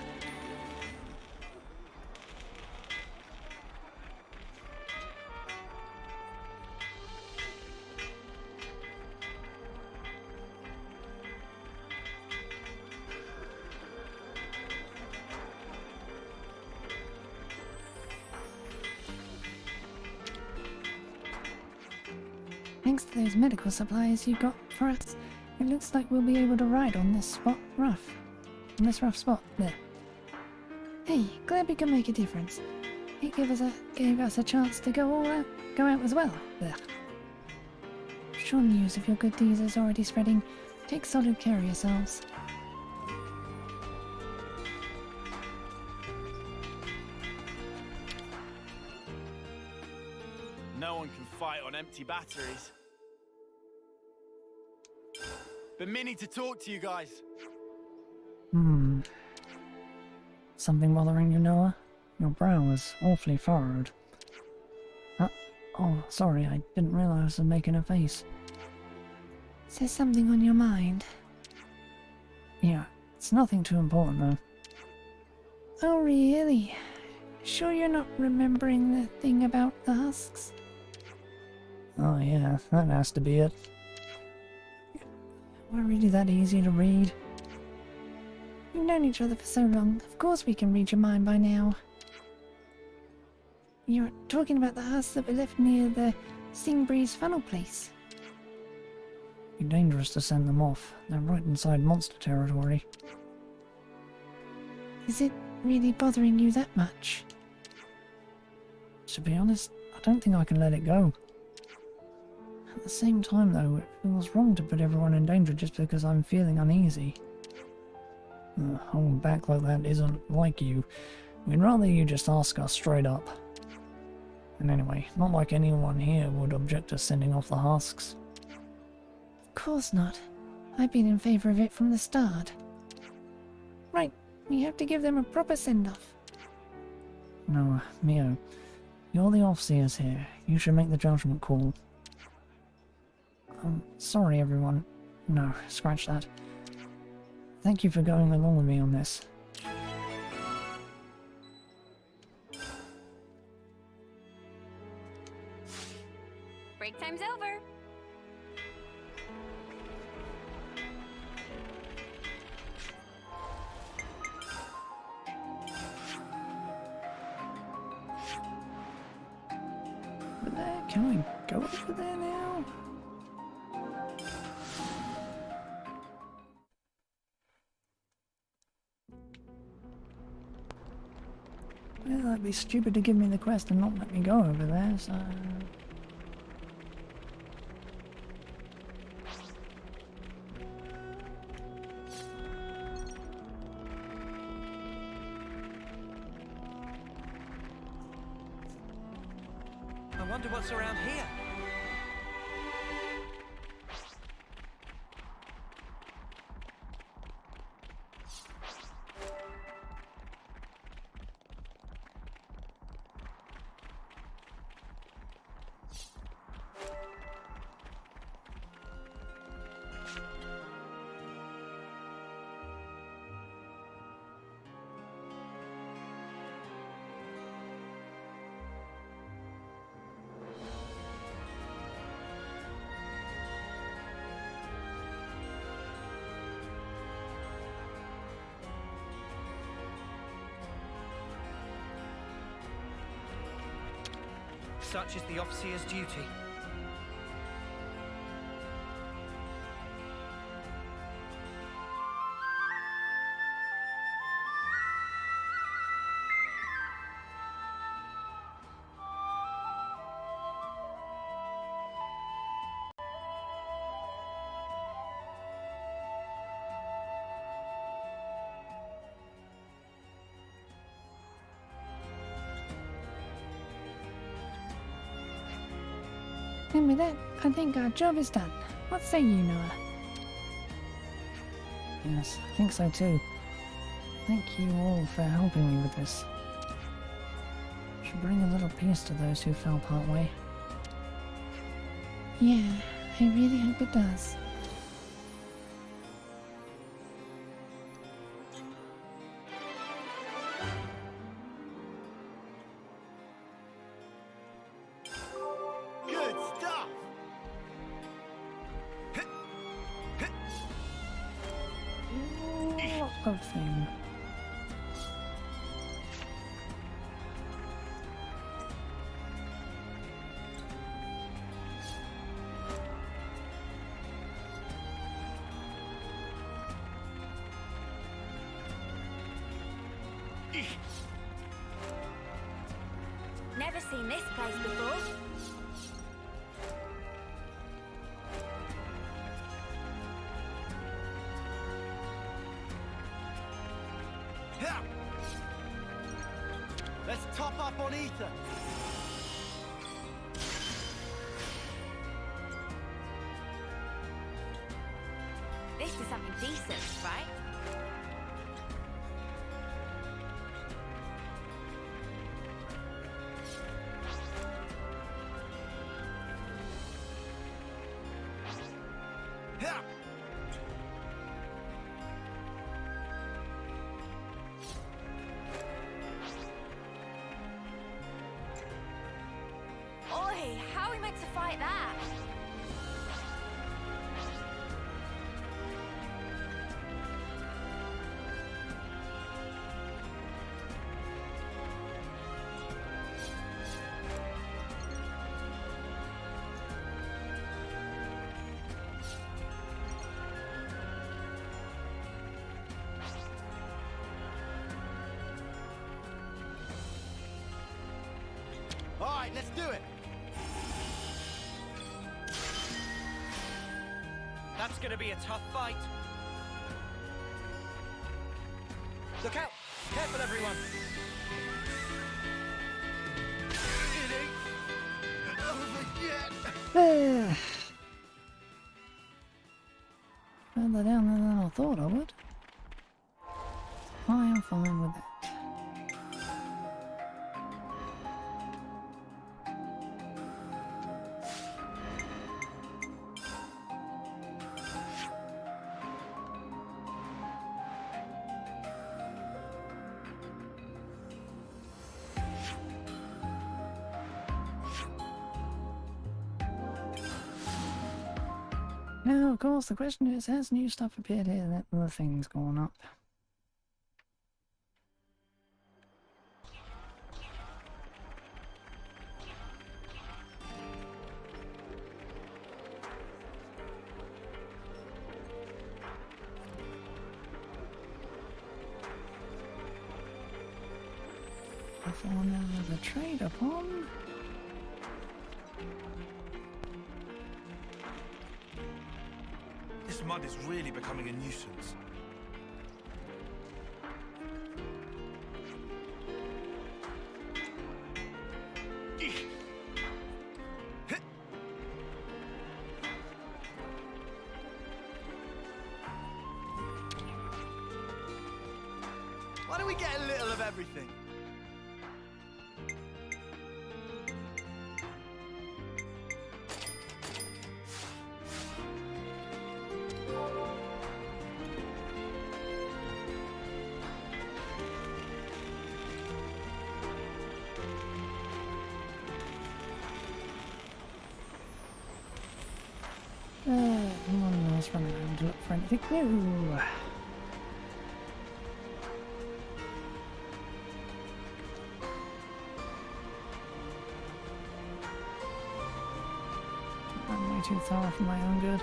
Thanks to those medical supplies you got for us, it looks like we'll be able to ride on this rough spot there. Hey, glad we can make a difference. It gave us a chance to go out as well. There. Sure news of your good deeds is already spreading. Take solid care of yourselves. No one can fight on empty batteries. Been meaning to talk to you guys. Something bothering you, Noah? Your brow is awfully furrowed. Oh, sorry, I didn't realize I was making a face. Is there something on your mind? Yeah, it's nothing too important though. Oh, really? Sure you're not remembering the thing about the husks? Oh yeah, that has to be it. Were really that easy to read? We've known each other for so long, of course we can read your mind by now. You're talking about the husks that were left near the Sing Breeze funnel place. Be dangerous to send them off. They're right inside monster territory. Is it really bothering you that much? To be honest, I don't think I can let it go. At the same time though, it feels wrong to put everyone in danger just because I'm feeling uneasy. Holding back like that isn't like you. We'd rather you just ask us straight up. And anyway, not like anyone here would object to sending off the husks. Of course not. I've been in favor of it from the start. Right, we have to give them a proper send-off. No, Mio. You're the Offseers here. You should make the judgment call. Sorry everyone. No, scratch that. Thank you for going along with me on this. Break time's over. Over there? Can I go over there now? Well, that'd be stupid to give me the quest and not let me go over there, so... wonder what's around here. Such is the Officer's duty. And with that, I think our job is done. What say you, Noah? Yes, I think so too. Thank you all for helping me with this. Should bring a little peace to those who fell part way. Yeah, I really hope it does. Good stuff! Good thing. Never seen this place before. Let's top up on ether. This is something decent, right? Oi, how are we meant to fight that? All right, let's do it. That's gonna be a tough fight. Look out! Careful, everyone! It ain't over yet. There. Further down than I thought I would. I am fine with that. Now, of course, the question is, has new stuff appeared here that the thing's gone up? Before now there's a trade upon. This mud is really becoming a nuisance. get a little of everything. One last run around to look for anything new. I'm way too far from my own good.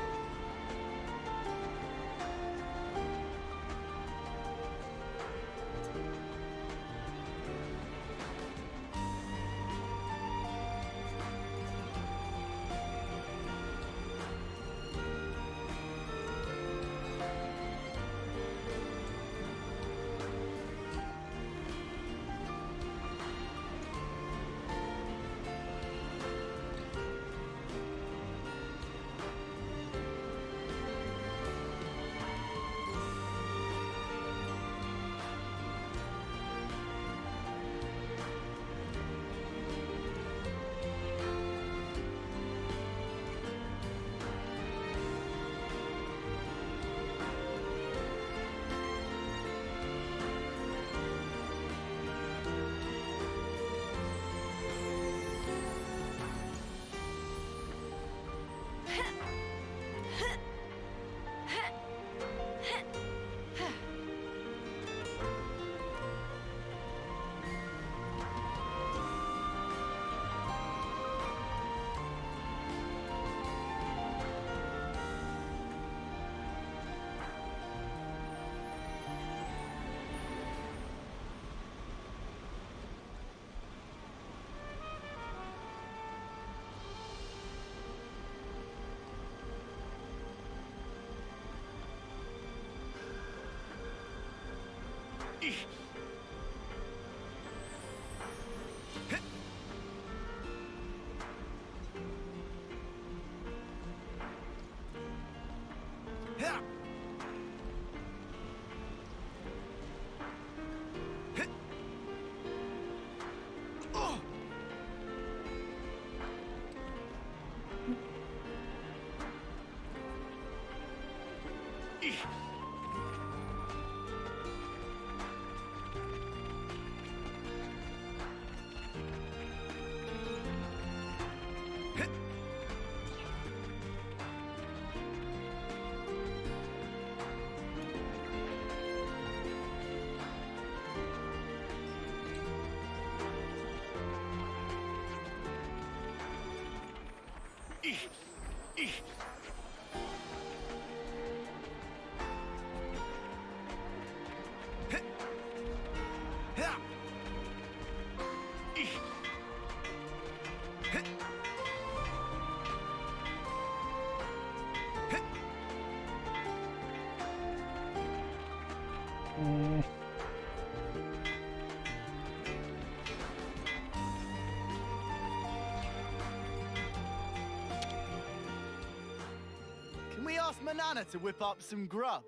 Can we ask Manana to whip up some grub?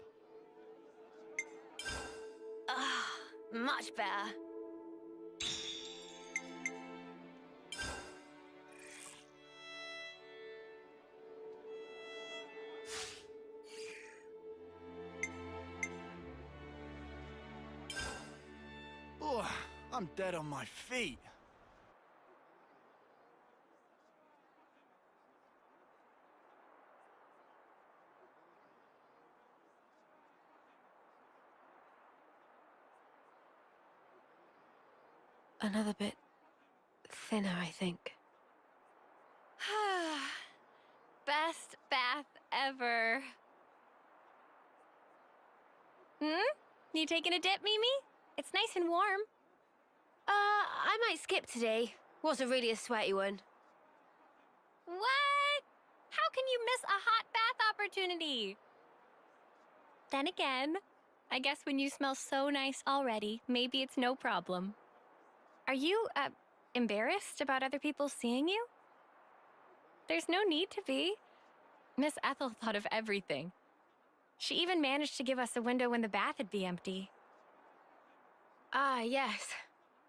Much better. Oh, I'm dead on my feet. Another bit thinner, I think. Best bath ever. You taking a dip, Mimi? It's nice and warm. I might skip today. Wasn't really a sweaty one. What? How can you miss a hot bath opportunity? Then again, I guess when you smell so nice already, maybe it's no problem. Are you, embarrassed about other people seeing you? There's no need to be. Miss Ethel thought of everything. She even managed to give us a window when the bath would be empty. Ah, yes.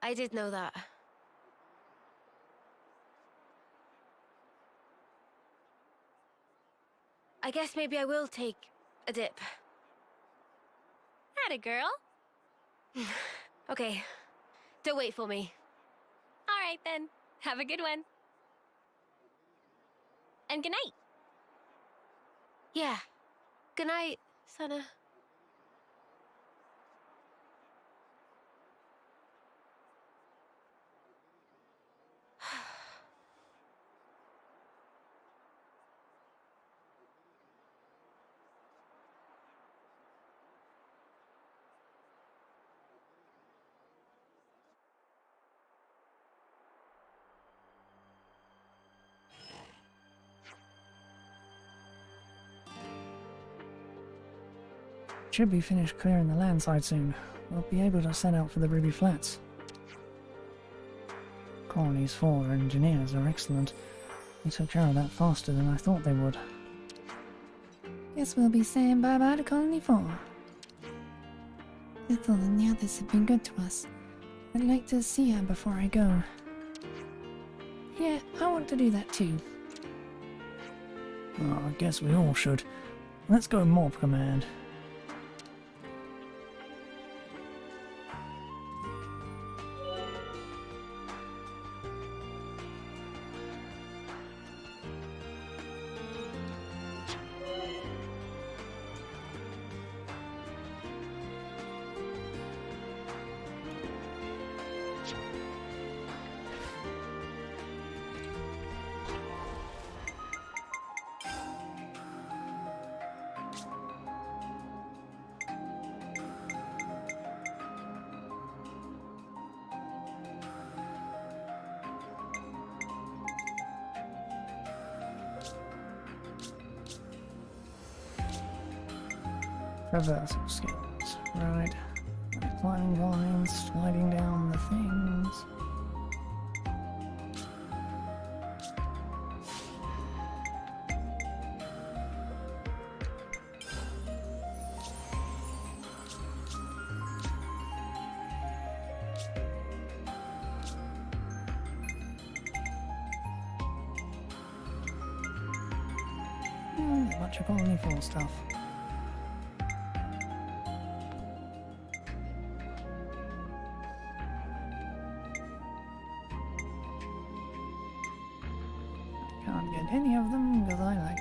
I did know that. I guess maybe I will take a dip. Atta girl. Okay. Don't wait for me. All right then. Have a good one. And good night. Yeah. Good night, Sana. Should be finished clearing the landside soon. We'll be able to set out for the Ruby Flats. Colony's 4 engineers are excellent. They took care of that faster than I thought they would. Guess we'll be saying bye-bye to Colony 4. Ethel and the others have been good to us. I'd like to see her before I go. Yeah, I want to do that too. Oh, I guess we all should. Let's go Morp Command. Traversal skills. Right. Climbing lines, sliding down the things. A bunch of Colony 4 stuff. Can't get any of them because I like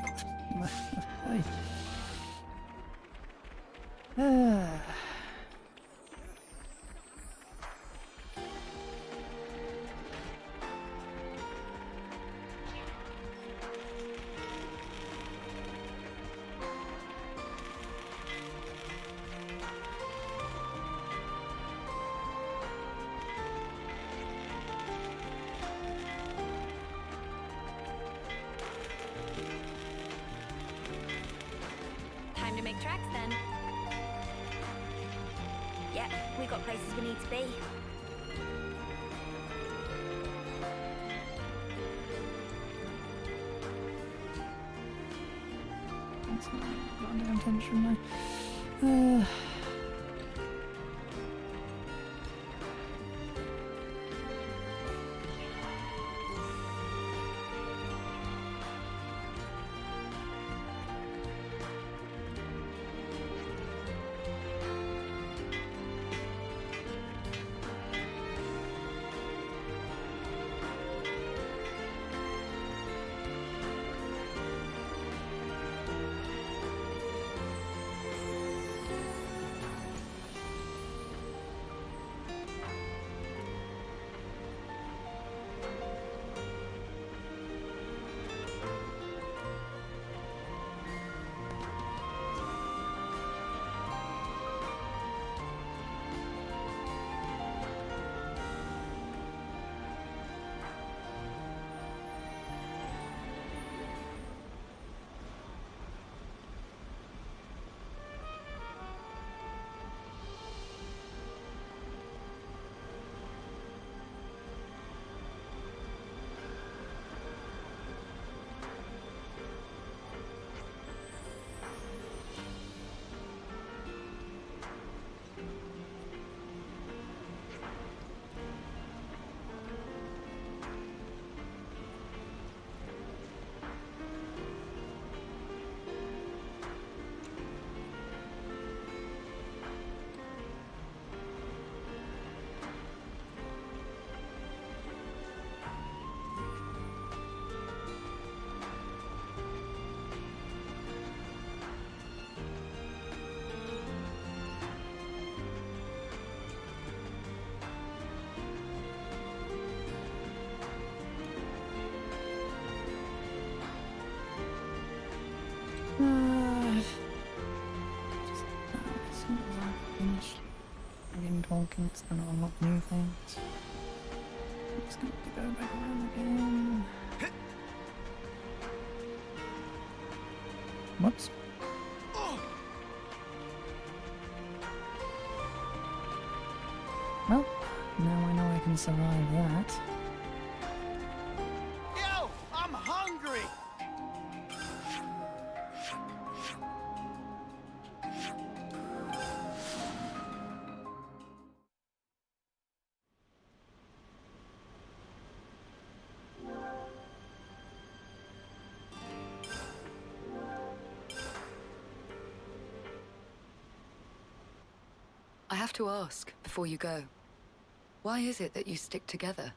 Time to make tracks then. Yep, we got places we need to be. That's not under intention. As soon as I finish again talking, it's gonna unlock new things. I'm just going to go back around again. Whoops. Well, now I know I can survive that. Yo, I'm hungry! I have to ask, before you go, why is it that you stick together?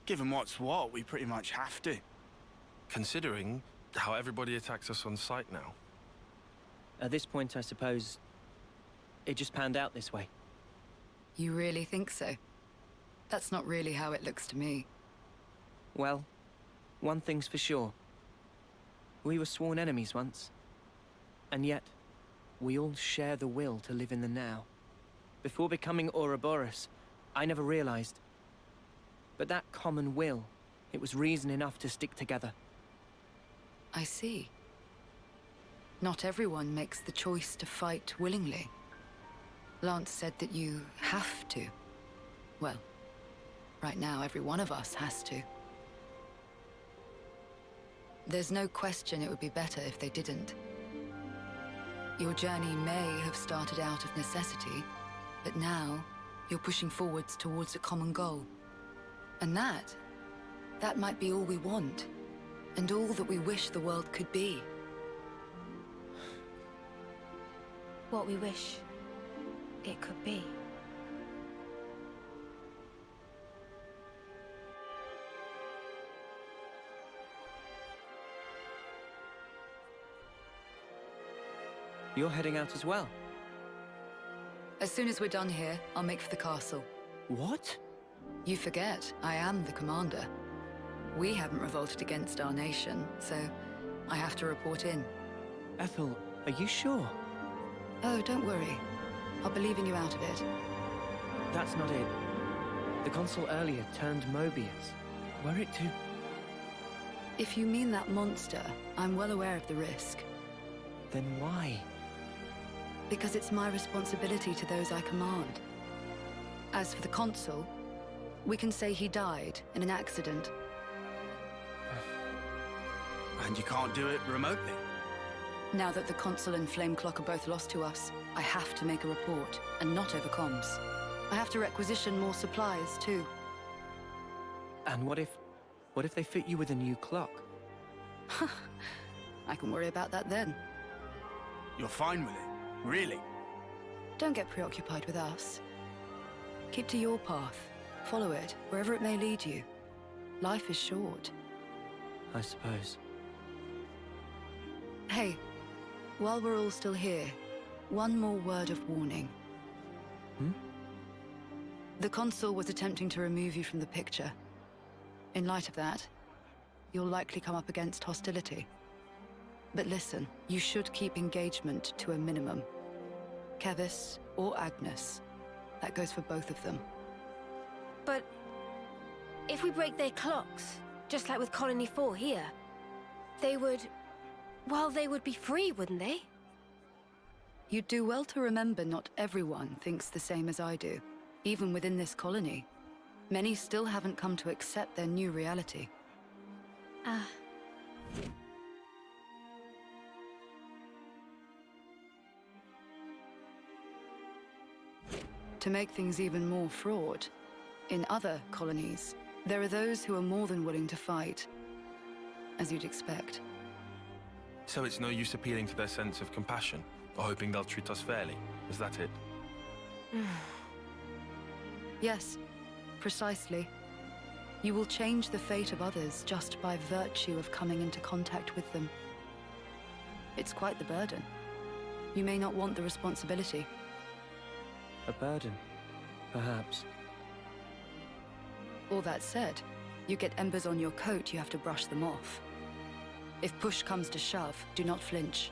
Given what's what, we pretty much have to. Considering how everybody attacks us on sight now. At this point, I suppose it just panned out this way. You really think so? That's not really how it looks to me. Well, one thing's for sure. We were sworn enemies once. And yet, we all share the will to live in the now. Before becoming Ouroboros, I never realized. But that common will, it was reason enough to stick together. I see. Not everyone makes the choice to fight willingly. Lance said that you have to. Well, right now every one of us has to. There's no question it would be better if they didn't. Your journey may have started out of necessity, but now you're pushing forwards towards a common goal. And that might be all we want, and all that we wish the world could be. What we wish it could be. You're heading out as well? As soon as we're done here, I'll make for the castle. What? You forget, I am the commander. We haven't revolted against our nation, so I have to report in. Ethel, are you sure? Oh, don't worry. I'll be leaving you out of it. That's not it. The consul earlier turned Mobius. Were it to... If you mean that monster, I'm well aware of the risk. Then why? Because it's my responsibility to those I command. As for the consul, we can say he died in an accident. And you can't do it remotely. Now that the consul and Flameclock are both lost to us, I have to make a report, and not over comms. I have to requisition more supplies, too. And what if they fit you with a new clock? I can worry about that then. You're fine with it, really? Don't get preoccupied with us. Keep to your path. Follow it, wherever it may lead you. Life is short. I suppose. Hey, while we're all still here, one more word of warning. The consul was attempting to remove you from the picture. In light of that, you'll likely come up against hostility. But listen, you should keep engagement to a minimum. Kevis or Agnes. That goes for both of them. But if we break their clocks, just like with Colony 4 here, they would... well, they would be free, wouldn't they? You'd do well to remember not everyone thinks the same as I do, even within this colony. Many still haven't come to accept their new reality. To make things even more fraught, in other colonies, there are those who are more than willing to fight, as you'd expect. So it's no use appealing to their sense of compassion, or hoping they'll treat us fairly. Is that it? Yes, precisely. You will change the fate of others just by virtue of coming into contact with them. It's quite the burden. You may not want the responsibility. A burden, perhaps. All that said, you get embers on your coat, you have to brush them off. If push comes to shove, do not flinch.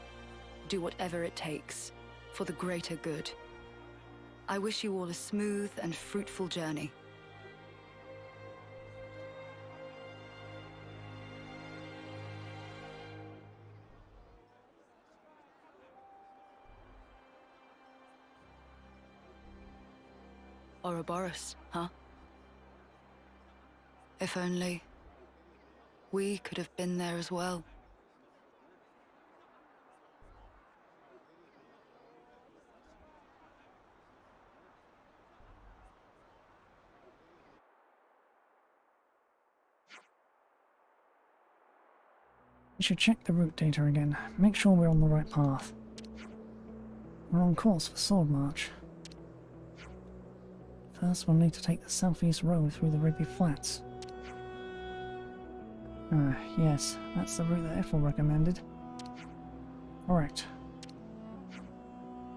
Do whatever it takes, for the greater good. I wish you all a smooth and fruitful journey. Ouroboros, huh? If only we could have been there as well. We should check the route data again. Make sure we're on the right path. We're on course for Sword March. First, we'll need to take the southeast road through the Rigby Flats. Ah, yes, that's the route that Ethel recommended. Correct.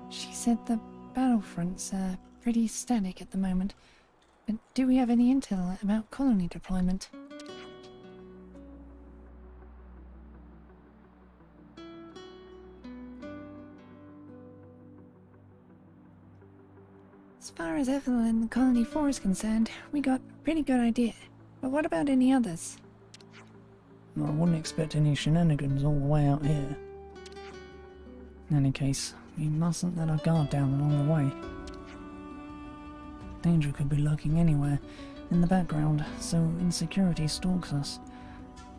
She said the battlefront's pretty static at the moment. But do we have any intel about colony deployment? As far as Ethel and the Colony 4 is concerned, we got a pretty good idea. But what about any others? Well, I wouldn't expect any shenanigans all the way out here. In any case, we mustn't let our guard down along the way. Danger could be lurking anywhere in the background, so insecurity stalks us.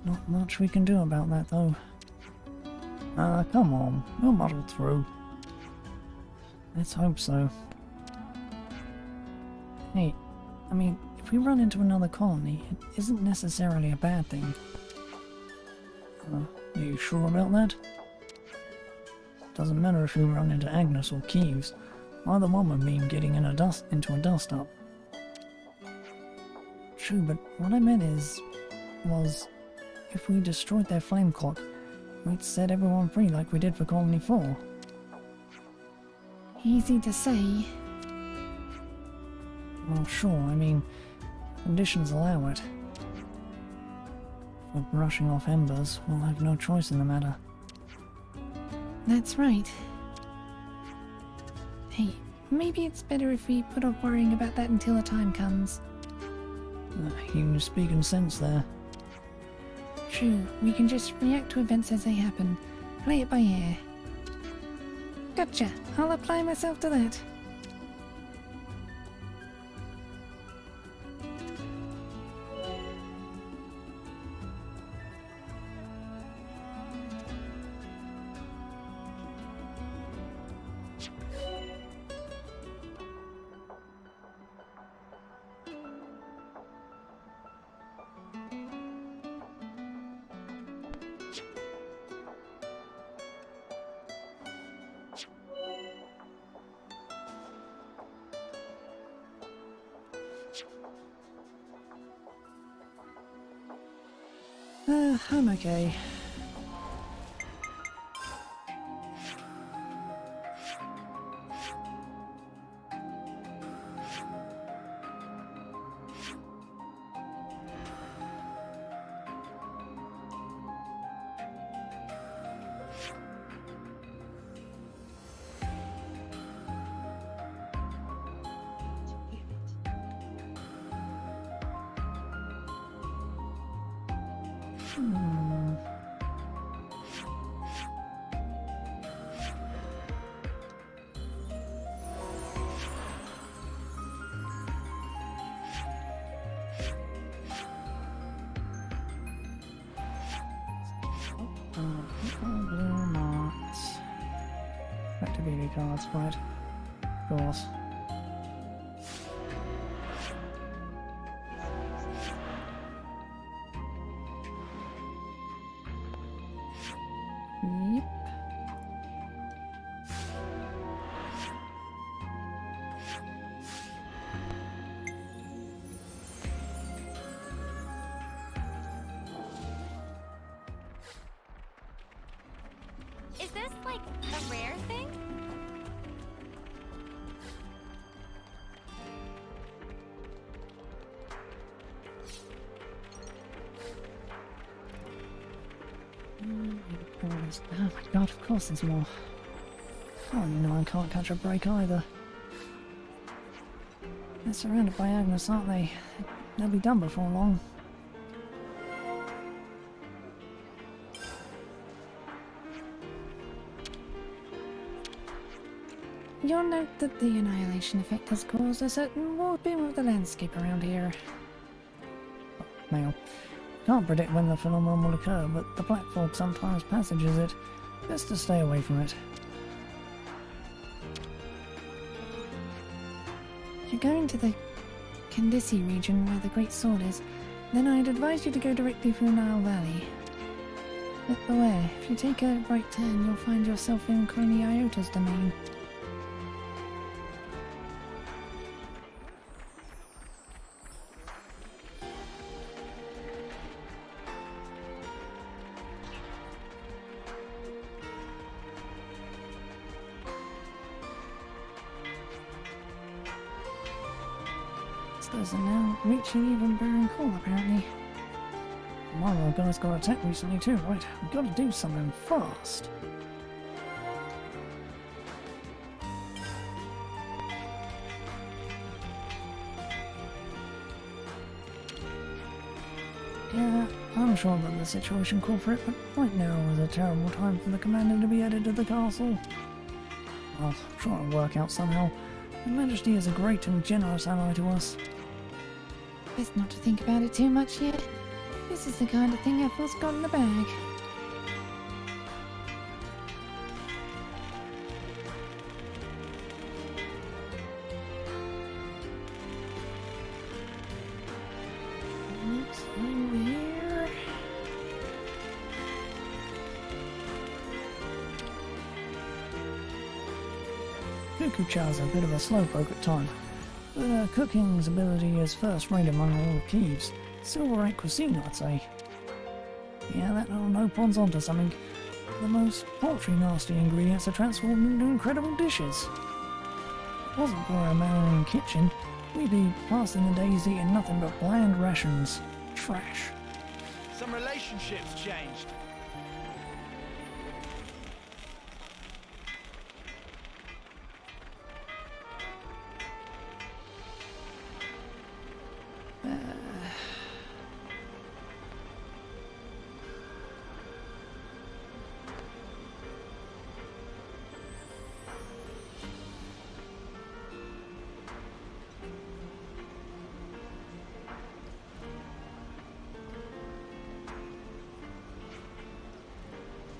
Not much we can do about that, though. Come on, we'll muddle through. Let's hope so. Hey, I mean, if we run into another colony, it isn't necessarily a bad thing. Are you sure about that? Doesn't matter if we run into Agnes or Kieves. Either one would mean getting into a dust-up. True, but what I meant was, if we destroyed their flame clock, we'd set everyone free like we did for Colony 4. Easy to say. Well, sure, I mean, conditions allow it. If we're brushing off embers, we'll have no choice in the matter. That's right. Hey, maybe it's better if we put off worrying about that until the time comes. You speak in sense there. True, we can just react to events as they happen. Play it by ear. Gotcha, I'll apply myself to that. I'm okay. Blue marks. Activity cards, right? Of course. Yep. Is this, like, a rare thing? Oh my god, of course there's more. Oh, you know I can't catch a break either. They're surrounded by Agnes, aren't they? They'll be done before long. You'll note that the annihilation effect has caused a certain warping of the landscape around here. Now, can't predict when the phenomenon will occur, but the black fog sometimes passages it. Best to stay away from it. If you're going to the Candice region where the Great Sword is, then I'd advise you to go directly through Nile Valley. But beware, if you take a right turn, you'll find yourself in Colony Iota's domain. Those are now reaching even Baron Call, apparently. One of the guys got attacked recently too, right? We've got to do something fast. Yeah, I'm sure that the situation called for it, but right now is a terrible time for the commander to be added to the castle. I'll try and work out somehow. Her Majesty is a great and generous ally to us. Best not to think about it too much yet. This is the kind of thing Ethel's got in the bag. Oops, over here. Kukucha's a bit of a slowpoke at times, but cooking's ability is first rate among all of Kiev's. Silver rank cuisine, I'd say. Yeah, that little no-pon's onto something. The most paltry nasty ingredients are transformed into incredible dishes. If it wasn't for our marrying kitchen, we'd be passing the days eating nothing but bland rations. Trash. Some relationships changed.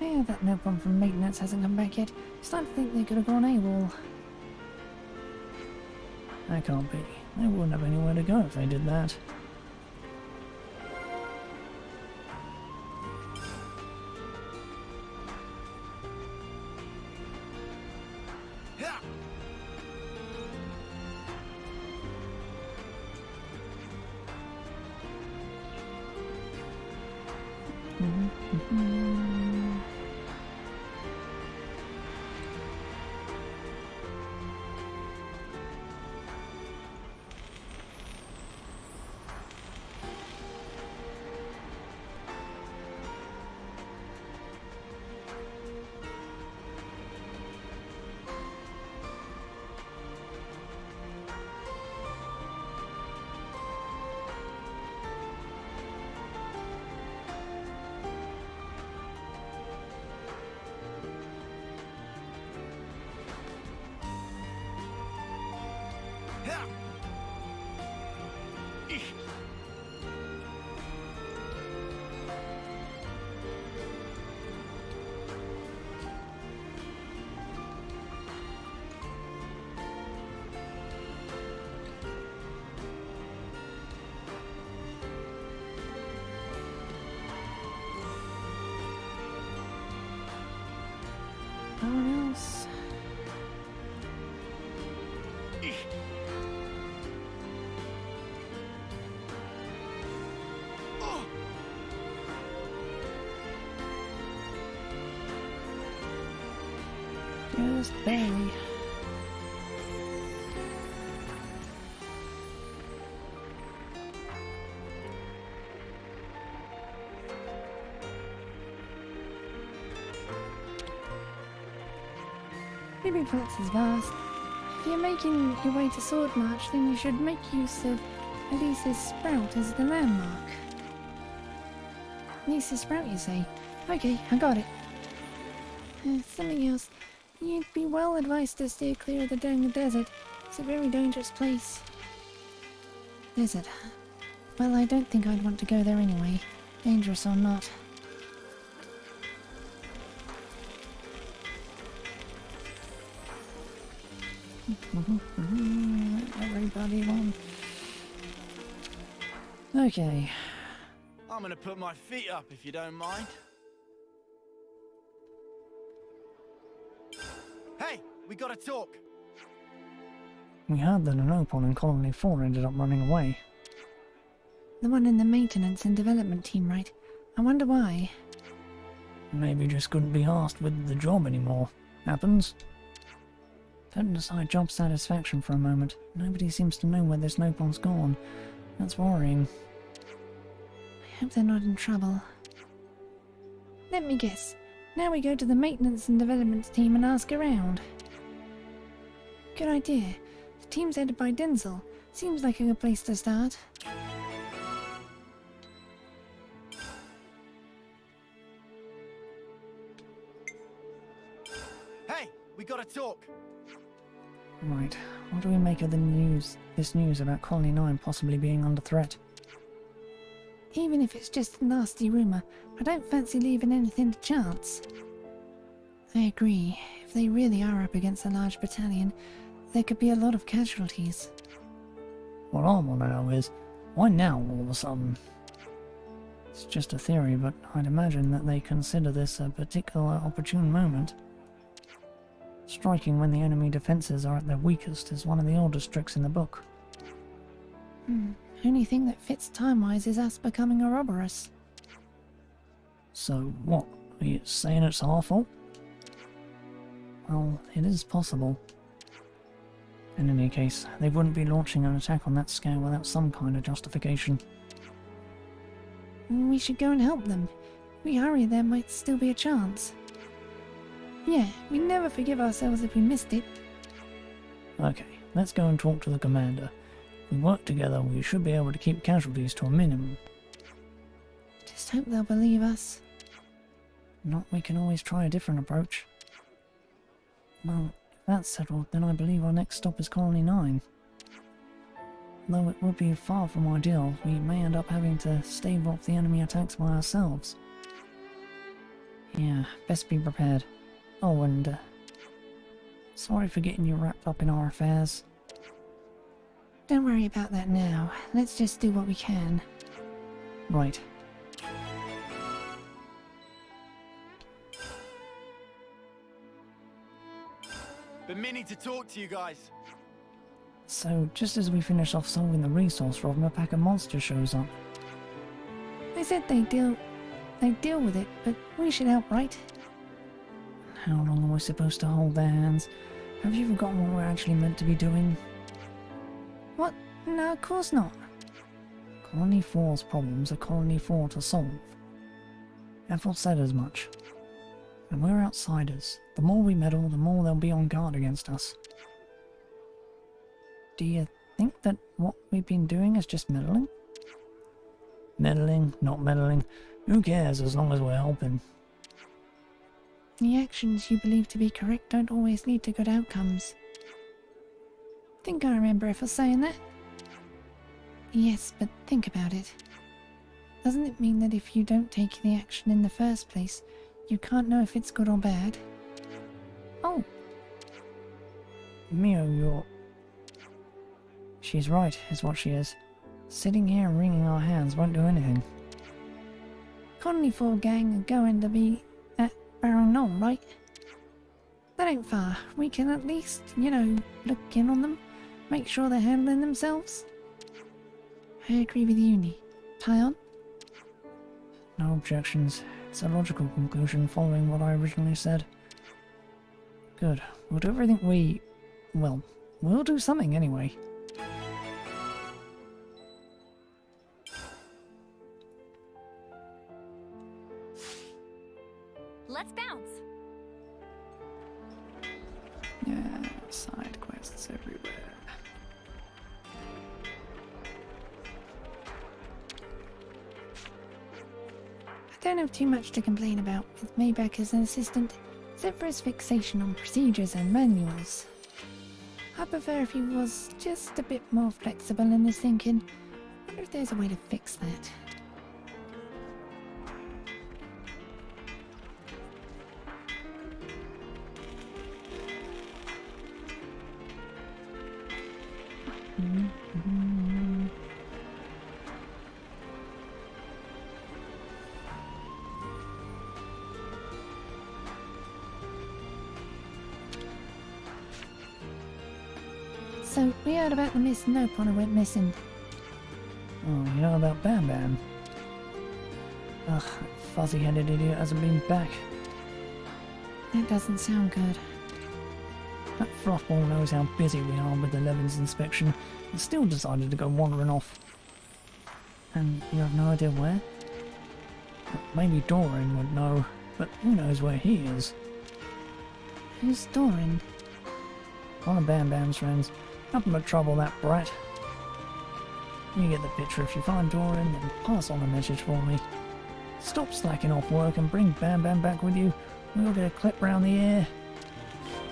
Yeah, that no problem from maintenance hasn't come back yet. Starting to think they could have gone AWOL. That can't be. They wouldn't have anywhere to go if they did that. No one else. Just barely. Ruby Flats is vast. If you're making your way to Sword March, then you should make use of Elise's Sprout as the landmark. Elise's Sprout, you say? Okay, I got it. Something else. You'd be well advised to steer clear of the Dang Desert. It's a very dangerous place. Desert. Well, I don't think I'd want to go there anyway. Dangerous or not. Everybody on. Okay. I'm gonna put my feet up if you don't mind. Hey, we gotta talk. We heard that an Opal in Colony 4 ended up running away. The one in the maintenance and development team, right? I wonder why. Maybe just couldn't be asked with the job anymore. Happens. Putting aside job satisfaction for a moment, nobody seems to know where this Opal's gone. That's worrying. I hope they're not in trouble. Let me guess. Now we go to the maintenance and development team and ask around. Good idea. The team's headed by Denzel. Seems like a good place to start. Hey, we gotta talk. Right, what do we make of this news about Colony 9 possibly being under threat? Even if it's just a nasty rumour, I don't fancy leaving anything to chance. I agree. If they really are up against a large battalion, there could be a lot of casualties. What I want to know is, why now all of a sudden? It's just a theory, but I'd imagine that they consider this a particular opportune moment. Striking when the enemy defences are at their weakest is one of the oldest tricks in the book. Only thing that fits time-wise is us becoming Ouroboros. So what? Are you saying it's our fault? Well, it is possible. In any case, they wouldn't be launching an attack on that scale without some kind of justification. We should go and help them. If we hurry, there might still be a chance. Yeah, we never forgive ourselves if we missed it. Okay, let's go and talk to the commander. If we work together, we should be able to keep casualties to a minimum. Just hope they'll believe us. Not, we can always try a different approach. Well, if that's settled, then I believe our next stop is Colony 9. Though it would be far from ideal, we may end up having to stave off the enemy attacks by ourselves. Yeah, best be prepared. Oh, and sorry for getting you wrapped up in our affairs. Don't worry about that now. Let's just do what we can. Right. Been meaning to talk to you guys. So, just as we finish off solving the resource problem, a pack of monsters shows up. They said they'd deal with it, but we should help, right? How long are we supposed to hold their hands? Have you forgotten what we're actually meant to be doing? What? No, of course not. Colony 4's problems are Colony 4 to solve. Ethel said as much. And we're outsiders. The more we meddle, the more they'll be on guard against us. Do you think that what we've been doing is just meddling? Meddling, not meddling. Who cares as long as we're helping? The actions you believe to be correct don't always lead to good outcomes. Think I remember Ethel saying that? Yes, but think about it. Doesn't it mean that if you don't take the action in the first place, you can't know if it's good or bad? Oh! Mio, you're... She's right, is what she is. Sitting here and wringing our hands won't do anything. Colony 4 gang are going to be at Barrow Knoll, right? That ain't far. We can at least, look in on them. Make sure they're handling themselves. I agree with you, Nee. Pion? No objections. It's a logical conclusion following what I originally said. Good. We'll do everything well, we'll do something anyway. Let's bounce. Yeah, side quests everywhere. I don't have too much to complain about with Maybach as an assistant, except for his fixation on procedures and manuals. I prefer if he was just a bit more flexible in his thinking. I wonder if there's a way to fix that. So, we heard about the Miss Nopon who went missing. Oh, you know about Bam Bam? Ugh, that fuzzy-headed idiot hasn't been back. That doesn't sound good. That fluffball knows how busy we are with the Levens inspection and still decided to go wandering off. And you have no idea where? Maybe Doran would know, but who knows where he is? Who's Doran? One of Bam Bam's friends. Nothing but trouble, that brat. You get the picture. If you find Doran, then pass on a message for me. Stop slacking off work and bring Bam Bam back with you. We'll get a clip round the air.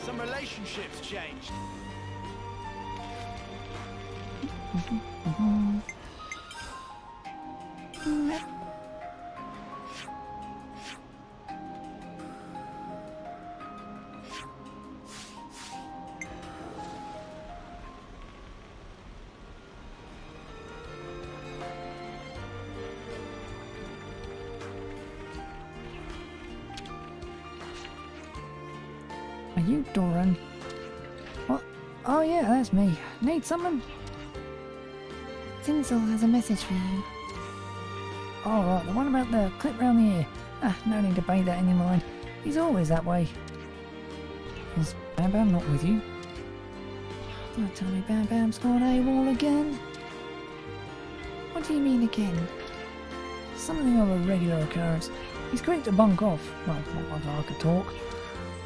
Some relationships changed. Are you Doran? What? Oh yeah, that's me. Need something? Tinsel has a message for you. Oh right, the one about the clip round the ear. Ah, no need to pay that any mind. He's always that way. Is Bam Bam not with you? Don't tell me Bam Bam's gone AWOL again. What do you mean again? Something of a regular occurrence. He's quick to bunk off. Well, not like I could talk.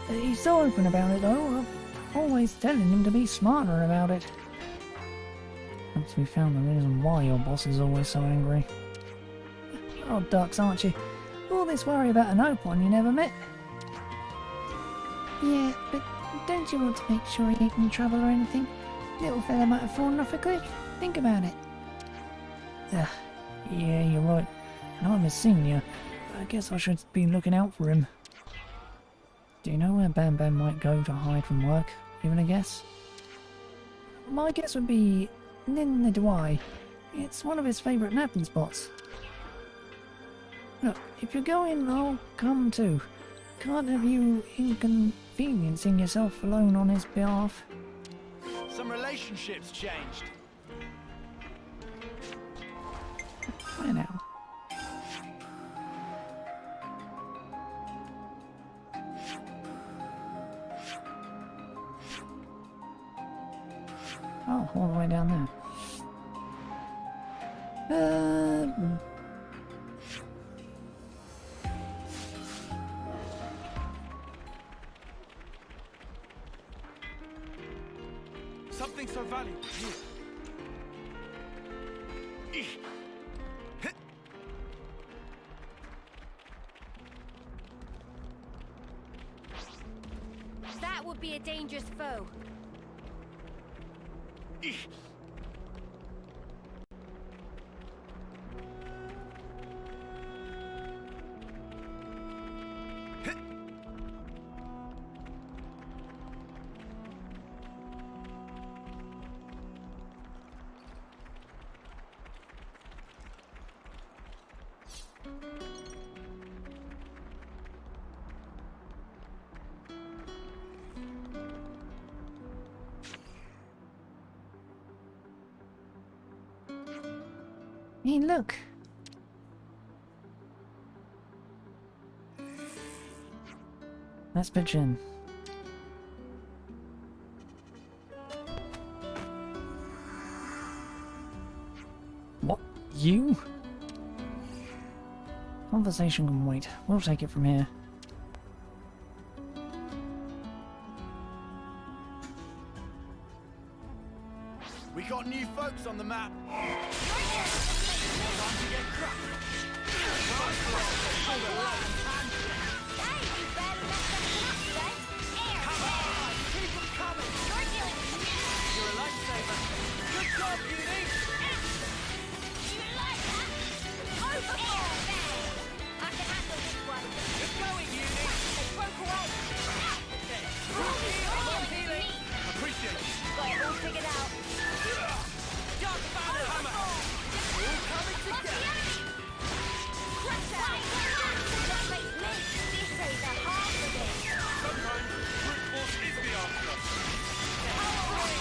He's so open about it though. I'm always telling him to be smarter about it. Once we found the reason why your boss is always so angry. Oh, ducks, aren't you? All this worry about an Opon you never met. Yeah, but don't you want to make sure he ain't in trouble or anything? Little fella might have fallen off a cliff. Think about it. Yeah, you're right. And I'm a senior. I guess I should be looking out for him. Do you know where Bam Bam might go to hide from work? Even a guess? My guess would be Ninna Dwai. It's one of his favourite napping spots. Look, if you're going, I'll come too. Can't have you inconveniencing yourself alone on his behalf. Some relationships changed. Where now? Oh, all the way down there. Something so valuable here. That would be a dangerous foe. Hey, look. Let's pitch in. What? You? Conversation can wait. We'll take it from here. We got new folks on the map. Time to get cracked. Hey, you barely left us today. Air, Keep them coming. you're dealing with me. You're a lifesaver. Good job, Uni. You like that? Over air, bang. I can handle this one. It's going, Uni. They broke away. Long healing. Appreciate it. Got it all figured out. Dark banner. Hammer. All coming What's the together. enemy? Crush out. That makes me. This is the half of it. Sometimes brute force is the answer.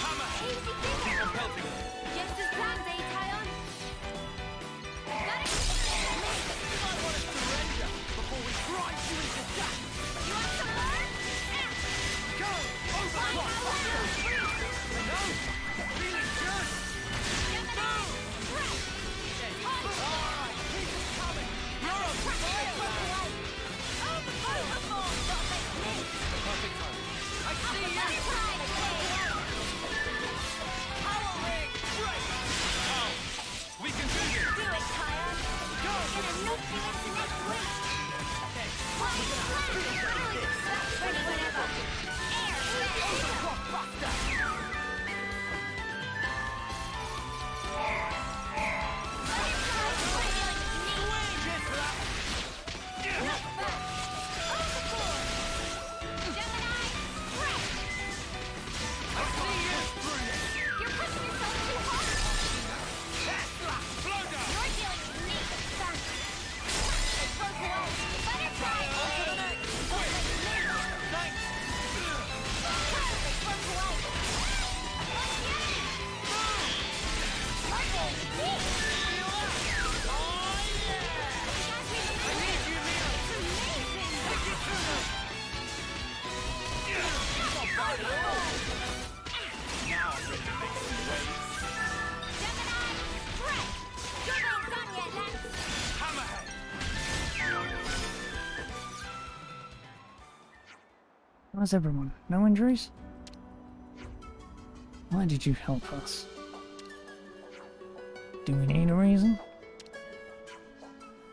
Hammer. Easy peasy. Pelting. Just as planned, eh, Tyon? Got it. You might want to surrender before we grind you into dust. You want some more? Go! Overclock! No! Feeling good! Boom! Alright, keep it coming! You're on fire! Perfect time. I see you! Power ring! Great! Now, we can do this! Do it, Tyon. Go! Gonna nuke you into next week. That's ready whenever. Air, Overclock buster! How's everyone? No injuries? Why did you help us? Do we need a reason?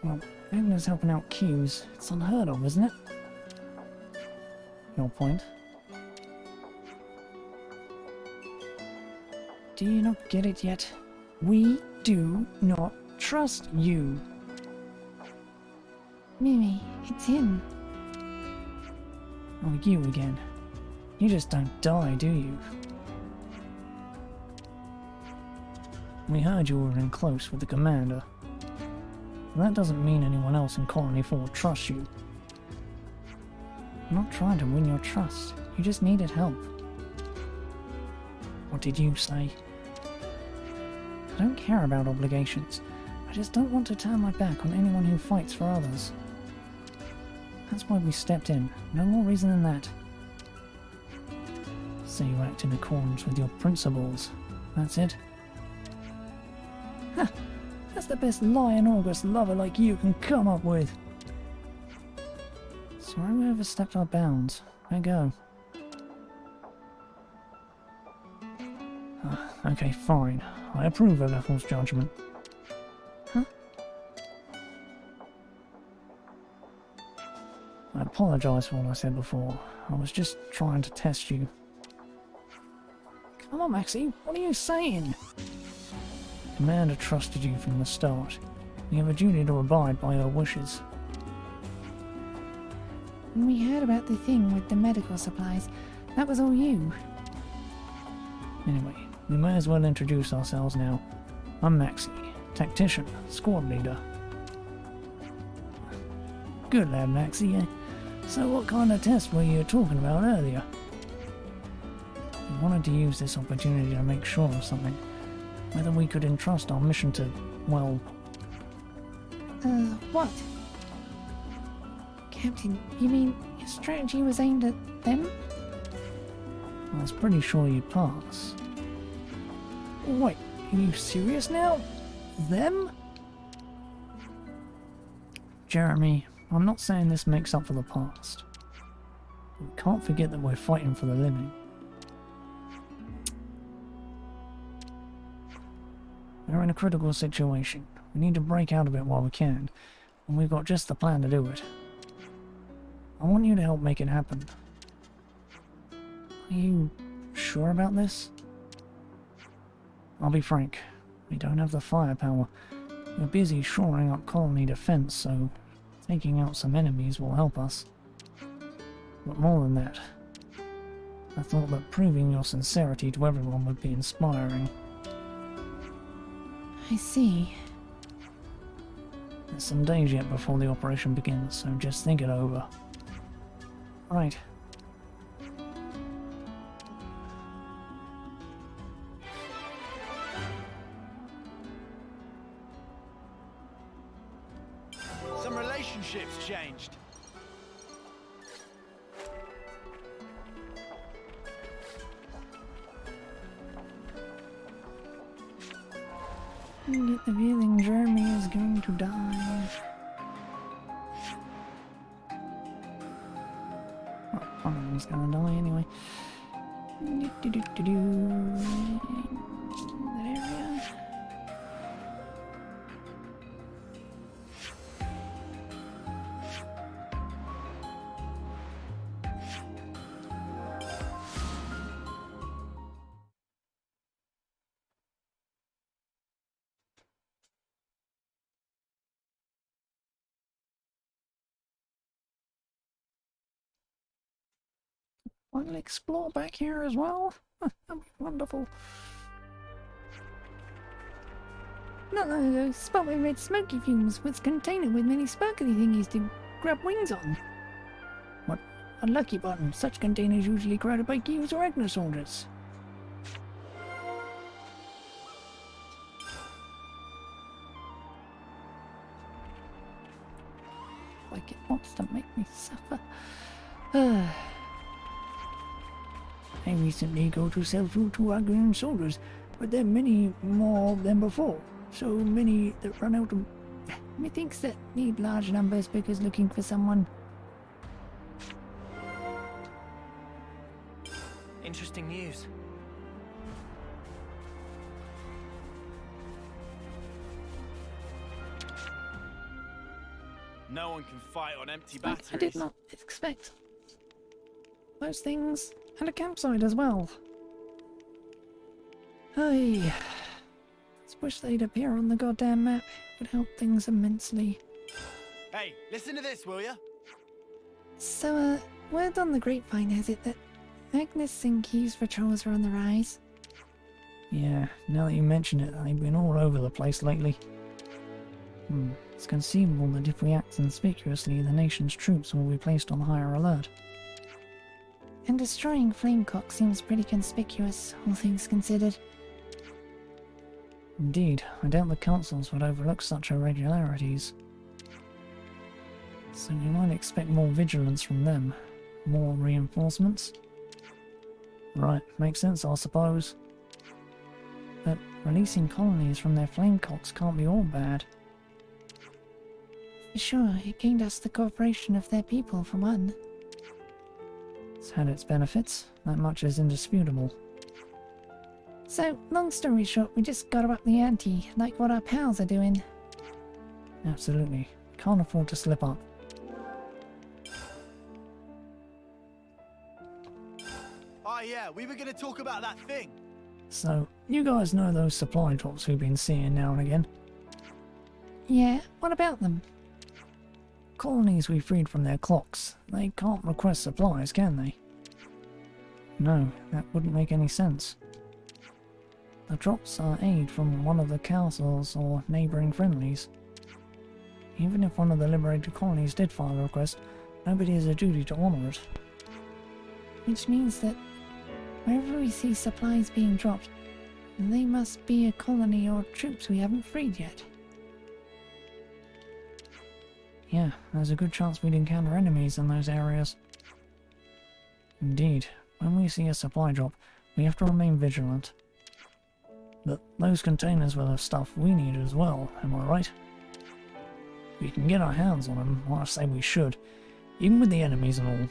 Well, Agnes helping out queues. It's unheard of, isn't it? Your point. Do you not get it yet? We do not trust you. Mimi, it's him. Oh, you again. You just don't die, do you? We heard you were in close with the commander. That doesn't mean anyone else in Colony 4 trusts you. I'm not trying to win your trust. You just needed help. What did you say? I don't care about obligations. I just don't want to turn my back on anyone who fights for others. That's why we stepped in. No more reason than that. So you act in accordance with your principles. That's it? Ha! That's the best lie an August lover like you can come up with. Sorry we overstepped our bounds. Let go. Okay, fine. I approve of Ethel's judgment. Huh? I apologise for what I said before. I was just trying to test you. Come on, Maxie, what are you saying? Commander trusted you from the start. You have a duty to abide by her wishes. When we heard about the thing with the medical supplies, that was all you. Anyway, we may as well introduce ourselves now. I'm Maxie, tactician, squad leader. Good lad, Maxie. So what kind of test were you talking about earlier? We wanted to use this opportunity to make sure of something. Whether we could entrust our mission to, well... What? Captain, you mean your strategy was aimed at them? I was pretty sure you'd pass. Wait, are you serious now? Them? Jeremy, I'm not saying this makes up for the past. We can't forget that we're fighting for the living. we're in a critical situation. We need to break out of it while we can, and we've got just the plan to do it. I want you to help make it happen. Are you sure about this? I'll be frank, we don't have the firepower. We're busy shoring up colony defense, so taking out some enemies will help us. But more than that, I thought that proving your sincerity to everyone would be inspiring. I see. There's some days yet before the operation begins, so just think it over. Right. Some relationships changed. I get the feeling Jeremy is going to die. Well, Connor's gonna die anyway. That area. I'll explore back here as well. That'd be wonderful. Not long ago, spotted red smoky fumes with container with many sparkly thingies to grab wings on. What? Unlucky button. Such containers usually crowded by Gears or Agnes soldiers. Like it wants to make me suffer. I recently go to sell food to Agnes soldiers, but there are many more than before. So many that run out of... Methinks that need large numbers because looking for someone. Interesting news. No one can fight on empty I batteries. did not expect those things, and a campsite as well. Hey, Just wish they'd appear on the goddamn map. It would help things immensely. Hey, listen to this, will ya? So, word on the grapevine has it that Agnes and Key's patrols are on the rise. yeah, now that you mention it, they've been all over the place lately. It's conceivable that if we act conspicuously, the nation's troops will be placed on higher alert. And destroying Flamecock seems pretty conspicuous, all things considered. Indeed, I doubt the councils would overlook such irregularities. So you might expect more vigilance from them. More reinforcements? Right, makes sense, I suppose. But releasing colonies from their Flamecocks can't be all bad. For sure, it gained us the cooperation of their people, for one. It's had its benefits, that much is indisputable. So, long story short, we just gotta up the ante, like what our pals are doing. Absolutely. Can't afford to slip up. Oh yeah, we were gonna talk about that thing. So, you guys know those supply drops we've been seeing now and again? Yeah, what about them? Colonies we freed from their clocks. They can't request supplies, can they? No, that wouldn't make any sense. The drops are aid from one of the castles or neighbouring friendlies. Even if one of the liberated colonies did file a request, nobody has a duty to honour it. Which means that wherever we see supplies being dropped, they must be a colony or troops we haven't freed yet. Yeah, there's a good chance we'd encounter enemies in those areas. Indeed, when we see a supply drop, we have to remain vigilant. But those containers will have stuff we need as well, am I right? We can get our hands on them, well, I say we should, even with the enemies and all.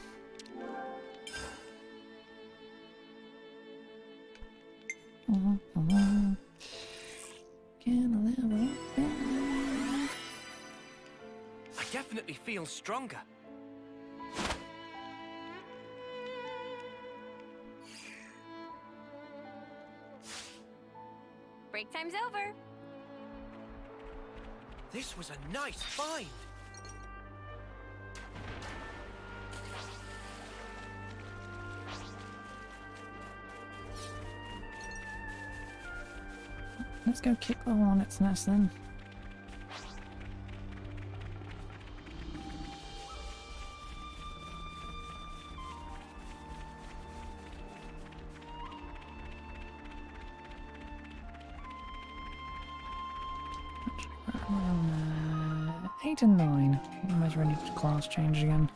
Can feel stronger. Break time's over. This was a nice find. Let's go kick the hole on its nest then. Actually, we're on 8 and 9. Almost ready to class change again.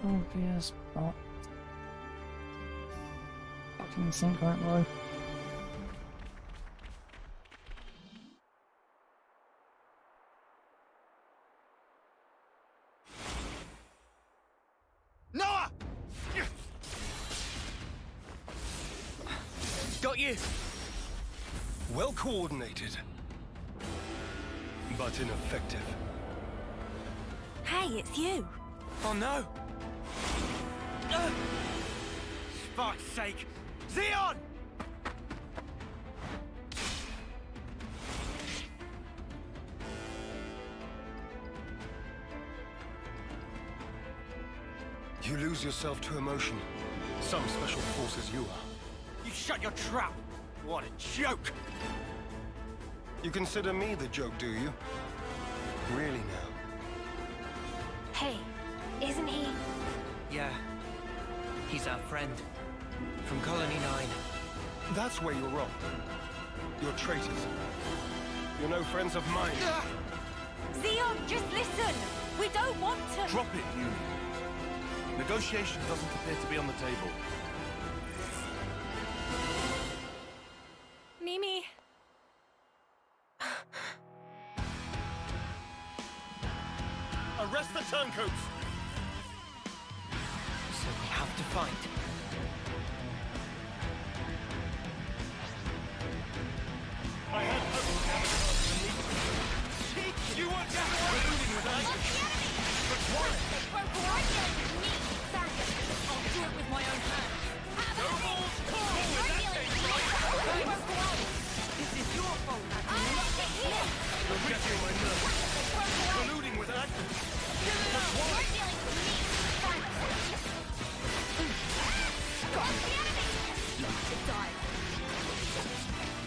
Obvious, but fucking sink right low. Noah! Got you. Well coordinated, but ineffective. Hey, it's you. Oh no. Fuck's sake! Xeon! You lose yourself to emotion. Some special forces you are. You shut your trap! What a joke! You consider me the joke, do you? Really now? Hey, isn't he? Yeah. He's our friend. From Colony 9. That's where you're wrong. You're traitors. You're no friends of mine. Xeon, just listen! We don't want to... Drop it, Yumi. Negotiation doesn't appear to be on the table. Mimi... Arrest the turncoats! So we have to fight. I had You want that colluding with us? But why? I'll do it with my own hands. This is your fault, You're getting my nerves. Colluding with Agnes. But why?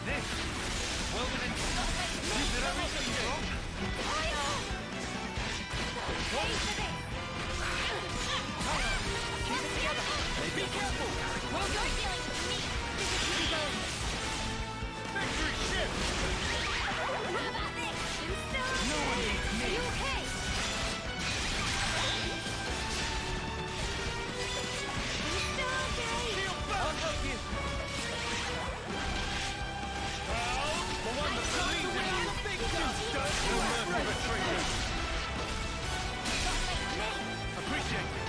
This? Well, then, you did everything wrong. Keep it together. Be careful. Well done. This is pretty good. Victory ship. How about this? You still No one needs me. Are you okay? You still okay? I'll help you. The one that believes in you. Big guns. No mercy for traitors. Appreciate it.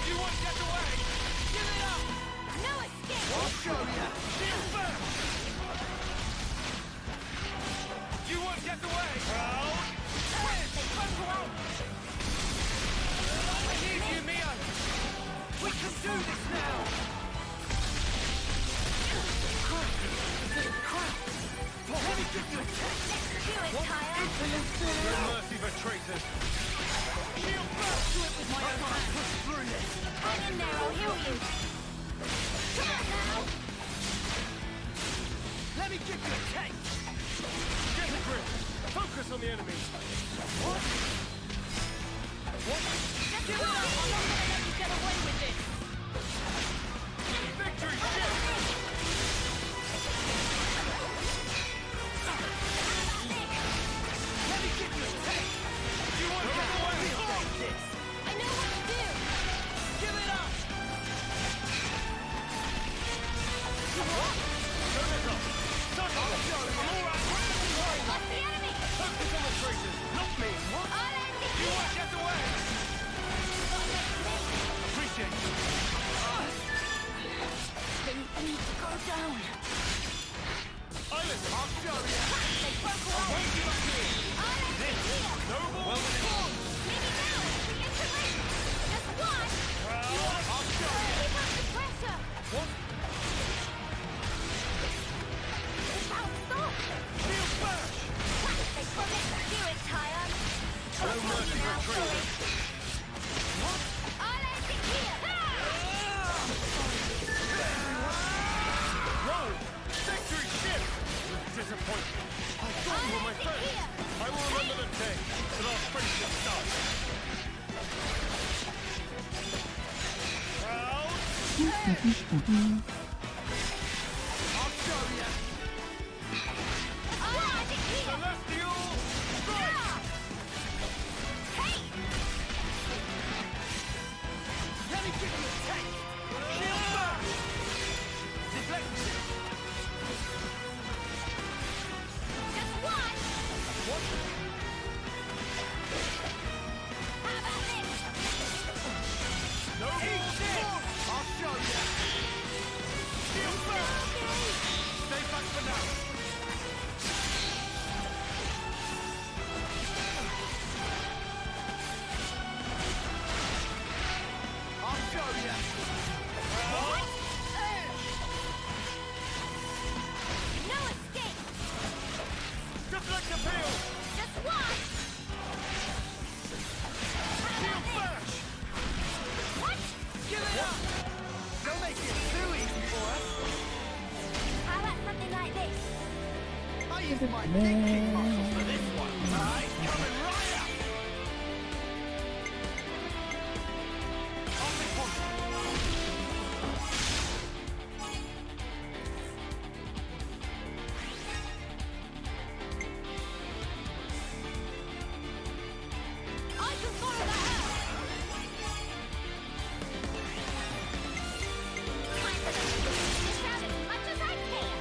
You won't get away. Give it up. No escape! I'll show you. Shield back. You won't get away. They broke away! I need you, Mio. We can do this now. Crap. Let me give you a taste. Do it, Kaya! No mercy for traitors. Shield back. Do it with my own hands! Push through this. Hang in there, I'll heal you! Come on now! Let me give you a taste. Get a grip. Focus on the enemy. What? Give it up! I'm not gonna let you get away with this! Victory ship. victory! I'll end it here! Roll! Victory ship! Disappointment. I thought you were my friend. I will remember the day that our friendship started. Proud? I'll show ya! I'll end it here! Celestial strike! Hey! Let me give you a taste! Shield back! Deflection! Just one! What? How about this? No more! I'll show ya! Shield back! Stay back for now! I'll show ya! What? No escape! Deflect appeal! Just one! How about this? What? Give it up! Don't make it too easy for us! How about something like this? I use my thinking muscles for this one! Alright, coming right up! Off it one! I can follow that up! Time for them to shout as much as I can!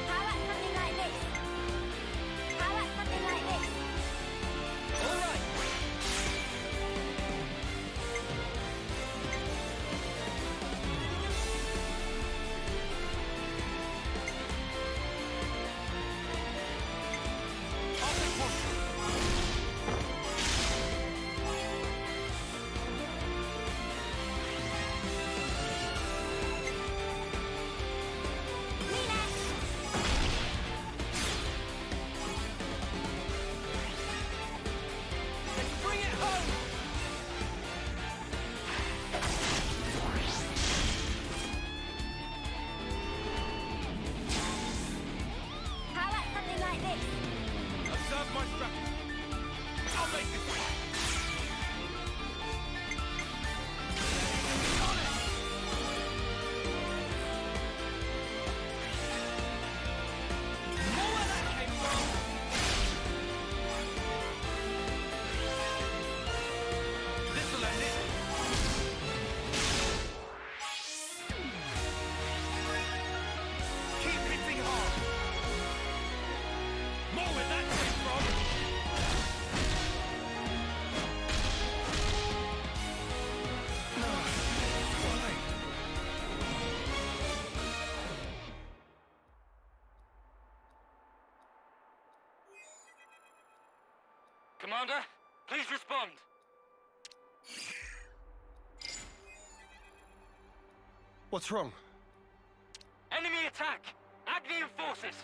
How about something like this? How about something like this? All right. Off it one! Let's bring it home! How about something like this? Observe my strategy! I'll make this work! More where that came from! This'll end it! Keep hitting hard! More where that came from! Commander, please respond. What's wrong? Enemy attack! Agnian forces!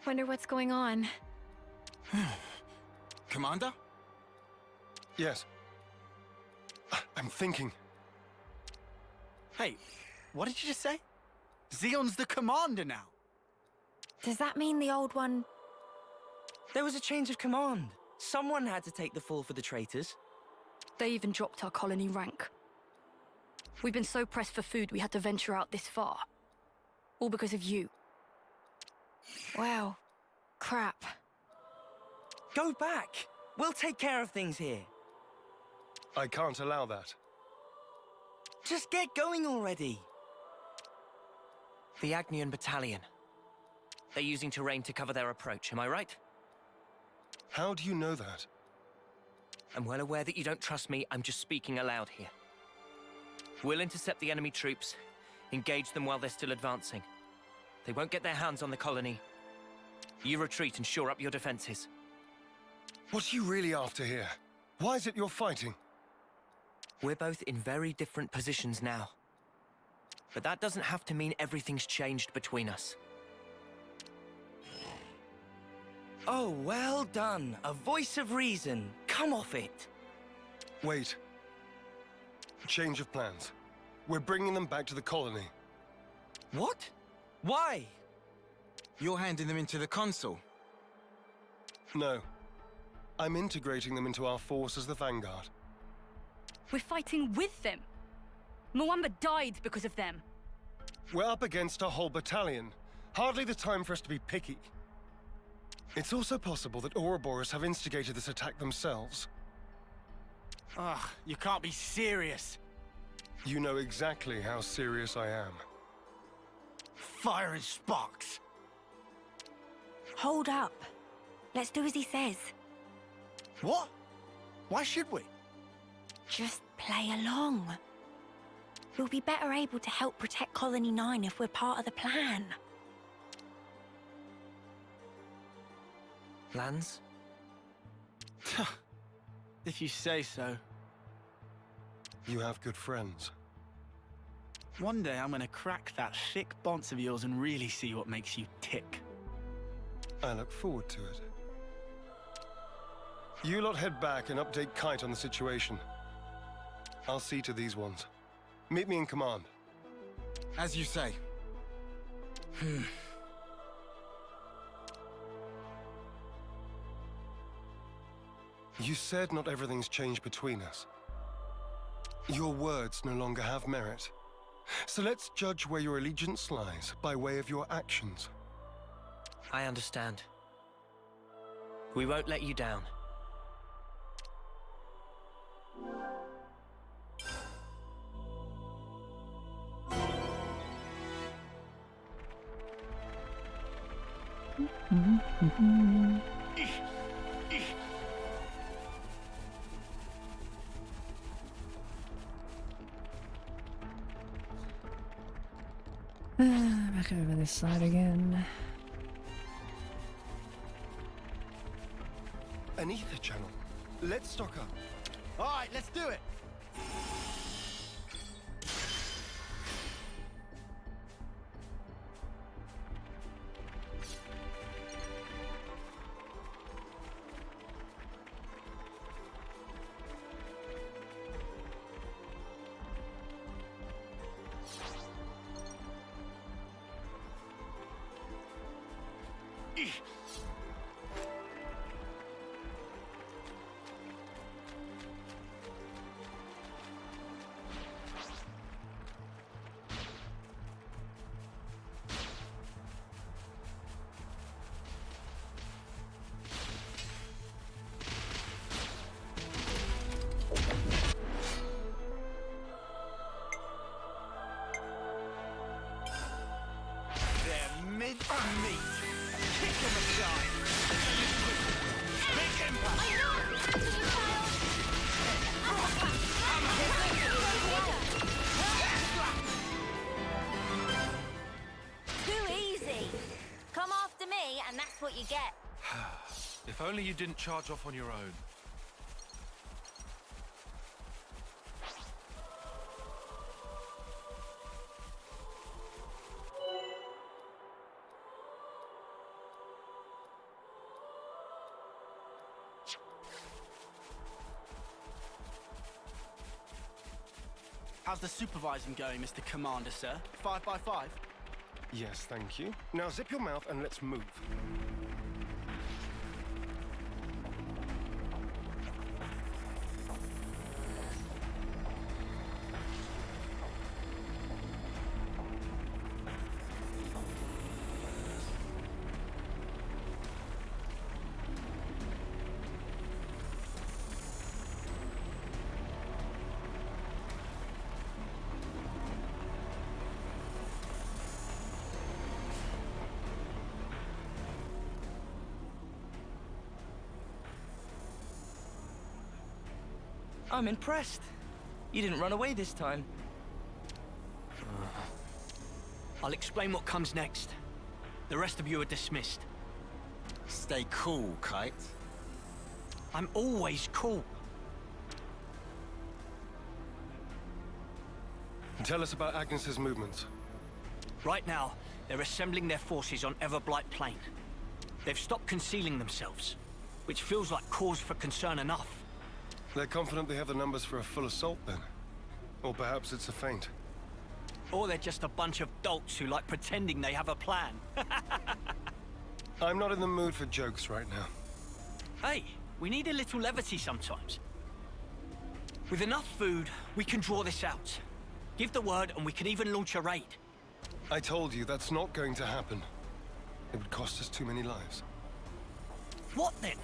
Wonder what's going on. Commander? Yes. I'm thinking. Hey, what did you just say? Xeon's the commander now. Does that mean the old one... There was a change of command. Someone had to take the fall for the traitors. They even dropped our colony rank. We've been so pressed for food we had to venture out this far. All because of you. Wow. Crap. Go back. We'll take care of things here. I can't allow that. Just get going already. The Agnian Battalion. They're using terrain to cover their approach, am I right? How do you know that? I'm well aware that you don't trust me. I'm just speaking aloud here. We'll intercept the enemy troops, engage them while they're still advancing. They won't get their hands on the colony. You retreat and shore up your defenses. What are you really after here? Why is it you're fighting? We're both in very different positions now. But that doesn't have to mean everything's changed between us. Oh, well done. A voice of reason. Come off it. Wait. Change of plans. We're bringing them back to the colony. What? Why? You're handing them into the Consul. No. I'm integrating them into our force as the Vanguard. We're fighting with them. Mwamba died because of them. We're up against a whole battalion. Hardly the time for us to be picky. It's also possible that Ouroboros have instigated this attack themselves. Ugh, you can't be serious. You know exactly how serious I am. Fire and sparks. Hold up. Let's do as he says. What? Why should we? Just play along. We'll be better able to help protect Colony 9 if we're part of the plan. Plans? If you say so. You have good friends. One day I'm gonna crack that thick bonce of yours and really see what makes you tick. I look forward to it. You lot head back and update Kite on the situation. I'll see to these ones. Meet me in command. As you say. You said not everything's changed between us. Your words no longer have merit. So let's judge where your allegiance lies by way of your actions. I understand. We won't let you down. Back over this side again. An ether channel. Let's stock up. All right, let's do it. Meat. Kick him aside. Big impact. Too easy. Come after me, and that's what you get. If only you didn't charge off on your own. How's the supervising going, Mr. Commander, sir? 5 by 5? Yes, thank you. Now zip your mouth and let's move. I'm impressed. You didn't run away this time. I'll explain what comes next. The rest of you are dismissed. Stay cool, Kite. I'm always cool. Tell us about Agnes's movements. Right now, they're assembling their forces on Everblight Plain. They've stopped concealing themselves, which feels like cause for concern enough. They're confident they have the numbers for a full assault, then? Or perhaps it's a feint. Or they're just a bunch of dolts who like pretending they have a plan. I'm not in the mood for jokes right now. Hey, we need a little levity sometimes. With enough food, we can draw this out. Give the word and we can even launch a raid. I told you that's not going to happen. It would cost us too many lives. What then?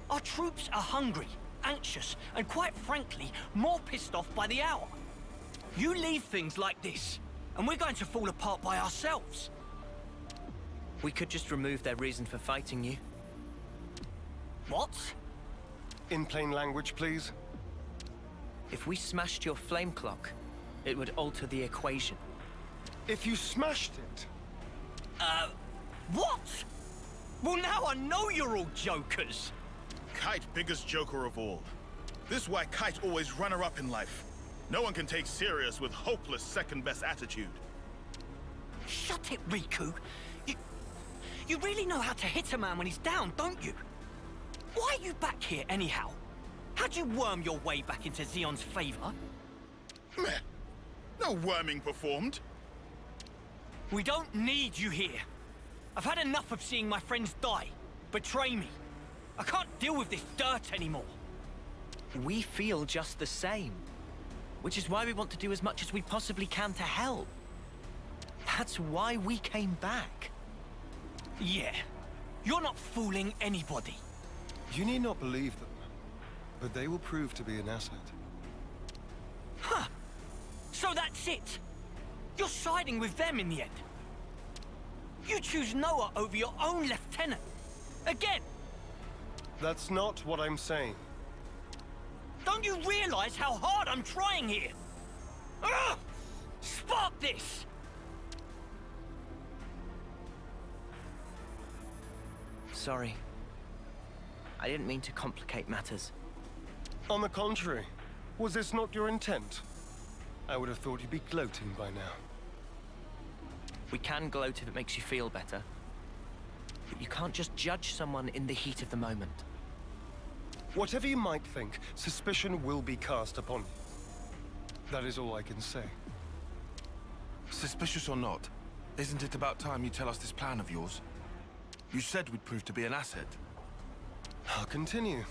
Our troops are hungry, anxious, and quite frankly, more pissed off by the hour. You leave things like this, and we're going to fall apart by ourselves. We could just remove their reason for fighting you. What? In plain language, please. If we smashed your flame clock, it would alter the equation. If you smashed it... What? Well, now I know you're all jokers. Kite, biggest joker of all. This why Kite always runner-up in life. No one can take serious with hopeless second-best attitude. Shut it, Riku. You really know how to hit a man when he's down, don't you? Why are you back here, anyhow? How'd you worm your way back into Xeon's favor? Meh. No worming performed. We don't need you here. I've had enough of seeing my friends die, betray me. I can't deal with this dirt anymore. We feel just the same. Which is why we want to do as much as we possibly can to help. That's why we came back. Yeah, you're not fooling anybody. You need not believe them, but they will prove to be an asset. Huh. So that's it. You're siding with them in the end. You choose Noah over your own lieutenant. Again. That's not what I'm saying. Don't you realize how hard I'm trying here? Ugh! Spark this! Sorry. I didn't mean to complicate matters. On the contrary, was this not your intent? I would have thought you'd be gloating by now. We can gloat if it makes you feel better. But you can't just judge someone in the heat of the moment. Whatever you might think, suspicion will be cast upon you. That is all I can say. Suspicious or not, isn't it about time you tell us this plan of yours? You said we'd prove to be an asset. I'll continue.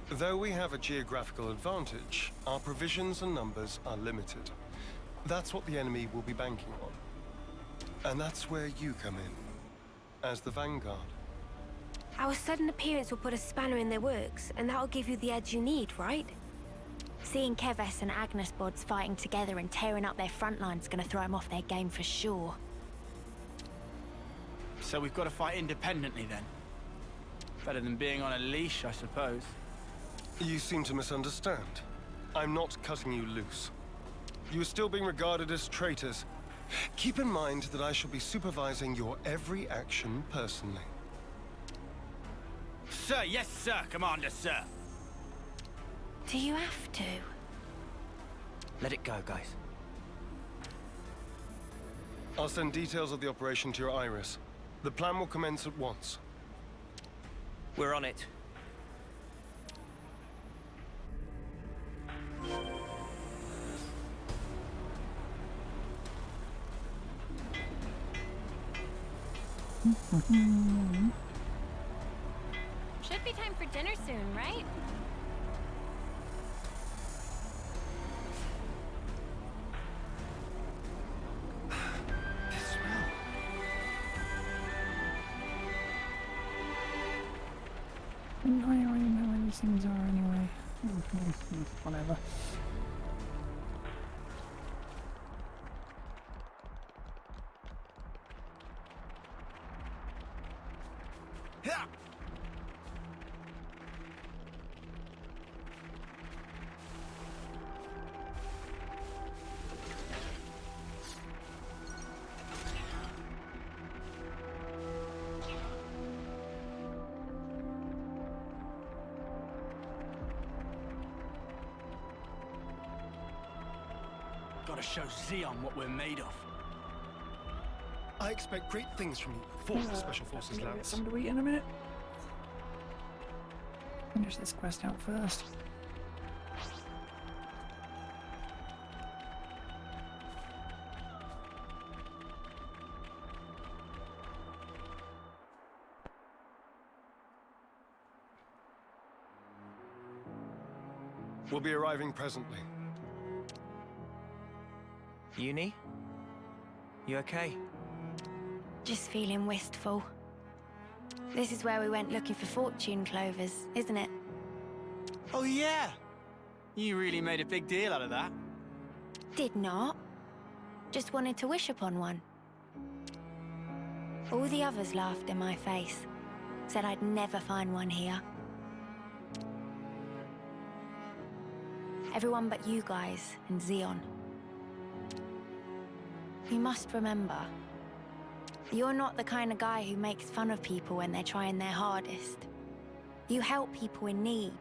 Though we have a geographical advantage, our provisions and numbers are limited. That's what the enemy will be banking on. And that's where you come in, as the vanguard. Our sudden appearance will put a spanner in their works, and that'll give you the edge you need, right? Seeing Keves and Agnes bods fighting together and tearing up their front line's gonna throw them off their game for sure. So we've got to fight independently then? Better than being on a leash, I suppose. You seem to misunderstand. I'm not cutting you loose. You are still being regarded as traitors. Keep in mind that I shall be supervising your every action personally. Sir, yes, sir, Commander, sir. Do you have to? Let it go, guys. I'll send details of the operation to your iris. The plan will commence at once. We're on it. Should be time for dinner soon, right? And I already know where these things are anyway. Whatever. Gotta show Xeon what we're made of. I expect great things from you, for Special Forces Get Lance. something to eat in a minute. Finish this quest out first. We'll be arriving presently. Uni? You okay? Just feeling wistful. This is where we went looking for fortune clovers, isn't it? Oh, yeah! You really made a big deal out of that. Did not. Just wanted to wish upon one. All the others laughed in my face. Said I'd never find one here. Everyone but you guys and Xeon. You must remember, you're not the kind of guy who makes fun of people when they're trying their hardest. You help people in need.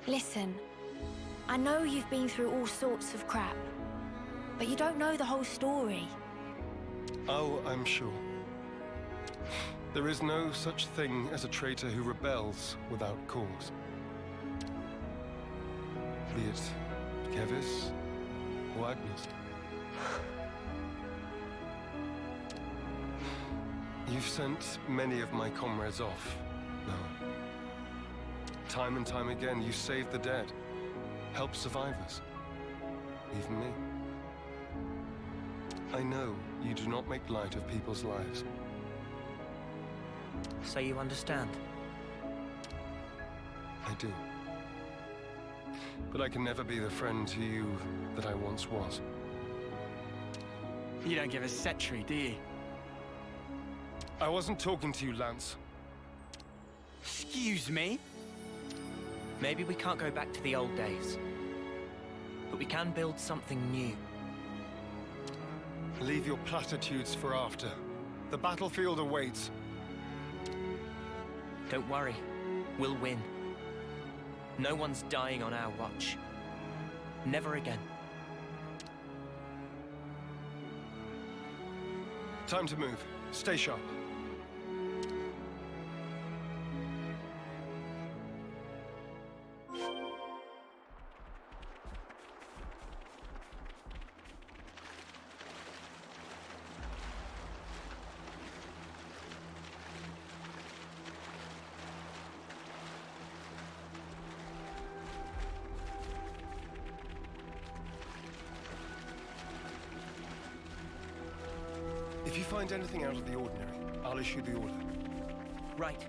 Listen, I know you've been through all sorts of crap, but you don't know the whole story. Oh, I'm sure. There is no such thing as a traitor who rebels without cause. Be it Kevis or Agnes. You've sent many of my comrades off, no. Time and time again, you saved the dead, helped survivors, even me. I know you do not make light of people's lives. So you understand? I do. But I can never be the friend to you that I once was. You don't give a setry, do you? I wasn't talking to you, Lance. Excuse me? Maybe we can't go back to the old days. But we can build something new. Leave your platitudes for after. The battlefield awaits. Don't worry. We'll win. No one's dying on our watch. Never again. Time to move. Stay sharp. If you find anything out of the ordinary, I'll issue the order. Right.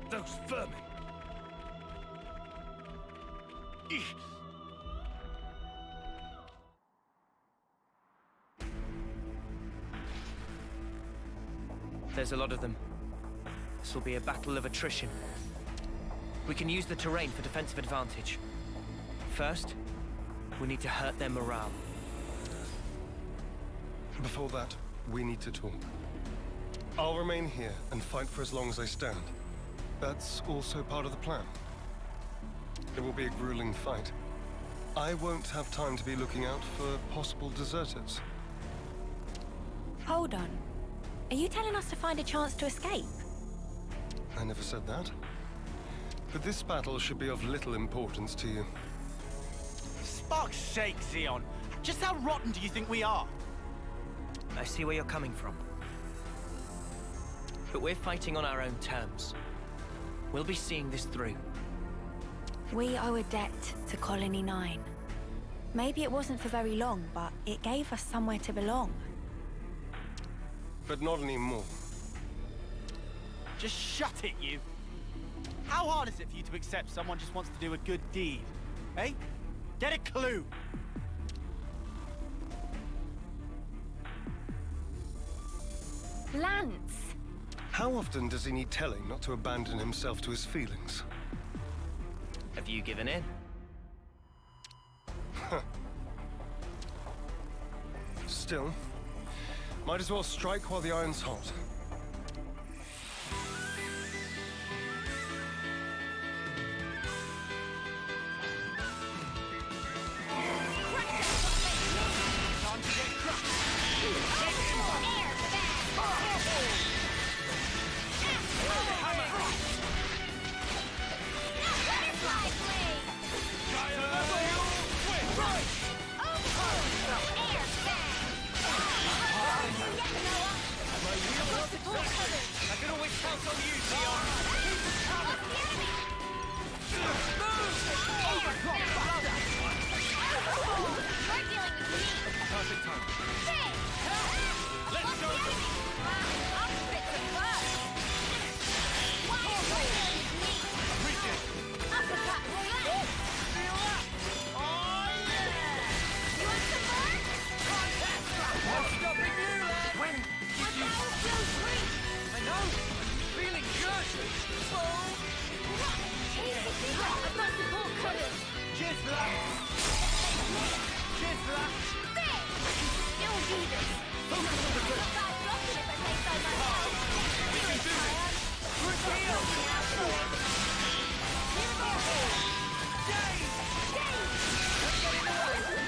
Those vermin! Eek. There's a lot of them. This will be a battle of attrition. We can use the terrain for defensive advantage. First, we need to hurt their morale. Before that, we need to talk. I'll remain here and fight for as long as I stand. That's also part of the plan. It will be a grueling fight. I won't have time to be looking out for possible deserters. Hold on. Are you telling us to find a chance to escape? I never said that. But this battle should be of little importance to you. Spark's sake, Xeon. Just how rotten do you think we are? I see where you're coming from. But we're fighting on our own terms. We'll be seeing this through. We owe a debt to Colony 9. Maybe it wasn't for very long, but it gave us somewhere to belong. But not anymore. Just shut it, you! How hard is it for you to accept someone just wants to do a good deed? Eh? Get a clue! Lance! How often does he need telling not to abandon himself to his feelings? Have you given in? Still, might as well strike while the iron's hot. time. Let's go! I'm fit to burn! Why is my name me? Uppercut slam! Feel that? Oh, yeah! You want some more? Contact! What's stopping you, lad? When did you... Without your drink! I know! Feeling good! Oh! Here's the secret! I've got support coming! Cheers for that! Cheers for that! There! I can still do this! I'm not bad blocking if I say so myself! We can do this! We're here! Now for it! Here we go! Dave! Dave!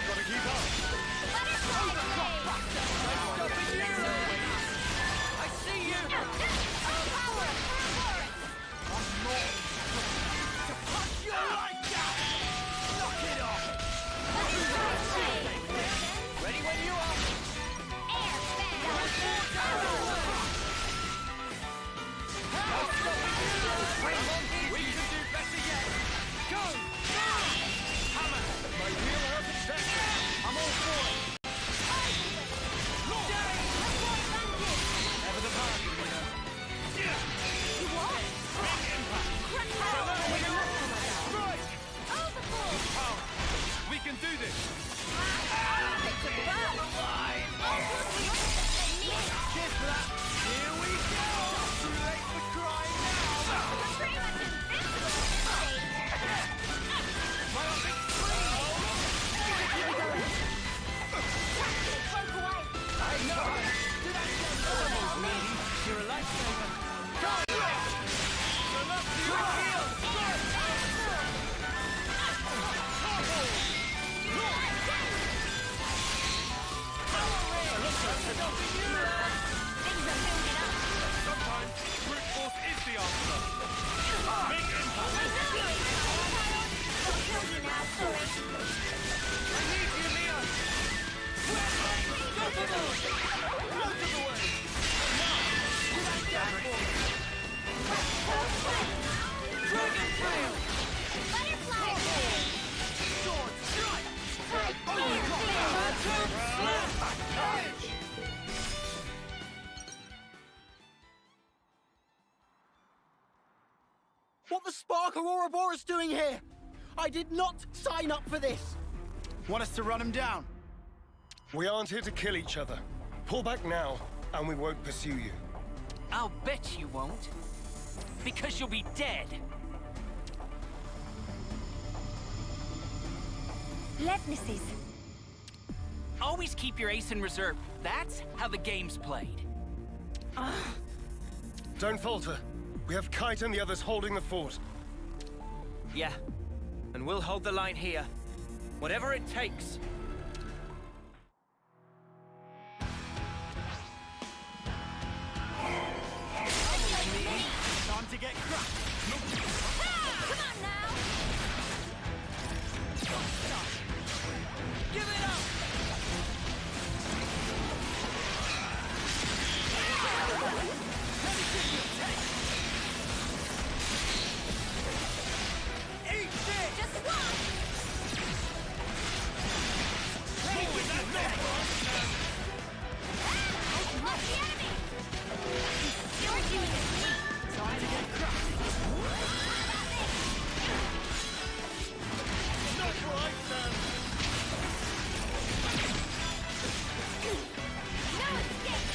Gotta keep up! Butterfly blade! Stopping you, lad! I see you! All power! Forest! I'm not to punch you like that! Knock it off! Butterfly blade! Ready when you are! Air fan! How's stopping you, lad? We can do better yet! Go! Hammer! My wheel has success! I'm all for it! Look! Never the party winner! You what? Big impact! Crack Strike! Overboard! Power! We can do this! Fit to burn! Cheers for that! Here we go! Too late for crying now! I'm pretty much invincible! Myopic scream! Keep it going! Practice broke away! I know! Do that again! Almost, matey! You're a lifesaver! Go! Good luck to your heel! Things are building up! Sometimes brute force is the answer! Big impact! I'll kill you now, sorry! I need you, Leo! Go for the Out of the way! And now, do that again for me! Dragon tail! Butterfly blade! Sword strike! Type air Phantom slam! Edge! What the spark are Ouroboros doing here? I did not sign up for this! Want us to run him down? We aren't here to kill each other. Pull back now, and we won't pursue you. I'll bet you won't. Because you'll be dead. Levnesses. Always keep your ace in reserve. That's how the game's played. Don't falter. We have Kite and the others holding the fort. Yeah. And we'll hold the line here. Whatever it takes. Time to get cracked! Come on now! Give it up! Eat this! Just one! Roll with that neck! What's the enemy? Still doing it! Time to get cracked! Not right, Sam! No escape!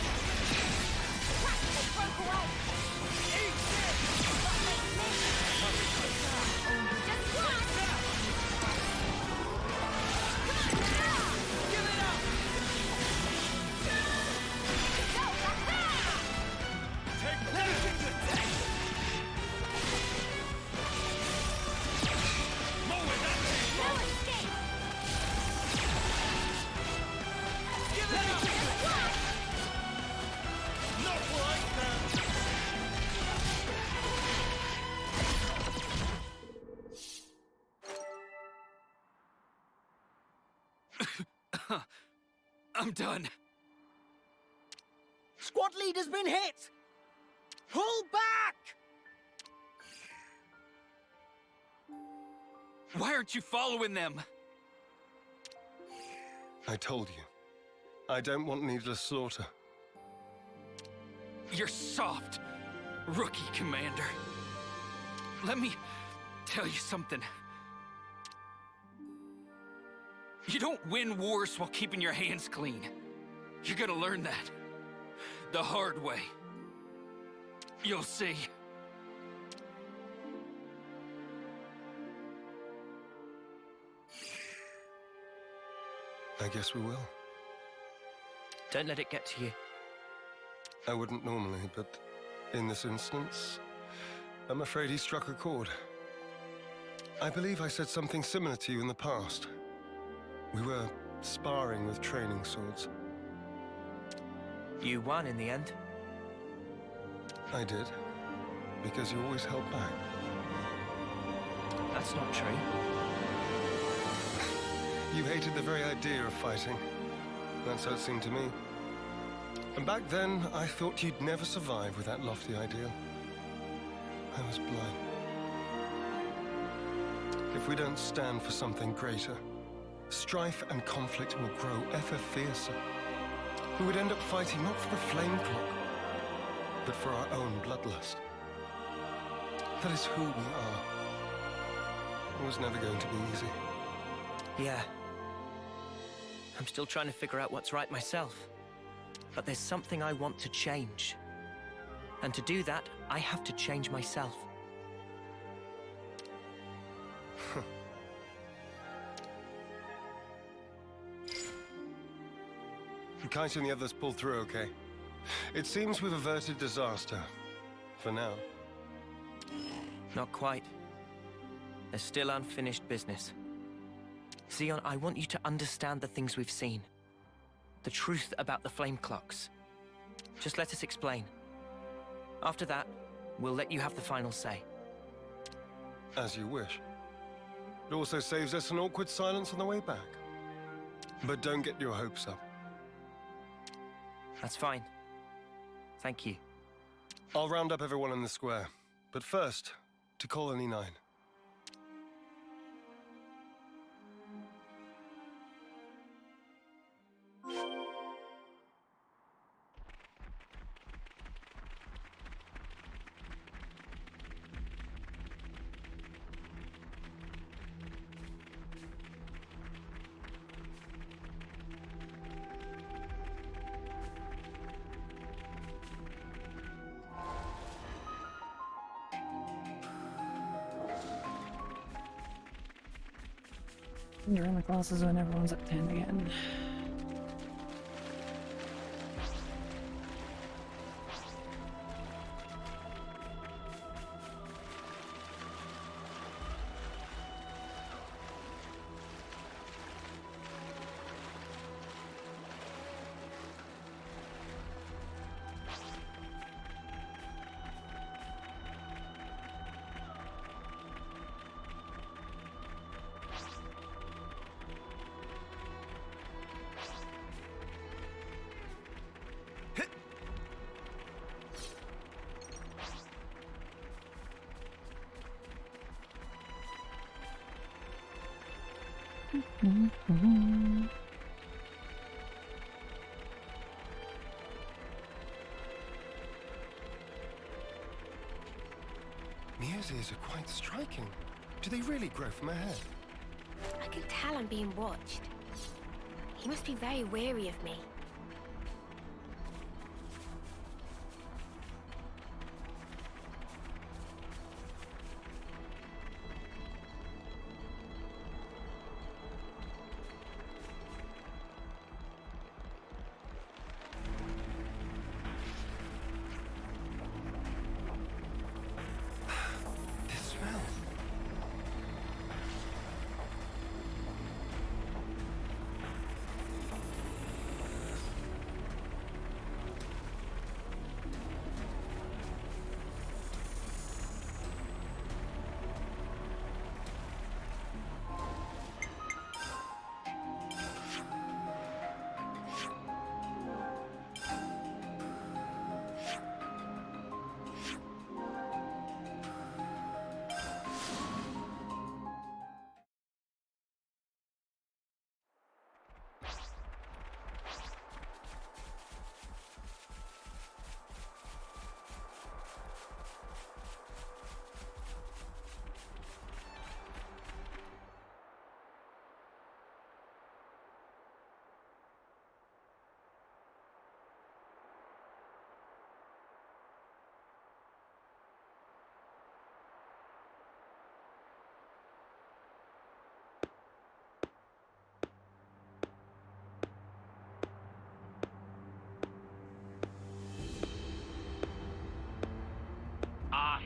Practice broke away! Eat this! What makes me? Just one! Come on now! Give it up! Go! Aha! Take everything to take! More with that thing! No escape! Give it up! Just one! Not right, Sam! I'm done. Squad leader's been hit! Pull back! Why aren't you following them? I told you. I don't want needless slaughter. You're soft, rookie commander. Let me tell you something. You don't win wars while keeping your hands clean. You're gonna learn that the hard way. You'll see. I guess we will. Don't let it get to you. I wouldn't normally, but in this instance, I'm afraid he struck a chord. I believe I said something similar to you in the past. We were sparring with training swords. You won in the end. I did, because you always held back. That's not true. You hated the very idea of fighting. That's how it seemed to me. And back then, I thought you'd never survive with that lofty ideal. I was blind. If we don't stand for something greater, strife and conflict will grow ever fiercer. We would end up fighting not for the flame clock, but for our own bloodlust. That is who we are. It was never going to be easy. Yeah. I'm still trying to figure out what's right myself. But there's something I want to change. And to do that, I have to change myself. Kite and the others pulled through okay. It seems we've averted disaster. For now. Not quite. There's still unfinished business. Xeon, I want you to understand the things we've seen. The truth about the flame clocks. Just let us explain. After that, we'll let you have the final say. As you wish. It also saves us an awkward silence on the way back. But don't get your hopes up. That's fine. Thank you. I'll round up everyone in the square. But first, to Colony 9. You're in the classes when everyone's at 10 again. Muses are quite striking. Do they really grow from a head? I can tell I'm being watched. He must be very wary of me.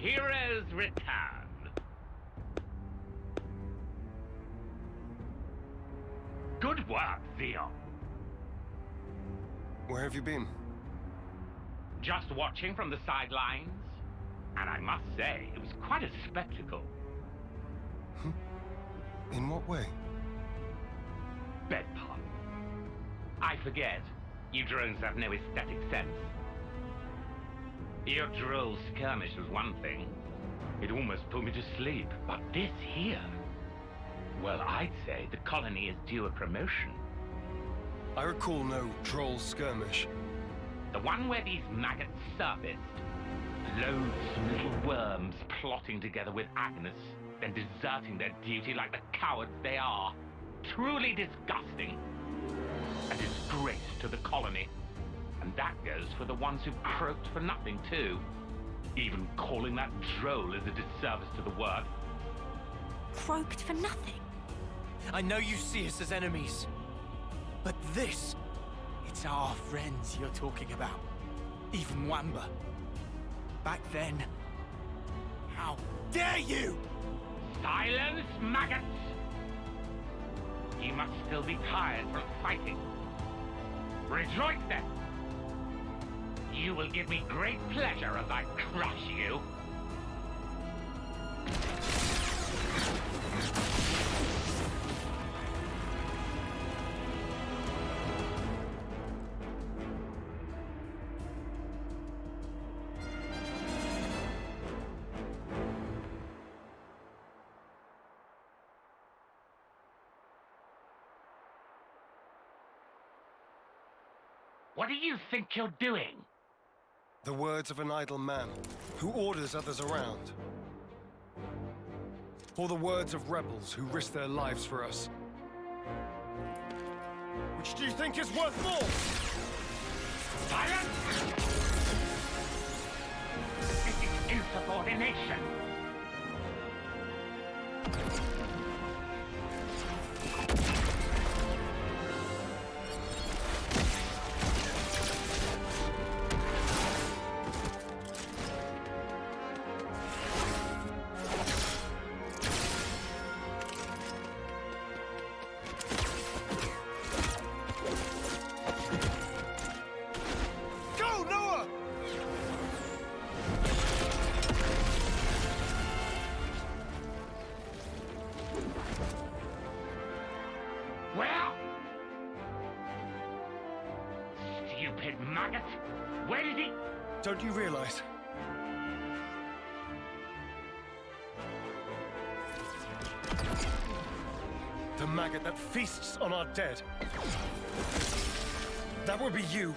heroes return. Good work, Xeon. Where have you been? Just watching from the sidelines. And I must say, it was quite a spectacle. In what way? Beg pardon. I forget. You drones have no aesthetic sense. Your droll skirmish was one thing. It almost put me to sleep. But this here... Well, I'd say the colony is due a promotion. I recall no droll skirmish. The one where these maggots surfaced. Loathsome little worms plotting together with Agnes, then deserting their duty like the cowards they are. Truly disgusting. A disgrace to the colony. And that goes for the ones who croaked for nothing, too. Even calling that droll is a disservice to the word. Croaked for nothing? I know you see us as enemies, but this, it's our friends you're talking about. Even Wamba. Back then, how dare you! Silence, maggots! You must still be tired from fighting. Rejoice then! You will give me great pleasure as I crush you. What do you think you're doing? The words of an idle man who orders others around. Or the words of rebels who risk their lives for us. Which do you think is worth more? Silence! This is insubordination. Stupid maggot! Where did he... Don't you realize? The maggot that feasts on our dead. That would be you.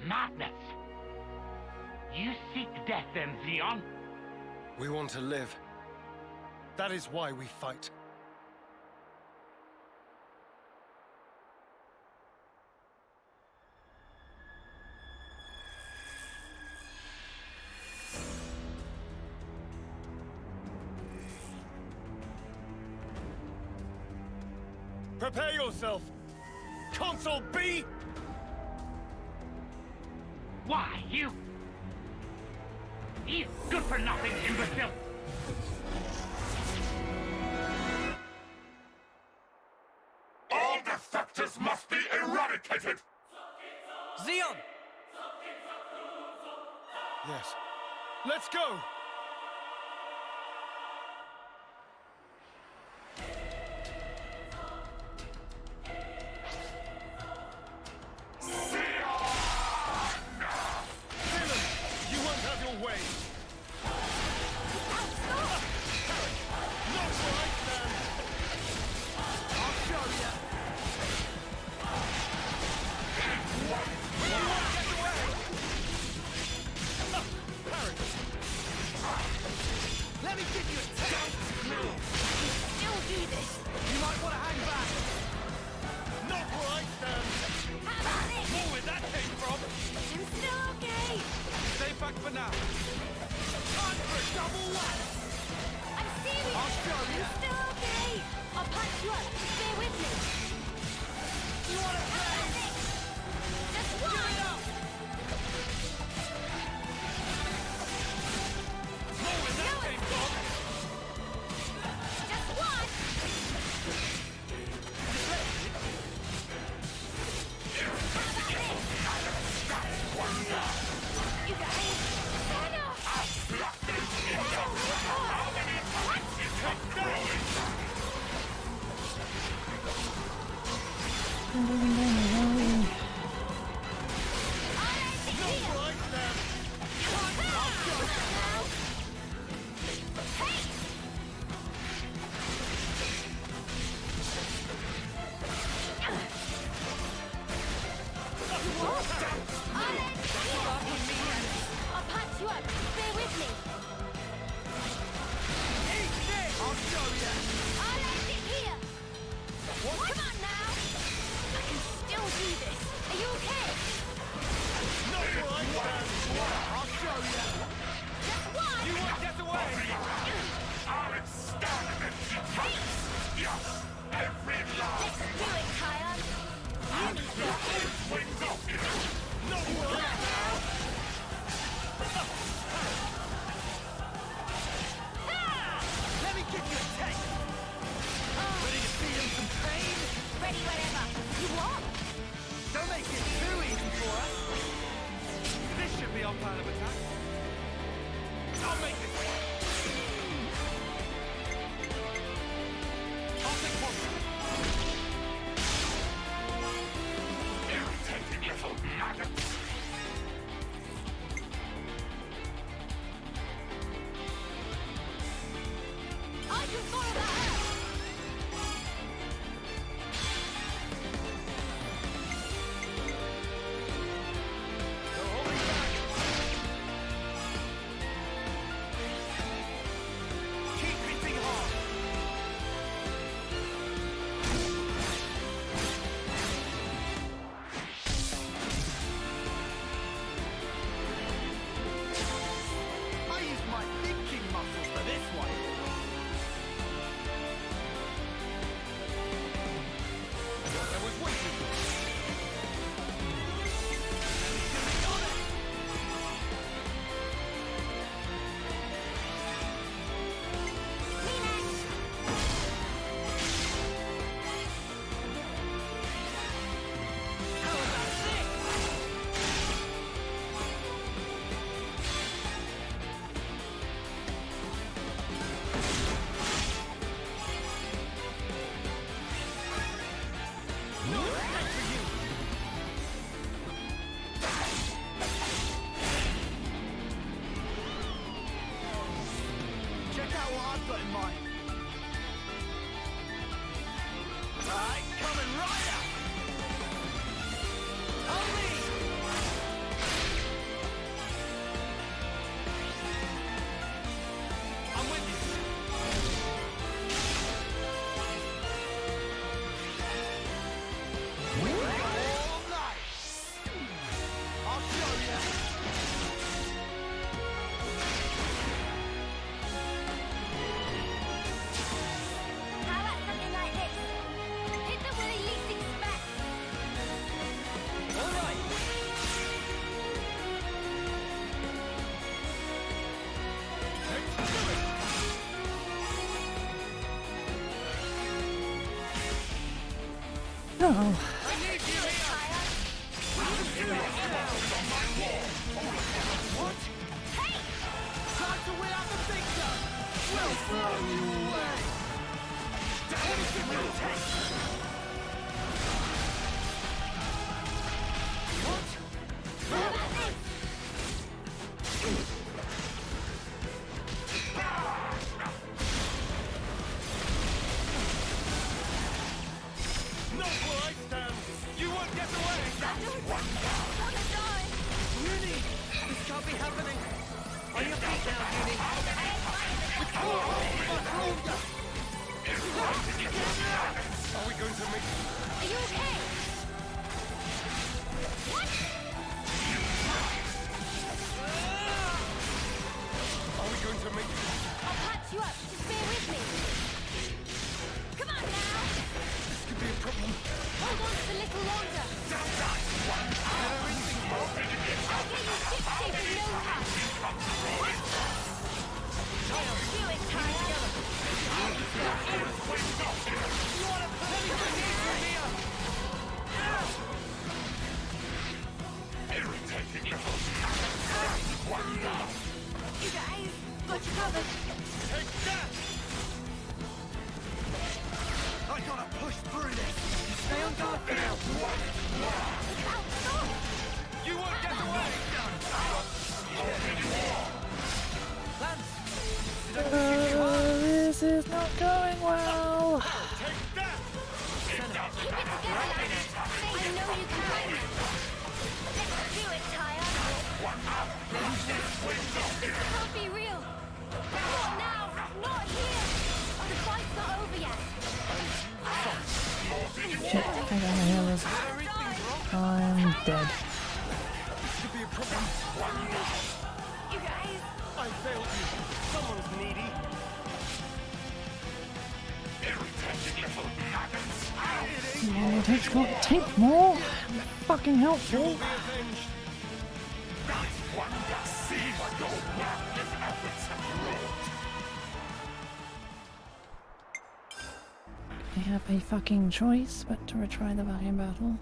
Madness! You seek death then, Xeon? We want to live. That is why we fight. Prepare yourself! Console B! Why, you good-for-nothing imbecile! All defectors must be eradicated! Xeon! Yes. Let's go! Let me give you a taste! Still do this! You might want to hang back! Not where I stand! How about this? More where that came from! I'm still okay! Stay back for now! Time for a double whack! I'm serious! I'll show you. Still okay. I'll patch you up. Just bear with me. You wanna play? Just Give one. it up. More in that game, Bob. Just one. You got me. I'll patch you up. Just bear with me. I'll show you. I'll end it here. Come on now. I can still do this. Are you okay? No right hand. I'll show you. Just one. You won't get away. I'll exterminate you. Every Let's do it, Kyle. No right now. Let me give you a taste. Ready to feel some pain? Ready whenever. You want? Don't make it too easy for us. This should be our plan of attack. I'll make it. I'll take one. Irritating little maggots. I can follow that up. Keep hitting hard. I use my thinking muscles for this one. What I was waiting for. Getting on it. How about this? No respect for you. Check out what I've got in mind. Right, coming right up. On me. I'm with you. All night. I'll show you. How about something like this? Hit them where they least expect. All right. Let's do it. Oh, I need you here. What? Hey! Try to win out the big gun. We'll blow you away. Anything will take. What? How about this? No where I stand. You won't get away. Wanna die? Uni, this can't be happening. On your feet now, Uni. With four holes in my shoulder. Are we going to make it? Are you okay? What? Are we going to make it? I'll patch you up. Just bear with me. You guys, got you covered. Take that! I gotta push through this. Stay on guard for now. Look out, stop! You won't get away! Lance! This is not going well. Take that! Keep it together, lads. I know you can. Let's do it, Tyre. This can't be real. Not now. Not here. The fight's not over yet. Shit, I got my healers. I'm dead. Could be a problem. You guys. I failed you. Someone's needy. Well, it takes not take more. Fucking helpful. I have a fucking choice but to retry the fucking battle.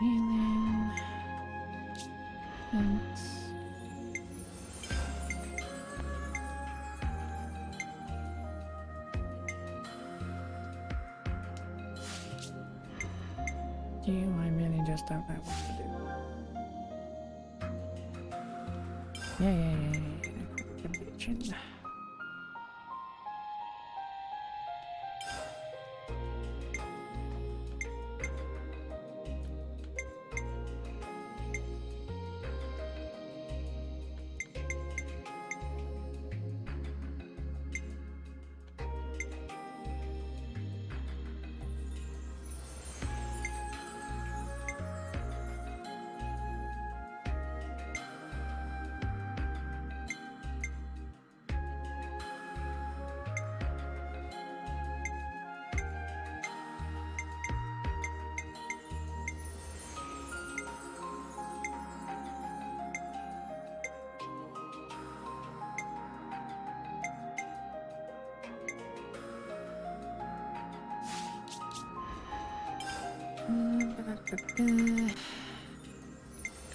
Healing. Thanks. I really just don't know what to do. Yeah.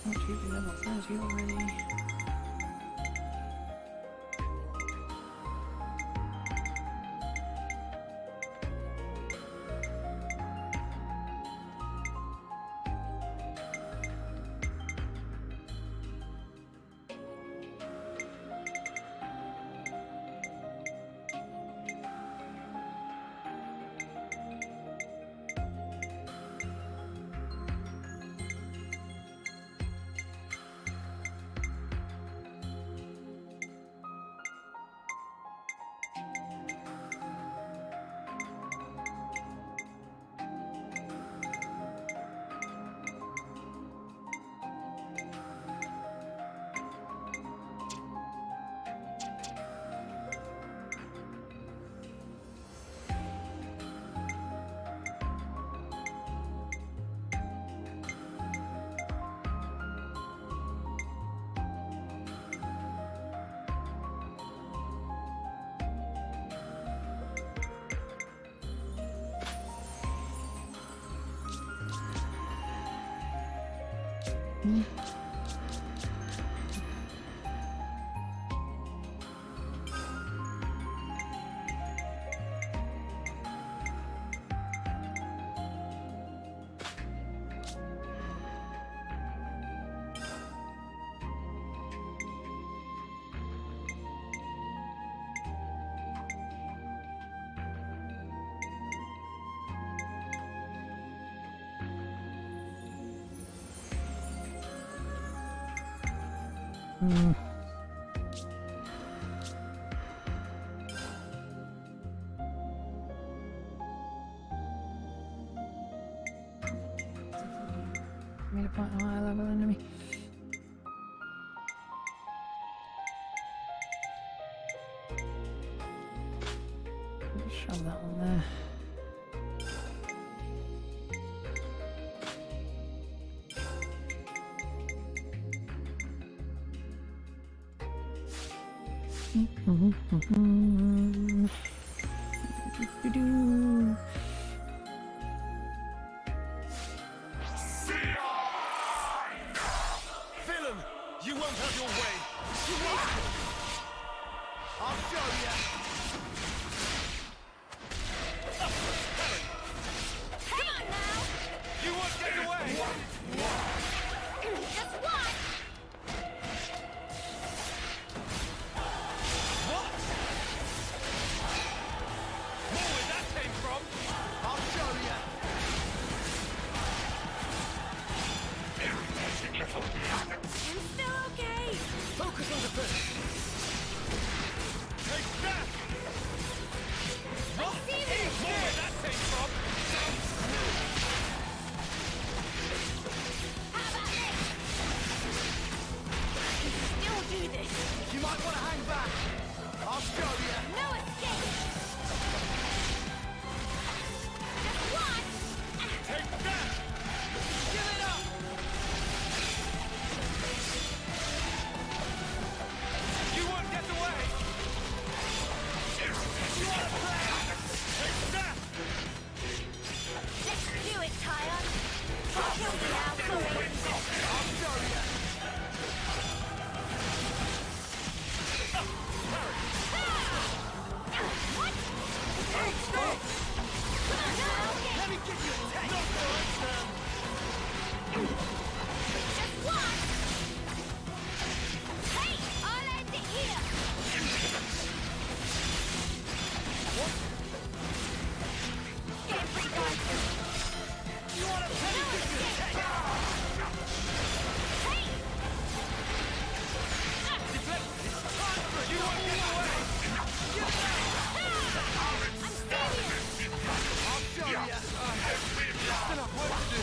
Can't you be level 30 already? Made a point a higher level enemy. Shove that one there. Do-do-do. Villain, you won't have your way. You won't. I'll show you. Come on now! You won't get away. Just watch! What? More where that came from. I'll show you. I'm still okay! Focus on defense. Take that. What? See this! More where that came from. How about this? I can still do this! You might want to hang back. I'll show you. No escape! Just watch! Take that. Give it up. You won't get away. You want to play? Take that. Let's do it, Tyon! I'll kill you now, sorry! I'll show you. What? Take this. Come on now! Let me give you a taste. No thanks, man. Just watch! Hey! I'll end it here! Getting pretty good! You want to let me give you a taste? Hey! Deflect. Time for it. You won't get away. Give it up. I'm serious! I'll show you. Just enough work to do.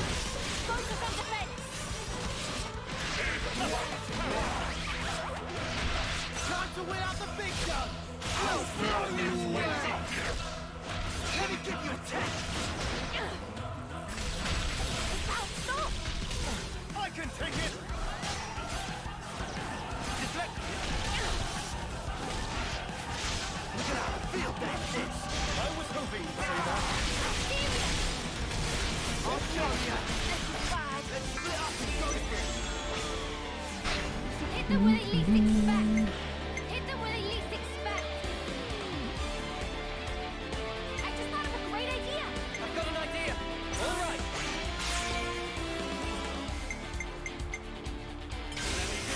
Focus on defense! Time to win out the big gun. I'll throw you away. Let me give you a taste. Bounced off! I can take it. Deflect. Look at how field that is. I was hoping to say that. Serious! I'll show you. This is bad! Let's split up and go for it. Hit them where they least expect! Hit them where they least expect! I just thought of a great idea! I've got an idea. All right.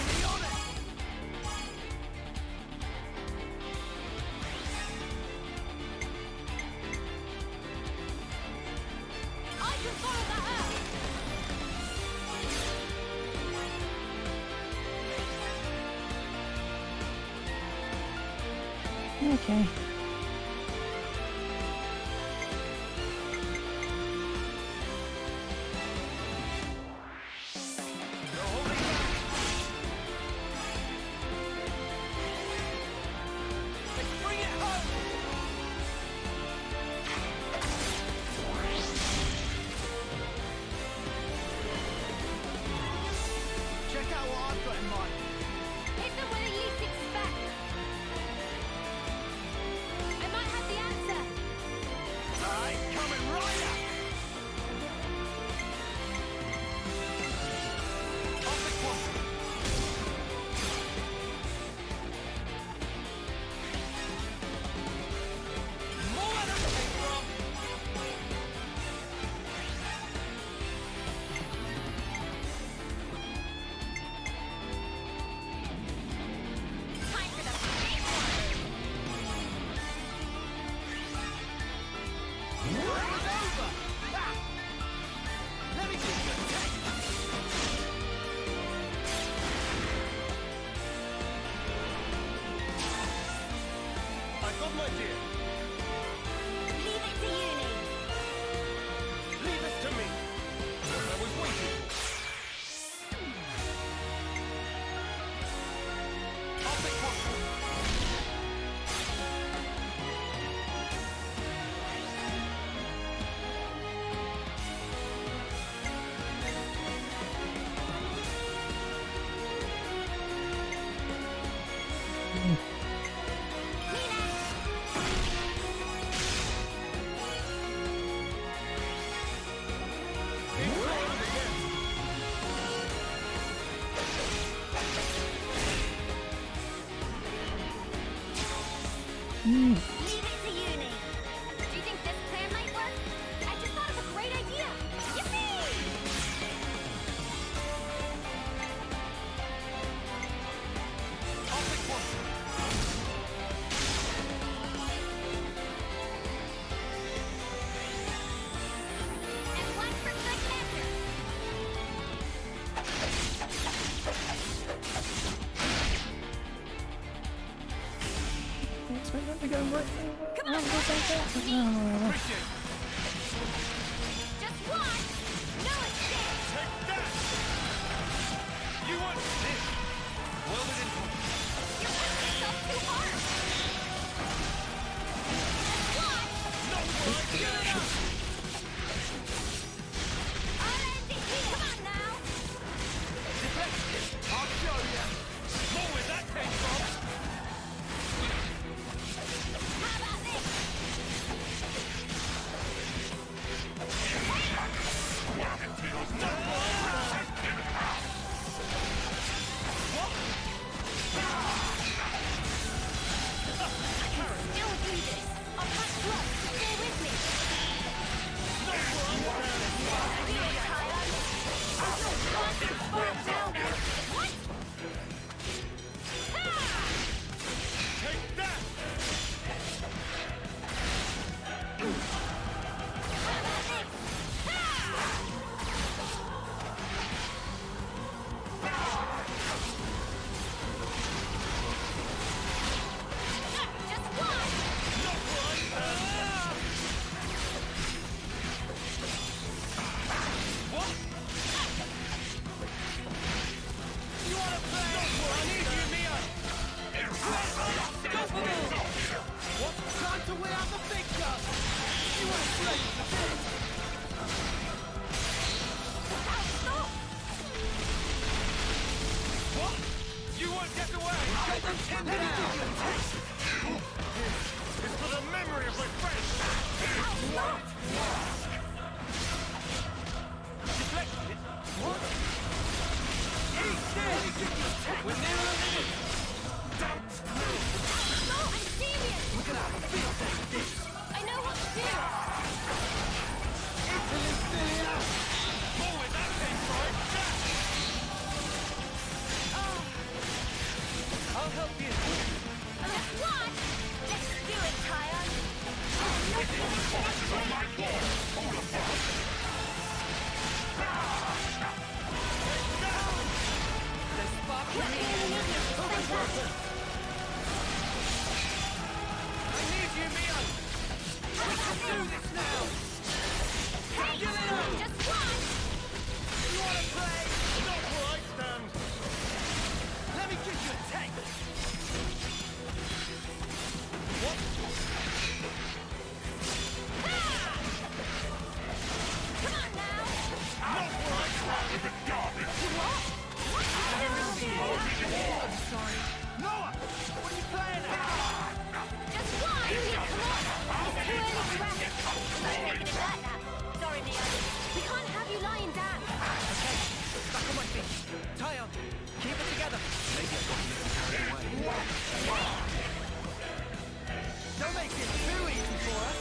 Be on it. I can follow that up! Okay. Let's bring it home. Check out what I've got in mind. Hit them where they least expect! I might have the answer! Alright, coming right up. Off the quadrant. More where that came from. Time for the big one! It's over. my dear. Leave it to uni. Leave it to me. What I was waiting for. I'll take one. Leave it to uni. Do you think this plan might work? I just thought of a great idea. Yippee! I'll take one. And one for good measure. I expect that to go right. Come on, Oh, just one. No escape. Take that! You want this? Well within. You're pushing yourself too hard. Just one. No, get it up! I'll end it here. Come on now. I'll show ya. More where that came from. How about this? Still do this. I'll pass blood. Stay with me. Do it, Tyler. What? Take that! Just one. What? You wanna play? I need you, Mia! Unstoppable! What? Time to weigh out the big gun! You wanna play with this? What? You won't get away! Get them pinned down! This is for the memory of my friends! Deflected? What? Eat this! We're near a limit! No, I'm serious. We're gonna have a field day with this! I know what to do. Italy's still here! More where that came from! I'll help you! Just one. Let's do it, Tyler. There's spark in me! I need you, Mia! We can do this now! Get it out! Just one. You wanna play? Not where I stand! Let me give you a taste! What? Come on now. Not where I stand! I'm sorry. Noah! What are you playing at? Just one. Come on. It's too early to rest. I'm not taking it back now. Sorry, Mia. We can't have you lying down. Okay, back on my feet. Tie on. Keep it together. Maybe I've got a little carried away. Don't make it too easy for us.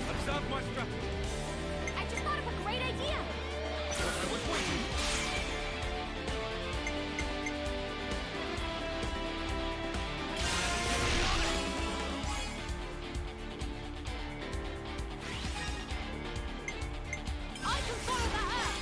Observe my strategy. I just thought of a great idea. I was waiting. I can follow that up.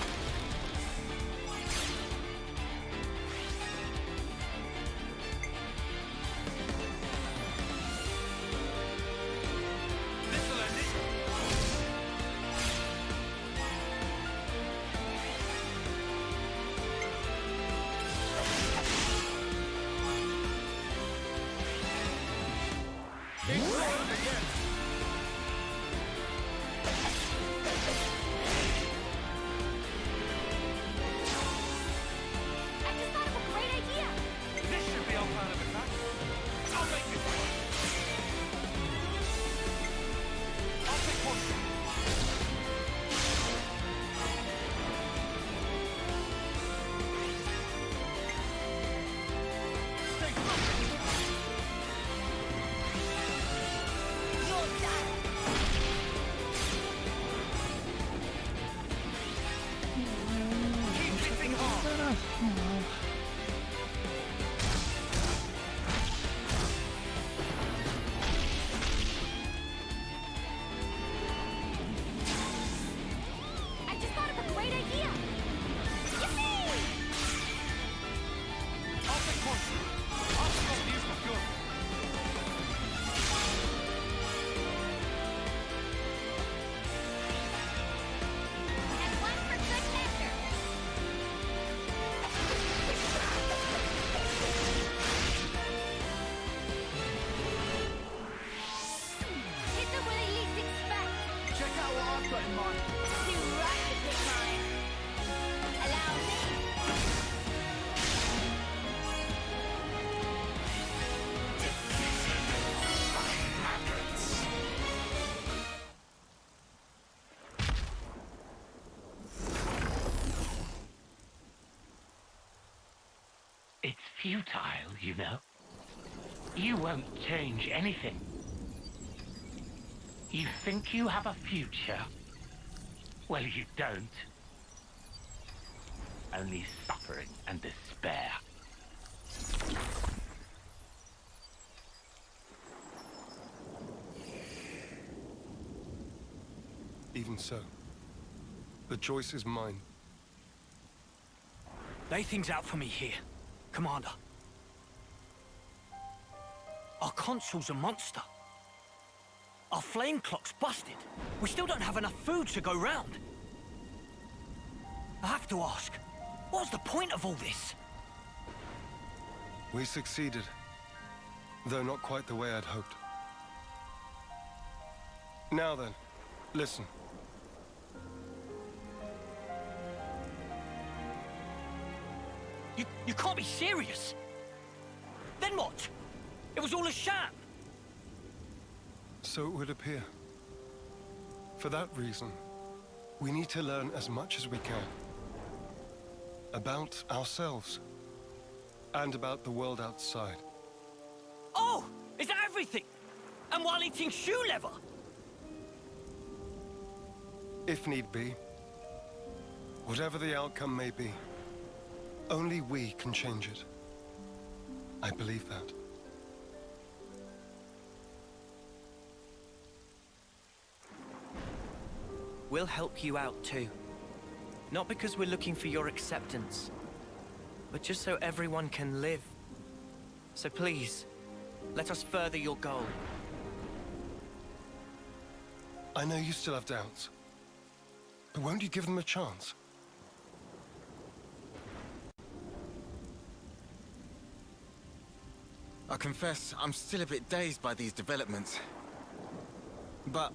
Oh. I just thought of a great idea! Yippee! I'll take point. I'll stop you for good. And one for good measure. Hit them where they least expect. Check out what I've got in mind. Too right to pick mine. Allow me. It's futile, you know. You won't change anything. You think you have a future? Well, you don't. Only suffering and despair. Even so, the choice is mine. Lay things out for me here, Commander. Our consul's a monster. Our flame clock's busted. We still don't have enough food to go round. I have to ask, what's the point of all this? We succeeded, though not quite the way I'd hoped. Now then, listen. You can't be serious! Then what? It was all a sham! So it would appear. For that reason, we need to learn as much as we can. About ourselves. And about the world outside. Oh! Is that everything? And while eating shoe leather? If need be. Whatever the outcome may be, only we can change it. I believe that. We'll help you out too. Not because we're looking for your acceptance, but just so everyone can live. So please, let us further your goal. I know you still have doubts. But won't you give them a chance? I confess, I'm still a bit dazed by these developments. But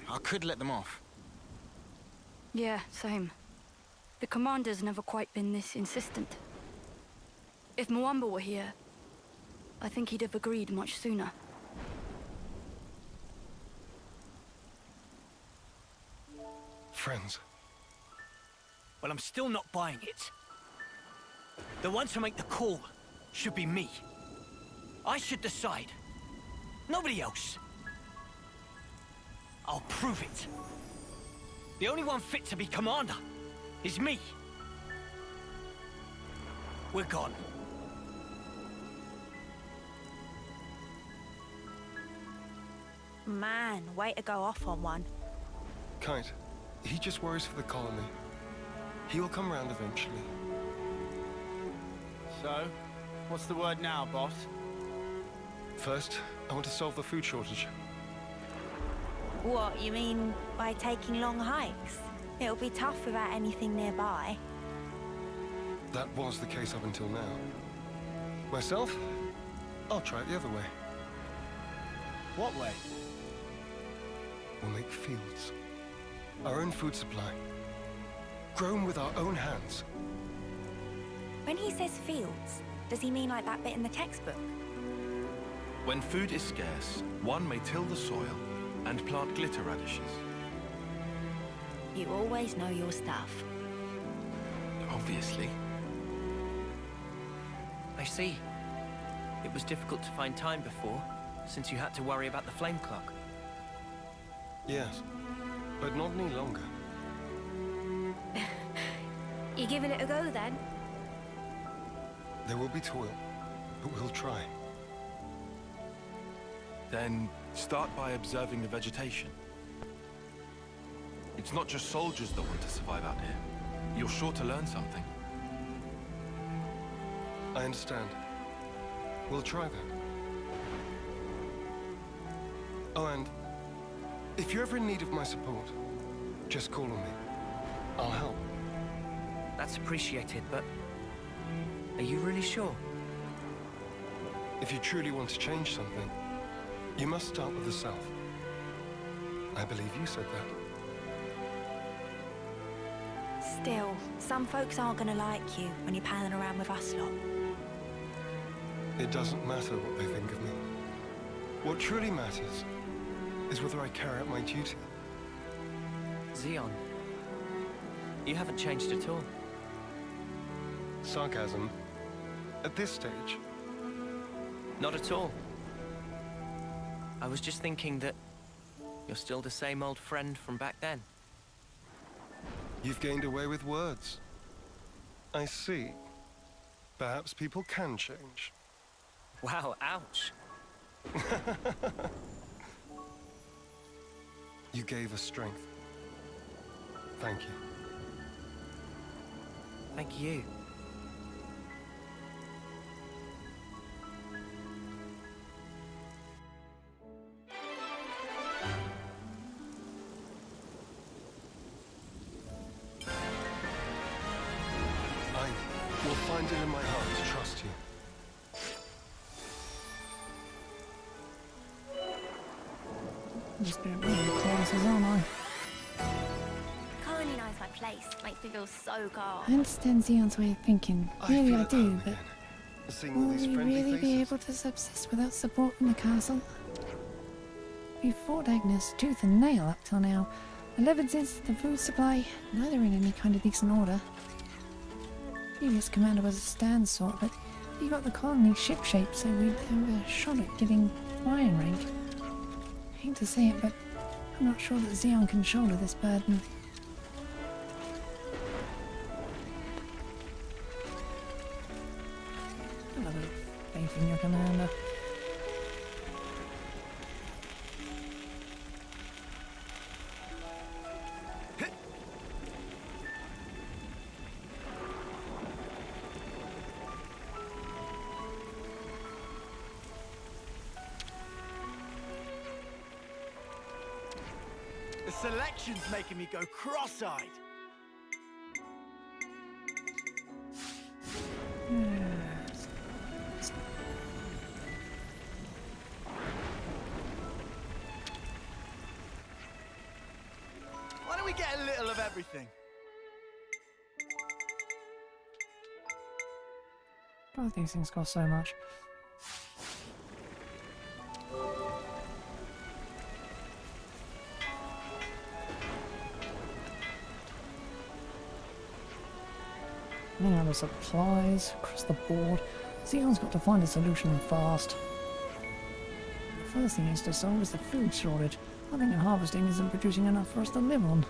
I could let them off. Yeah, same. The commander's never quite been this insistent. If Mwamba were here, I think he'd have agreed much sooner. Friends. Well, I'm still not buying it. The one to make the call should be me. I should decide. Nobody else. I'll prove it. The only one fit to be commander is me. We're gone. Man, way to go off on one. Kite, he just worries for the colony. He will come around eventually. So, what's the word now, boss? First, I want to solve the food shortage. What, you mean by taking long hikes? It'll be tough without anything nearby. That was the case up until now. Myself, I'll try it the other way. What way? We'll make fields. Our own food supply. Grown with our own hands. When he says fields, does he mean like that bit in the textbook? When food is scarce, one may till the soil and plant glitter radishes. You always know your stuff. Obviously. I see. It was difficult to find time before, since you had to worry about the flame clock. Yes, but not any longer. You giving it a go then? There will be toil, but we'll try. Then start by observing the vegetation. It's not just soldiers that want to survive out here. You're sure to learn something. I understand. We'll try that. Oh, and if you're ever in need of my support, just call on me. I'll help. That's appreciated, but are you really sure? If you truly want to change something, you must start with the South. I believe you said that. Still, some folks aren't gonna like you when you're palling around with us lot. It doesn't matter what they think of me. What truly matters is whether I carry out my duty. Xeon, you haven't changed at all. Sarcasm? At this stage? Not at all. I was just thinking that you're still the same old friend from back then. You've gained away with words. I see. Perhaps people can change. Wow, ouch. You gave us strength. Thank you. Thank you. I will find it in my heart to trust you. Just doing really classes, aren't I? Colony knows my place. Makes me feel so calm. I understand Xeon's way of thinking. Really, I do, but Seeing all will these we friendly really be faces. able to subsist without support from the castle? We've fought Agnes tooth and nail up till now. 11 since the food supply, neither in any kind of decent order. Previous commander was a stand sort, but he got the colony shipshape, so we'd have a shot at getting flying rank. I hate to say it, but I'm not sure that Xeon can shoulder this burden. Have a bit of faith in your commander. The selection's making me go cross-eyed. Why don't we get a little of everything? Both these things cost so much. Running out of supplies across the board. Xeon's got to find a solution fast. The first thing he has to solve is the food shortage. I think that harvesting isn't producing enough for us to live on.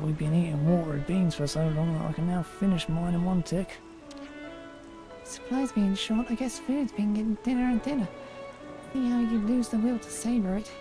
We've been eating watered beans for so long that I can now finish mine in one tick. Supplies being short, I guess food's been getting thinner and thinner. See how you lose the will to savor it.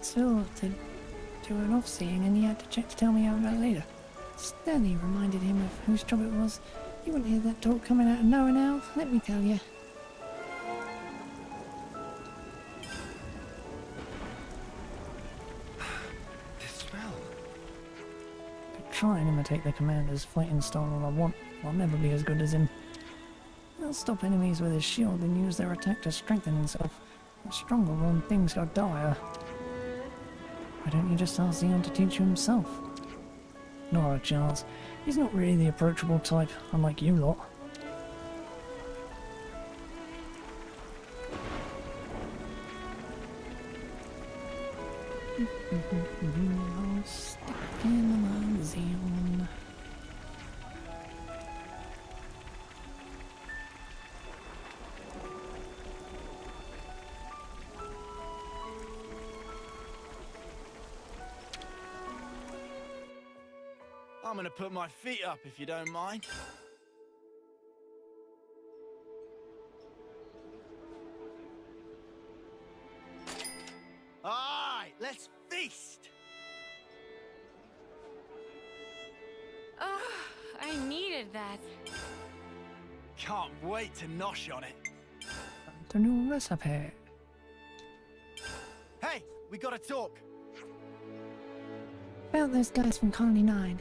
Still to do an off-seeing, and he had to check to tell me how about later. Stanley reminded him of whose job it was. You wouldn't hear that talk coming out of nowhere now, let me tell you. This smell. try and imitate the commander's fighting style all I want, I'll never be as good as him. He'll stop enemies with his shield and use their attack to strengthen himself. He's stronger when things go dire. Why don't you just ask Xeon to teach you himself? Not a chance. He's not really the approachable type, unlike you lot. Stick in the magazine. I'm gonna put my feet up if you don't mind. Alright, let's feast! Oh, I needed that. Can't wait to nosh on it. The new recipe. Hey, we gotta talk. About those guys from Colony 9.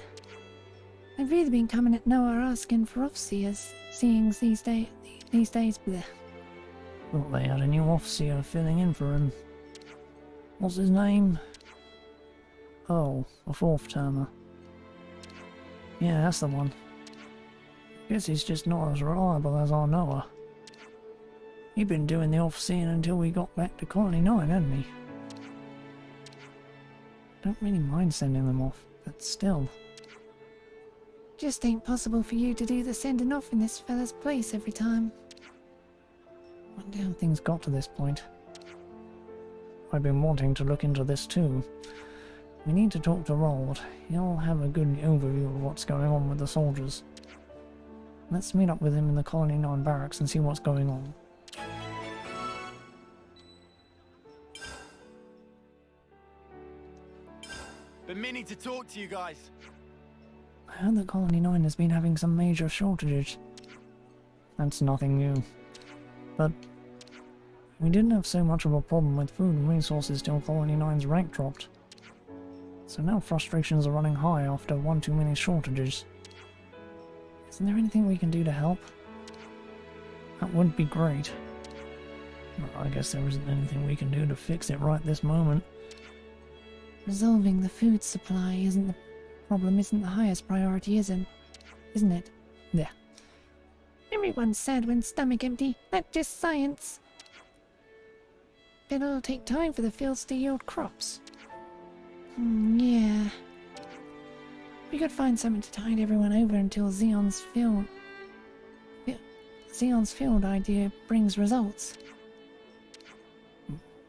I've really been coming at Noah asking for officers, seeing these days, bleh. Thought they had a new officer filling in for him. What's his name? Oh, a fourth termer. Yeah, that's the one. Guess he's just not as reliable as our Noah. He'd been doing the officer until we got back to Colony 9, hadn't he? Don't really mind sending them off, but still. Just ain't possible for you to do the sending off in this fella's place every time. Wonder how things got to this point. I've been wanting to look into this too. We need to talk to Rold. He'll have a good overview of what's going on with the soldiers. Let's meet up with him in the Colony 9 barracks and see what's going on. Been meaning to talk to you guys. I heard that Colony 9 has been having some major shortages. That's nothing new. But we didn't have so much of a problem with food and resources till Colony 9's rank dropped. So now frustrations are running high after one too many shortages. Isn't there anything we can do to help? That would be great. Well, I guess there isn't anything we can do to fix it right this moment. Resolving the food supply isn't the highest priority, isn't it? Yeah. Everyone's sad when stomach empty. That's just science. But it'll take time for the fields to yield crops. Yeah. We could find something to tide everyone over until Xeon's field idea brings results.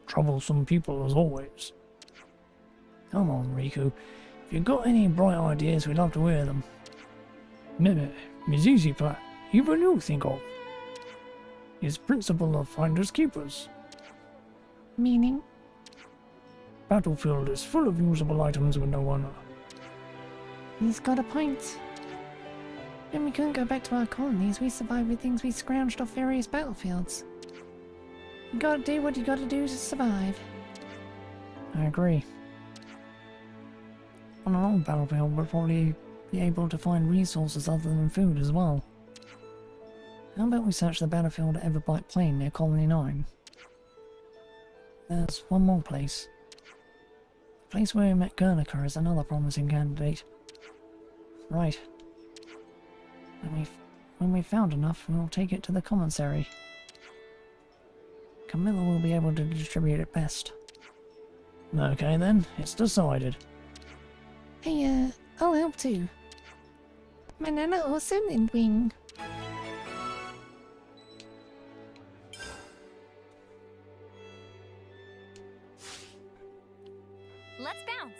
Troublesome people as always. Come on, Riku. If you've got any bright ideas, we'd love to hear them. Maybe, Miss Easy Plat, even you think of. His principle of finders keepers. Meaning? Battlefield is full of usable items with no owner. He's got a point. When we couldn't go back to our colonies, we survived with things we scrounged off various battlefields. You gotta do what you gotta do to survive. I agree. On an old battlefield, we'll probably be able to find resources other than food as well. How about we search the battlefield at Everblight Plain near Colony 9? There's one more place. The place where we met Guernica is another promising candidate. Right. When we've found enough, we'll take it to the commissary. Camilla will be able to distribute it best. Okay then, it's decided. Hey, I'll help too. Banana or cinnamon wing. Let's bounce.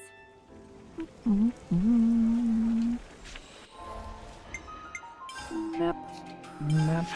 Map. Map.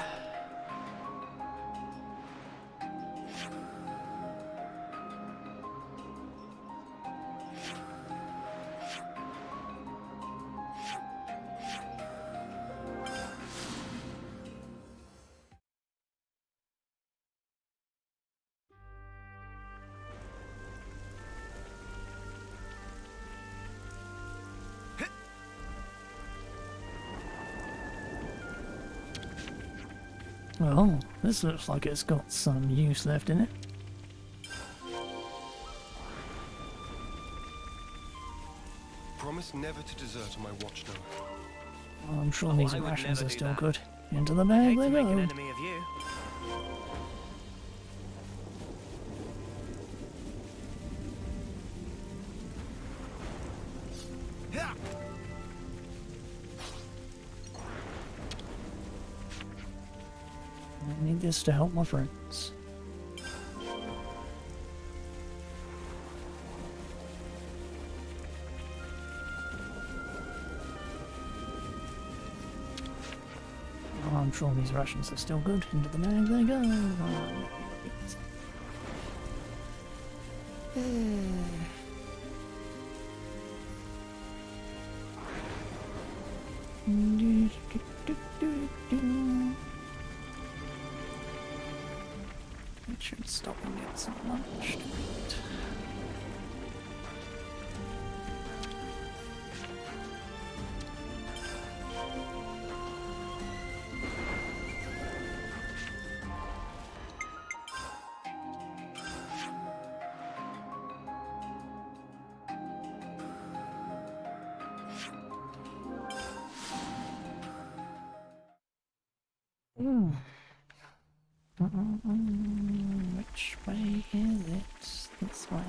Oh, this looks like it's got some use left in it. Promise never to desert on my watch, Noah. I'm sure Oh, these I would rations never are do still that. good. Into the I'd bag hate they to make an go. enemy of you. I need this to help my friends. Oh, I'm sure these rations are still good. Into the bag they go. It should stop and get some lunch to eat. Which way is it? This way.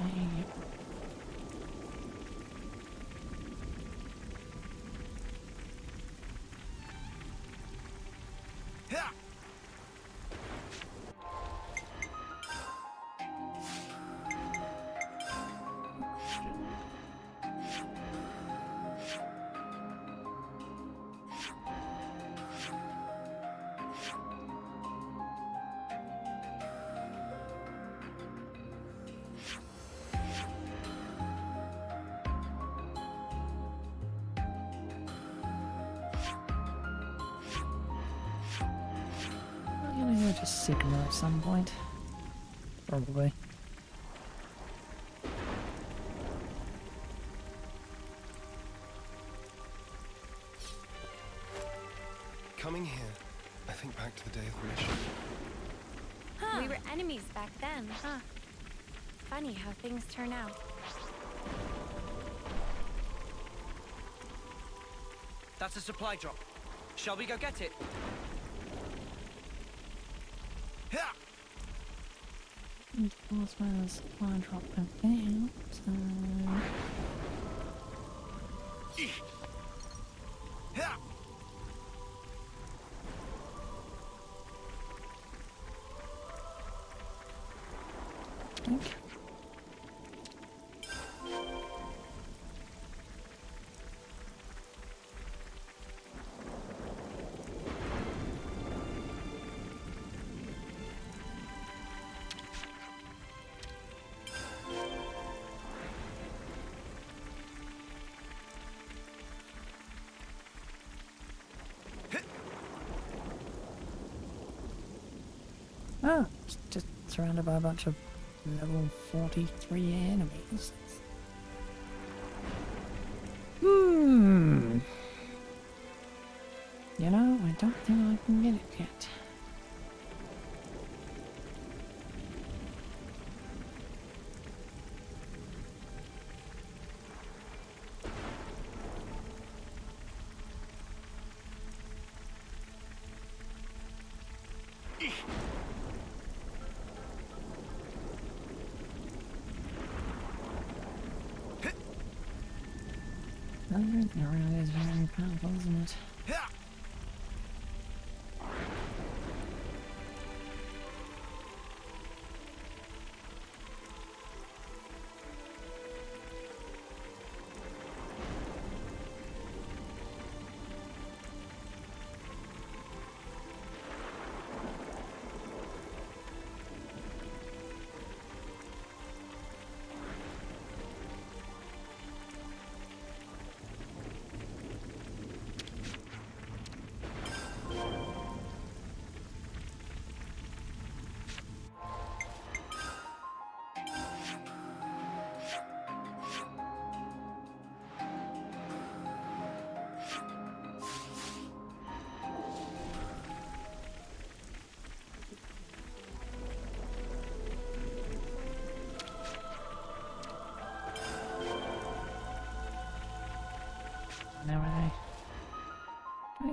I'm gonna go to Sigma at some point. Probably. Coming here, I think back to the day of the mission. We were enemies back then, huh? Funny how things turn out. That's a supply drop. Shall we go get it? What's my supply drop out? So... Okay. Oh, it's just surrounded by a bunch of level 43 enemies. You know, I don't think I can get it yet. Everything around is very powerful, isn't it?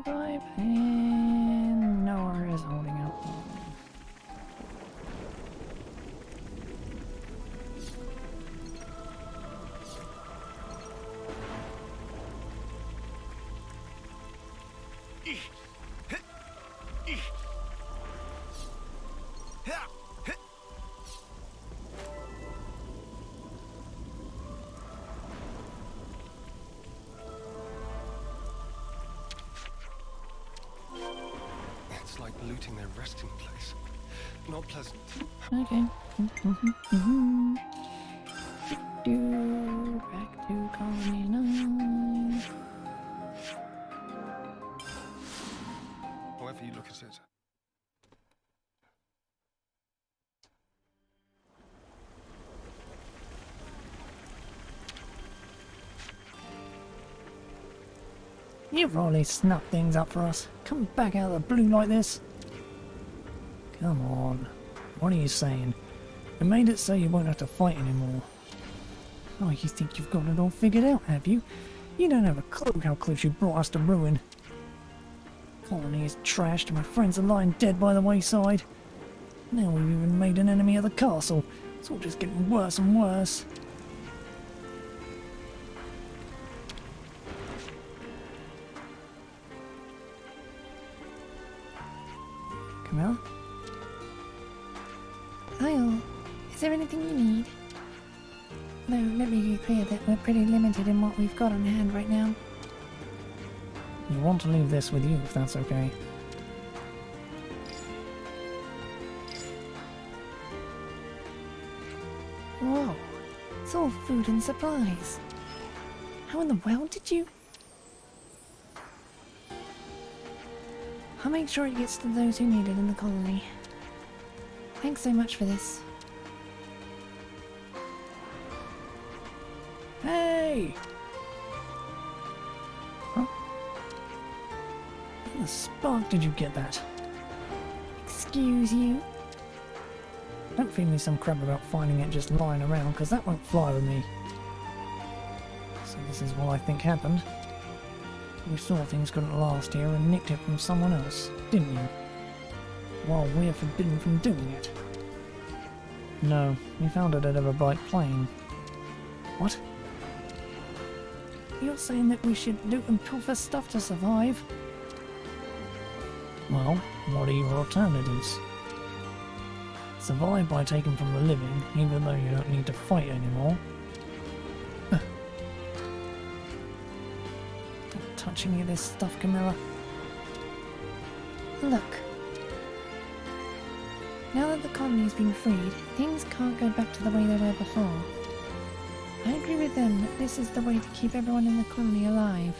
survive, and Noah is holding out. It's like looting their resting place. Not pleasant. Okay. Back to Colony 9. However you look at it. You've really snuck things up for us. Come back out of the blue like this. Come on. What are you saying? You made it so you won't have to fight anymore. Oh, you think you've got it all figured out, have you? You don't have a clue how close you brought us to ruin. Colony is trashed, my friends are lying dead by the wayside. Now we've even made an enemy of the castle. It's all just getting worse and worse. Camilla? Hi all. Is there anything you need? No, let me be clear that we're pretty limited in what we've got on hand right now. You want to leave this with you, if that's okay. Whoa. It's all food and supplies. How in the world did you... I'll make sure it gets to those who need it in the colony. Thanks so much for this. Hey! Huh? How the spark did you get that? Excuse you? Don't feed me some crap about finding it just lying around, because that won't fly with me. So this is what I think happened. You saw things couldn't last here and nicked it from someone else, didn't you? While we're forbidden from doing it. No, we found it at Everbright Plain. What? You're saying that we should loot and pilfer stuff to survive? Well, what are your alternatives? Survive by taking from the living, even though you don't need to fight anymore. Don't touch any of this stuff, Camilla. Look. Now that the colony's been freed, things can't go back to the way they were before. I agree with them that this is the way to keep everyone in the colony alive.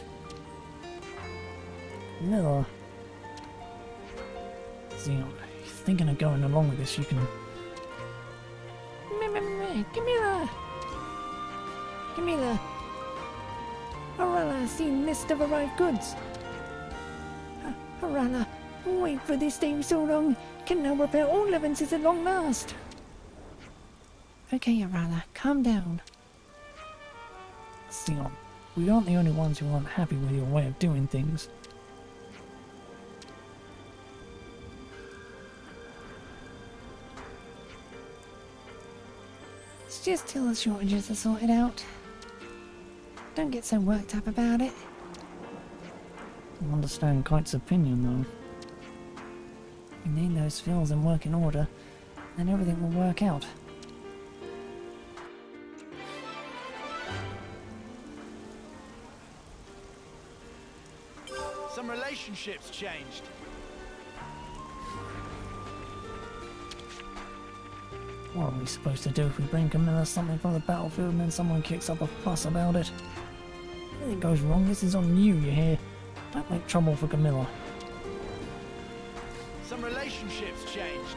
Camilla. Xenon, if you're thinking of going along with this, you can... Camilla! Camilla! Arala has seen list of arrived goods. Arala, wait for this day so long. Can now repair all levances at long last. Okay, Arala, calm down. Xenon, we aren't the only ones who aren't happy with your way of doing things. It's just till the shortages are sorted out. Don't get so worked up about it. I understand Kite's opinion, though. We need those fills in working order, then everything will work out. Some relationships changed. What are we supposed to do if we bring Camilla something from the battlefield and then someone kicks up a fuss about it? If anything goes wrong, this is on you hear? Don't make trouble for Camilla. Some relationships changed.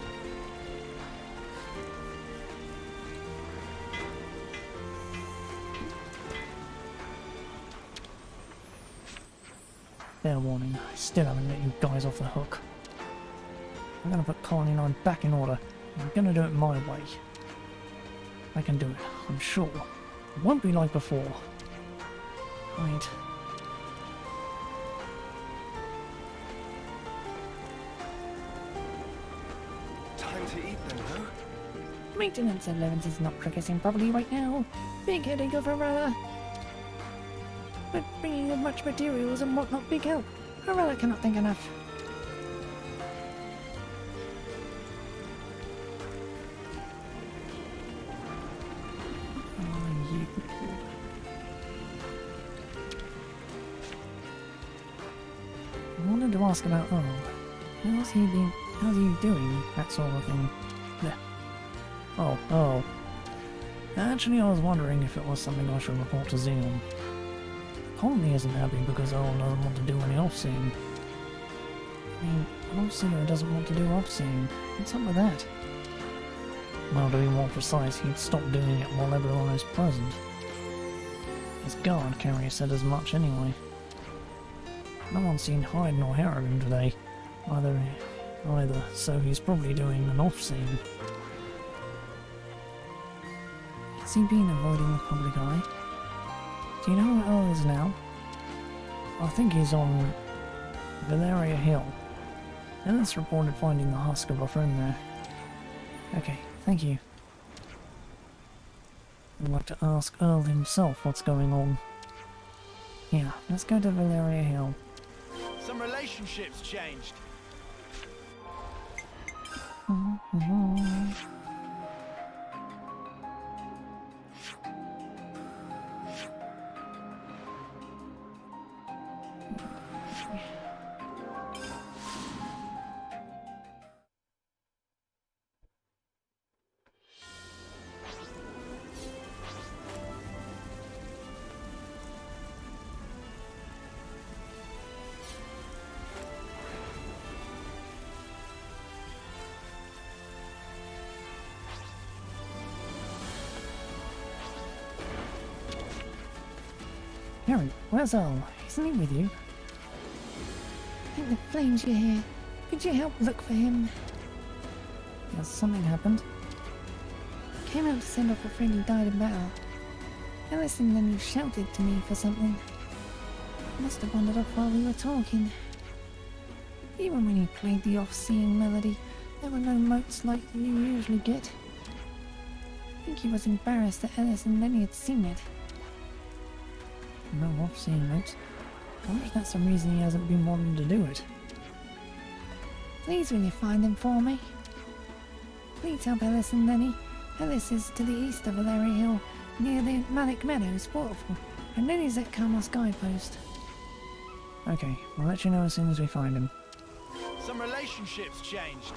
Fair warning, I still haven't let you guys off the hook. I'm gonna put Colony 9 back in order. I'm gonna do it my way. I can do it, I'm sure. It won't be like before. Right. Maintenance allowance is not progressing properly right now. Big headache of Arella. But bringing in much materials and whatnot, big help. Arella cannot think enough. I wanted to ask about Earl. How's he doing? That sort of thing. Blech. Oh. Actually, I was wondering if it was something I should report to Xenon. The colony isn't happy because Earl doesn't want to do any off-seeing. I mean, an off-seer doesn't want to do off-seeing. What's up with that? Well, to be more precise, he'd stop doing it while everyone is present. His guard carrier said as much anyway. No one's seen hide nor hair of him today, either, so he's probably doing an off-scene. Has he been avoiding the public eye? Do you know where Earl is now? I think he's on Valeria Hill. Ellis reported finding the husk of a friend there. Okay, thank you. I'd like to ask Earl himself what's going on. Yeah, let's go to Valeria Hill. Some relationships changed. Harry, where's Earl? Isn't he with you? I think the flames you hear. Could you help look for him? Has something happened? Came out to send off a friend who died in battle. Alice and then he shouted to me for something. Must have wandered off while we were talking. Even when he played the off-seeing melody, there were no notes like you usually get. I think he was embarrassed that Alice and Lenny had seen it. No off-seeing notes. I wonder if that's the reason he hasn't been wanting to do it. Please will you find them for me? Please help Alice and Lenny. Alice is to the east of Valeria Hill, near the Malik Meadows waterfall, and Lenny's at Carmel Sky Post. Okay, I'll let you know as soon as we find him. Some relationships changed.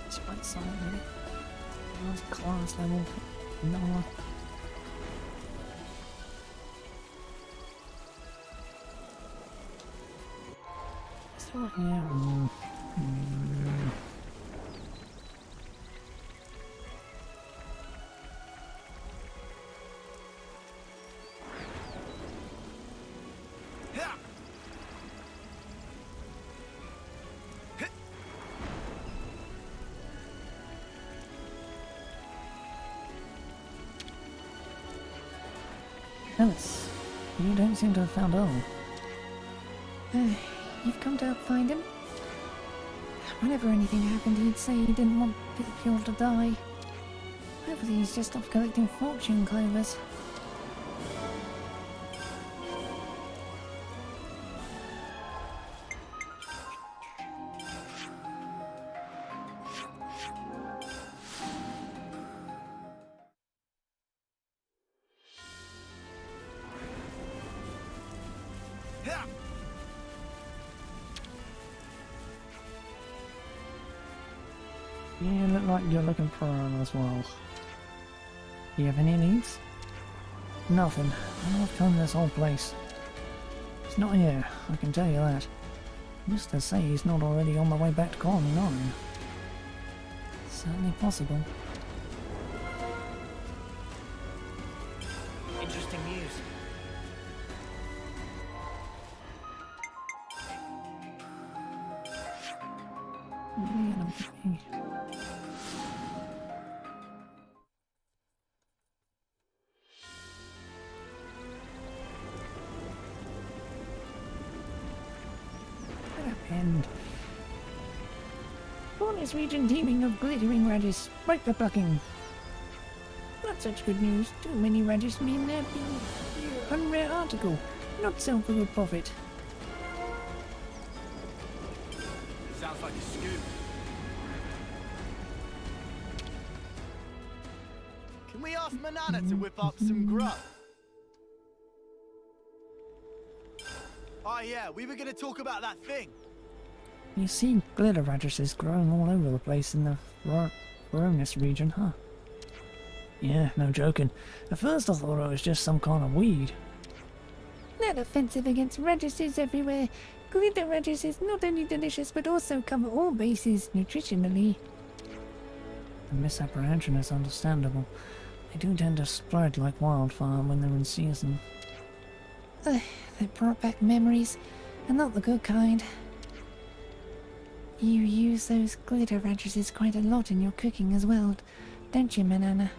Despite some of it, was class level. No. So, yeah. Alice, you don't seem to have found Earl. You've come to help find him? Whenever anything happened, he'd say he didn't want people to die. Hopefully he's just off collecting fortune clovers. Yeah, look like you're looking for him as well. Do you have any needs? Nothing. I've come this whole place. He's not here, I can tell you that. Just to say he's not already on the way back to Colony 9. Certainly possible. Interesting news. And Forest region teeming of glittering radish, ripe for plucking. Not such good news. Too many radish mean there be an unrare article, not sell for good profit. Sounds like a scoop. Can we ask Manana to whip up some grub? Oh yeah, we were gonna talk about that thing. You see glitter radishes growing all over the place in the Voronezh region, huh? Yeah, no joking. At first I thought it was just some kind of weed. Not offensive against radishes everywhere. Glitter radishes not only delicious but also cover all bases nutritionally. The misapprehension is understandable. They do tend to spread like wildfire when they're in season. They brought back memories, and not the good kind. You use those glitter radishes quite a lot in your cooking as well, don't you, Manana?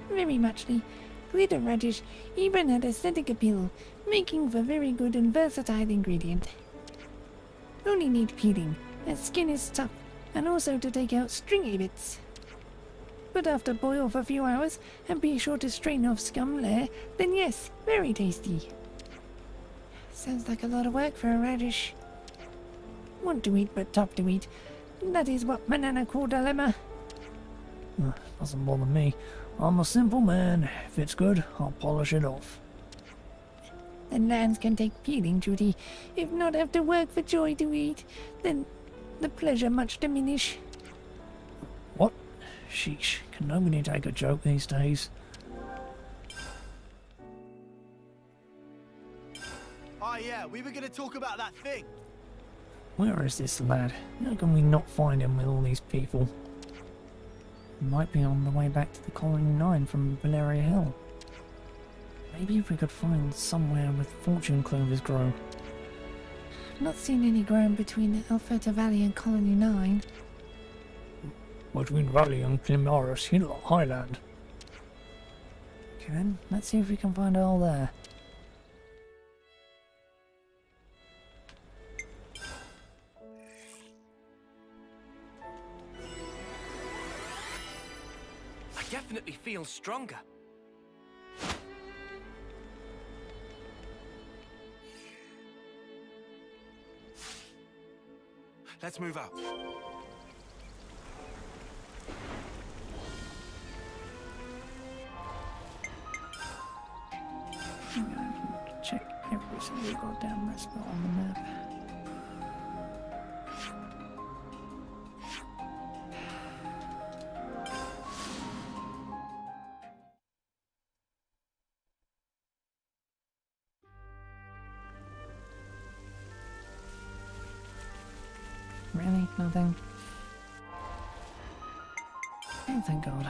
Very muchly. Glitter radish even had aesthetic appeal, making for very good and versatile ingredient. Only need peeling, as skin is tough, and also to take out stringy bits. But after boil for a few hours, and be sure to strain off scum layer, then yes, very tasty. Sounds like a lot of work for a radish. Want to eat but tough to eat. That is what Manana called dilemma. Doesn't bother me. I'm a simple man. If it's good, I'll polish it off. The lands can take peeling duty, if not have to work for joy to eat, then the pleasure much diminish. What? Sheesh, can nobody take a joke these days? Oh yeah, we were gonna talk about that thing. Where is this lad? How can we not find him with all these people? He might be on the way back to the Colony 9 from Valeria Hill. Maybe if we could find somewhere with fortune clovers grow. Not seen any grown between Alberta Valley and Colony 9. Between Valley and Climaris Highland. Okay then, let's see if we can find a hole there. I definitely feel stronger. Let's move out. Check every single goddamn red spot on the map. Really? Nothing? Oh, thank God.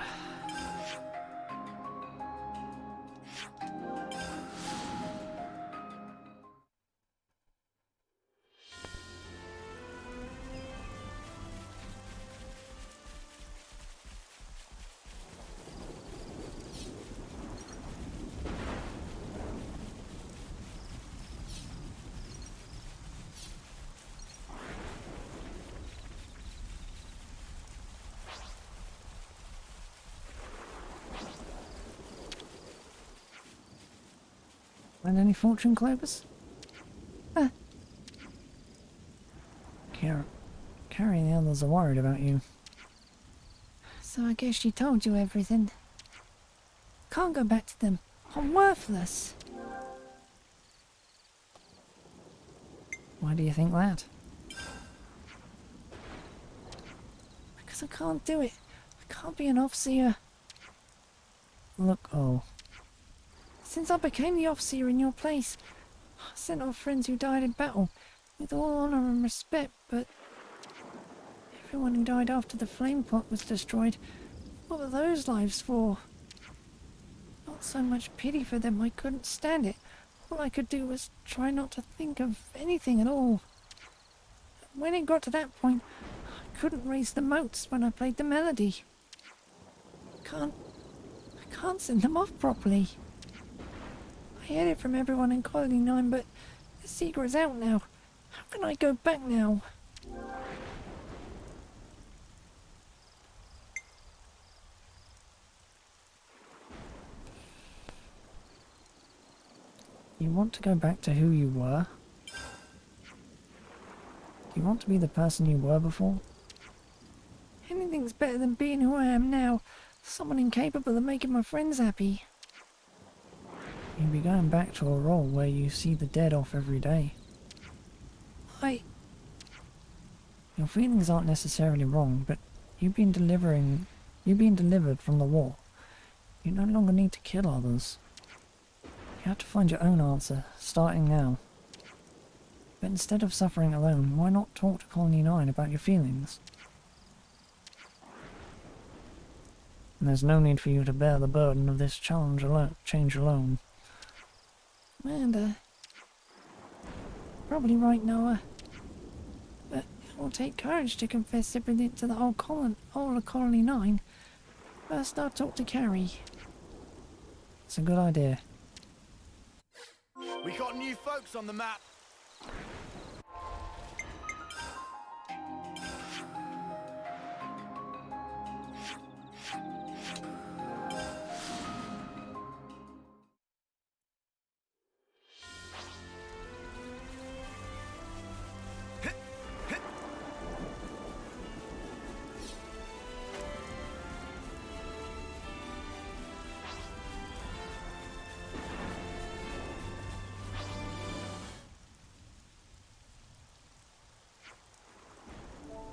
Find any fortune clovers? Carrie and the others are worried about you. So I guess she told you everything. Can't go back to them. I'm worthless. Why do you think that? because I can't do it. I can't be an officer. Look, oh. Since I became the officer in your place, I sent off friends who died in battle with all honor and respect, but everyone who died after the flame plot was destroyed, what were those lives for? Not so much pity for them, I couldn't stand it. All I could do was try not to think of anything at all. When it got to that point, I couldn't raise the notes when I played the melody. I can't send them off properly. I hid it from everyone in Colony 9, but the secret's out now. How can I go back now? You want to go back to who you were? Do you want to be the person you were before? Anything's better than being who I am now. Someone incapable of making my friends happy. You'd be going back to a role where you see the dead off every day. Your feelings aren't necessarily wrong, but you've been delivered from the war. You no longer need to kill others. You have to find your own answer, starting now. But instead of suffering alone, why not talk to Colony 9 about your feelings? And there's no need for you to bear the burden of this change alone. Amanda. Probably right, Noah. But it will take courage to confess everything to the whole of Colony 9. First I'll talk to Carrie. It's a good idea. We got new folks on the map.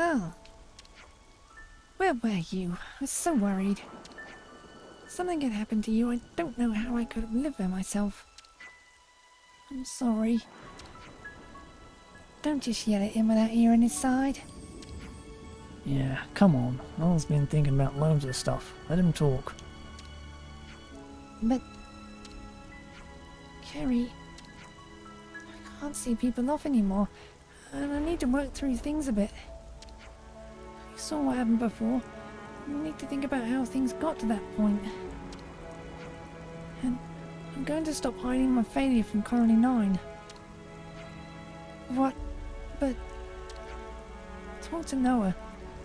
Oh. Where were you? I was so worried. Something had happened to you. I don't know how I could have lived by myself. I'm sorry. Don't just yell at him without hearing his side. Yeah, come on. Noel's been thinking about loads of stuff. Let him talk. But... Carrie... I can't see people off anymore. And I need to work through things a bit. You saw what happened before. I need to think about how things got to that point. And I'm going to stop hiding my failure from Colony 9. What? But... I talked to Noah,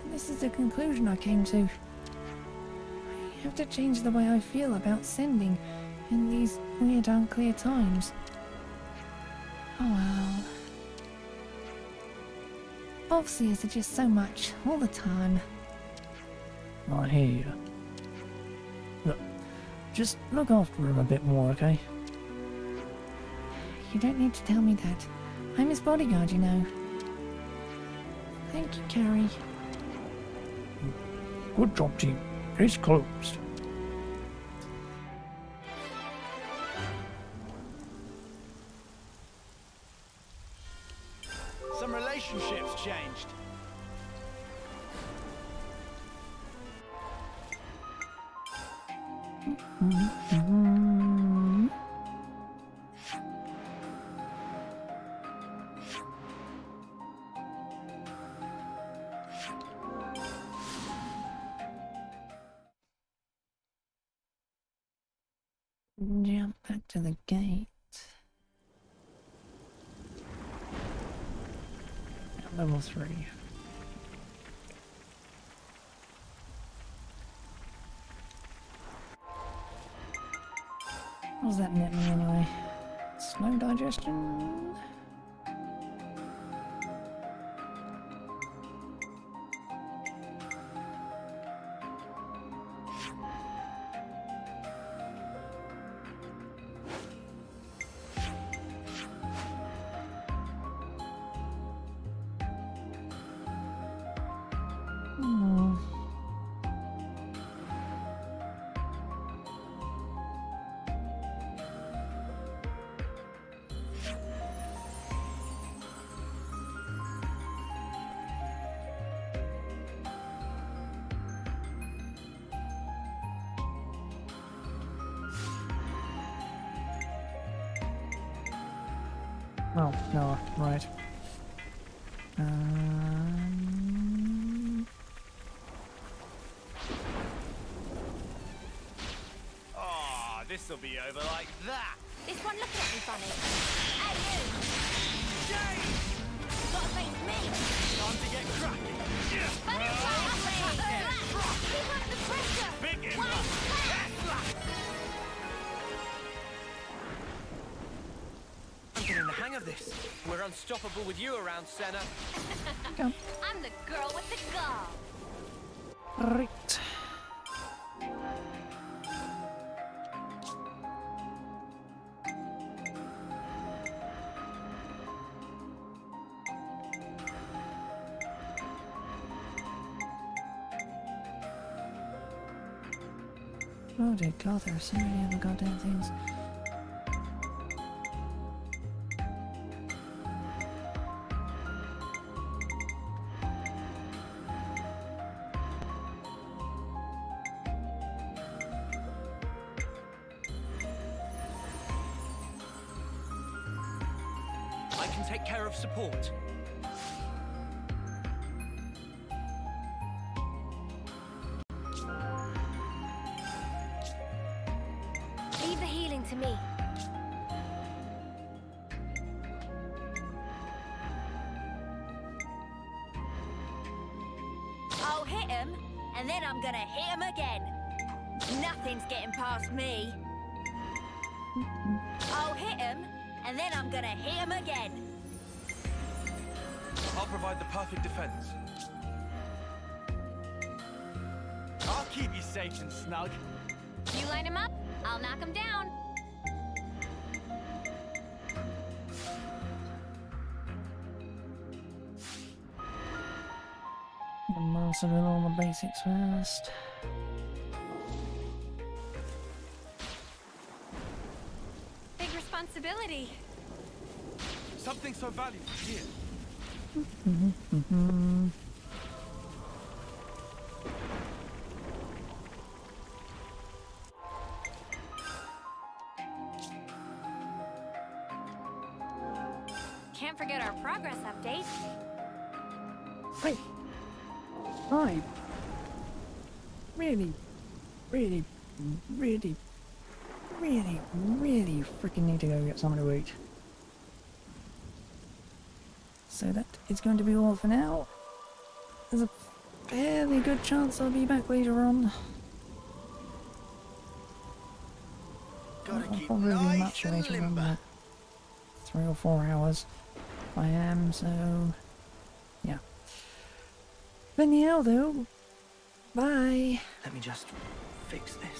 and this is the conclusion I came to. I have to change the way I feel about sending in these weird, unclear times. Oh well. Overseers are just so much, all the time. I hear you. Look, just look after him a bit more, okay? You don't need to tell me that. I'm his bodyguard, you know. Thank you, Carrie. Good job, team. Case closed. Some relationships changed. Jump back to the gate. Level 3. What does that net me anyway? Slow digestion? Oh, no, right. Oh, this'll be over like that. This one looking at me funny. Hey, you! James! You gotta face me! Time to get cracking. Funny Keep under the pressure! Big One, I'm getting the hang of this. We're unstoppable with you around, Senna. I'm the girl with the gall. Right. Oh dear God, there are so many other goddamn things. I can take care of support. Leave the healing to me. I'll hit him, and then I'm gonna hit him again. Nothing's getting past me. I'll hit him, and then I'm gonna hit him again. I'll provide the perfect defense. I'll keep you safe and snug. You line him up, I'll knock him down. I'm mastering all the basics first. Big responsibility. Something so valuable here. Can't forget our progress update. Hey! I really freaking need to go get something to eat. So that is going to be all for now. There's a fairly good chance I'll be back later on. Gotta I'll keep probably be nice much and later on, limber. like 3 or 4 hours. I am, so yeah. But anyhow though, bye. Let me just fix this.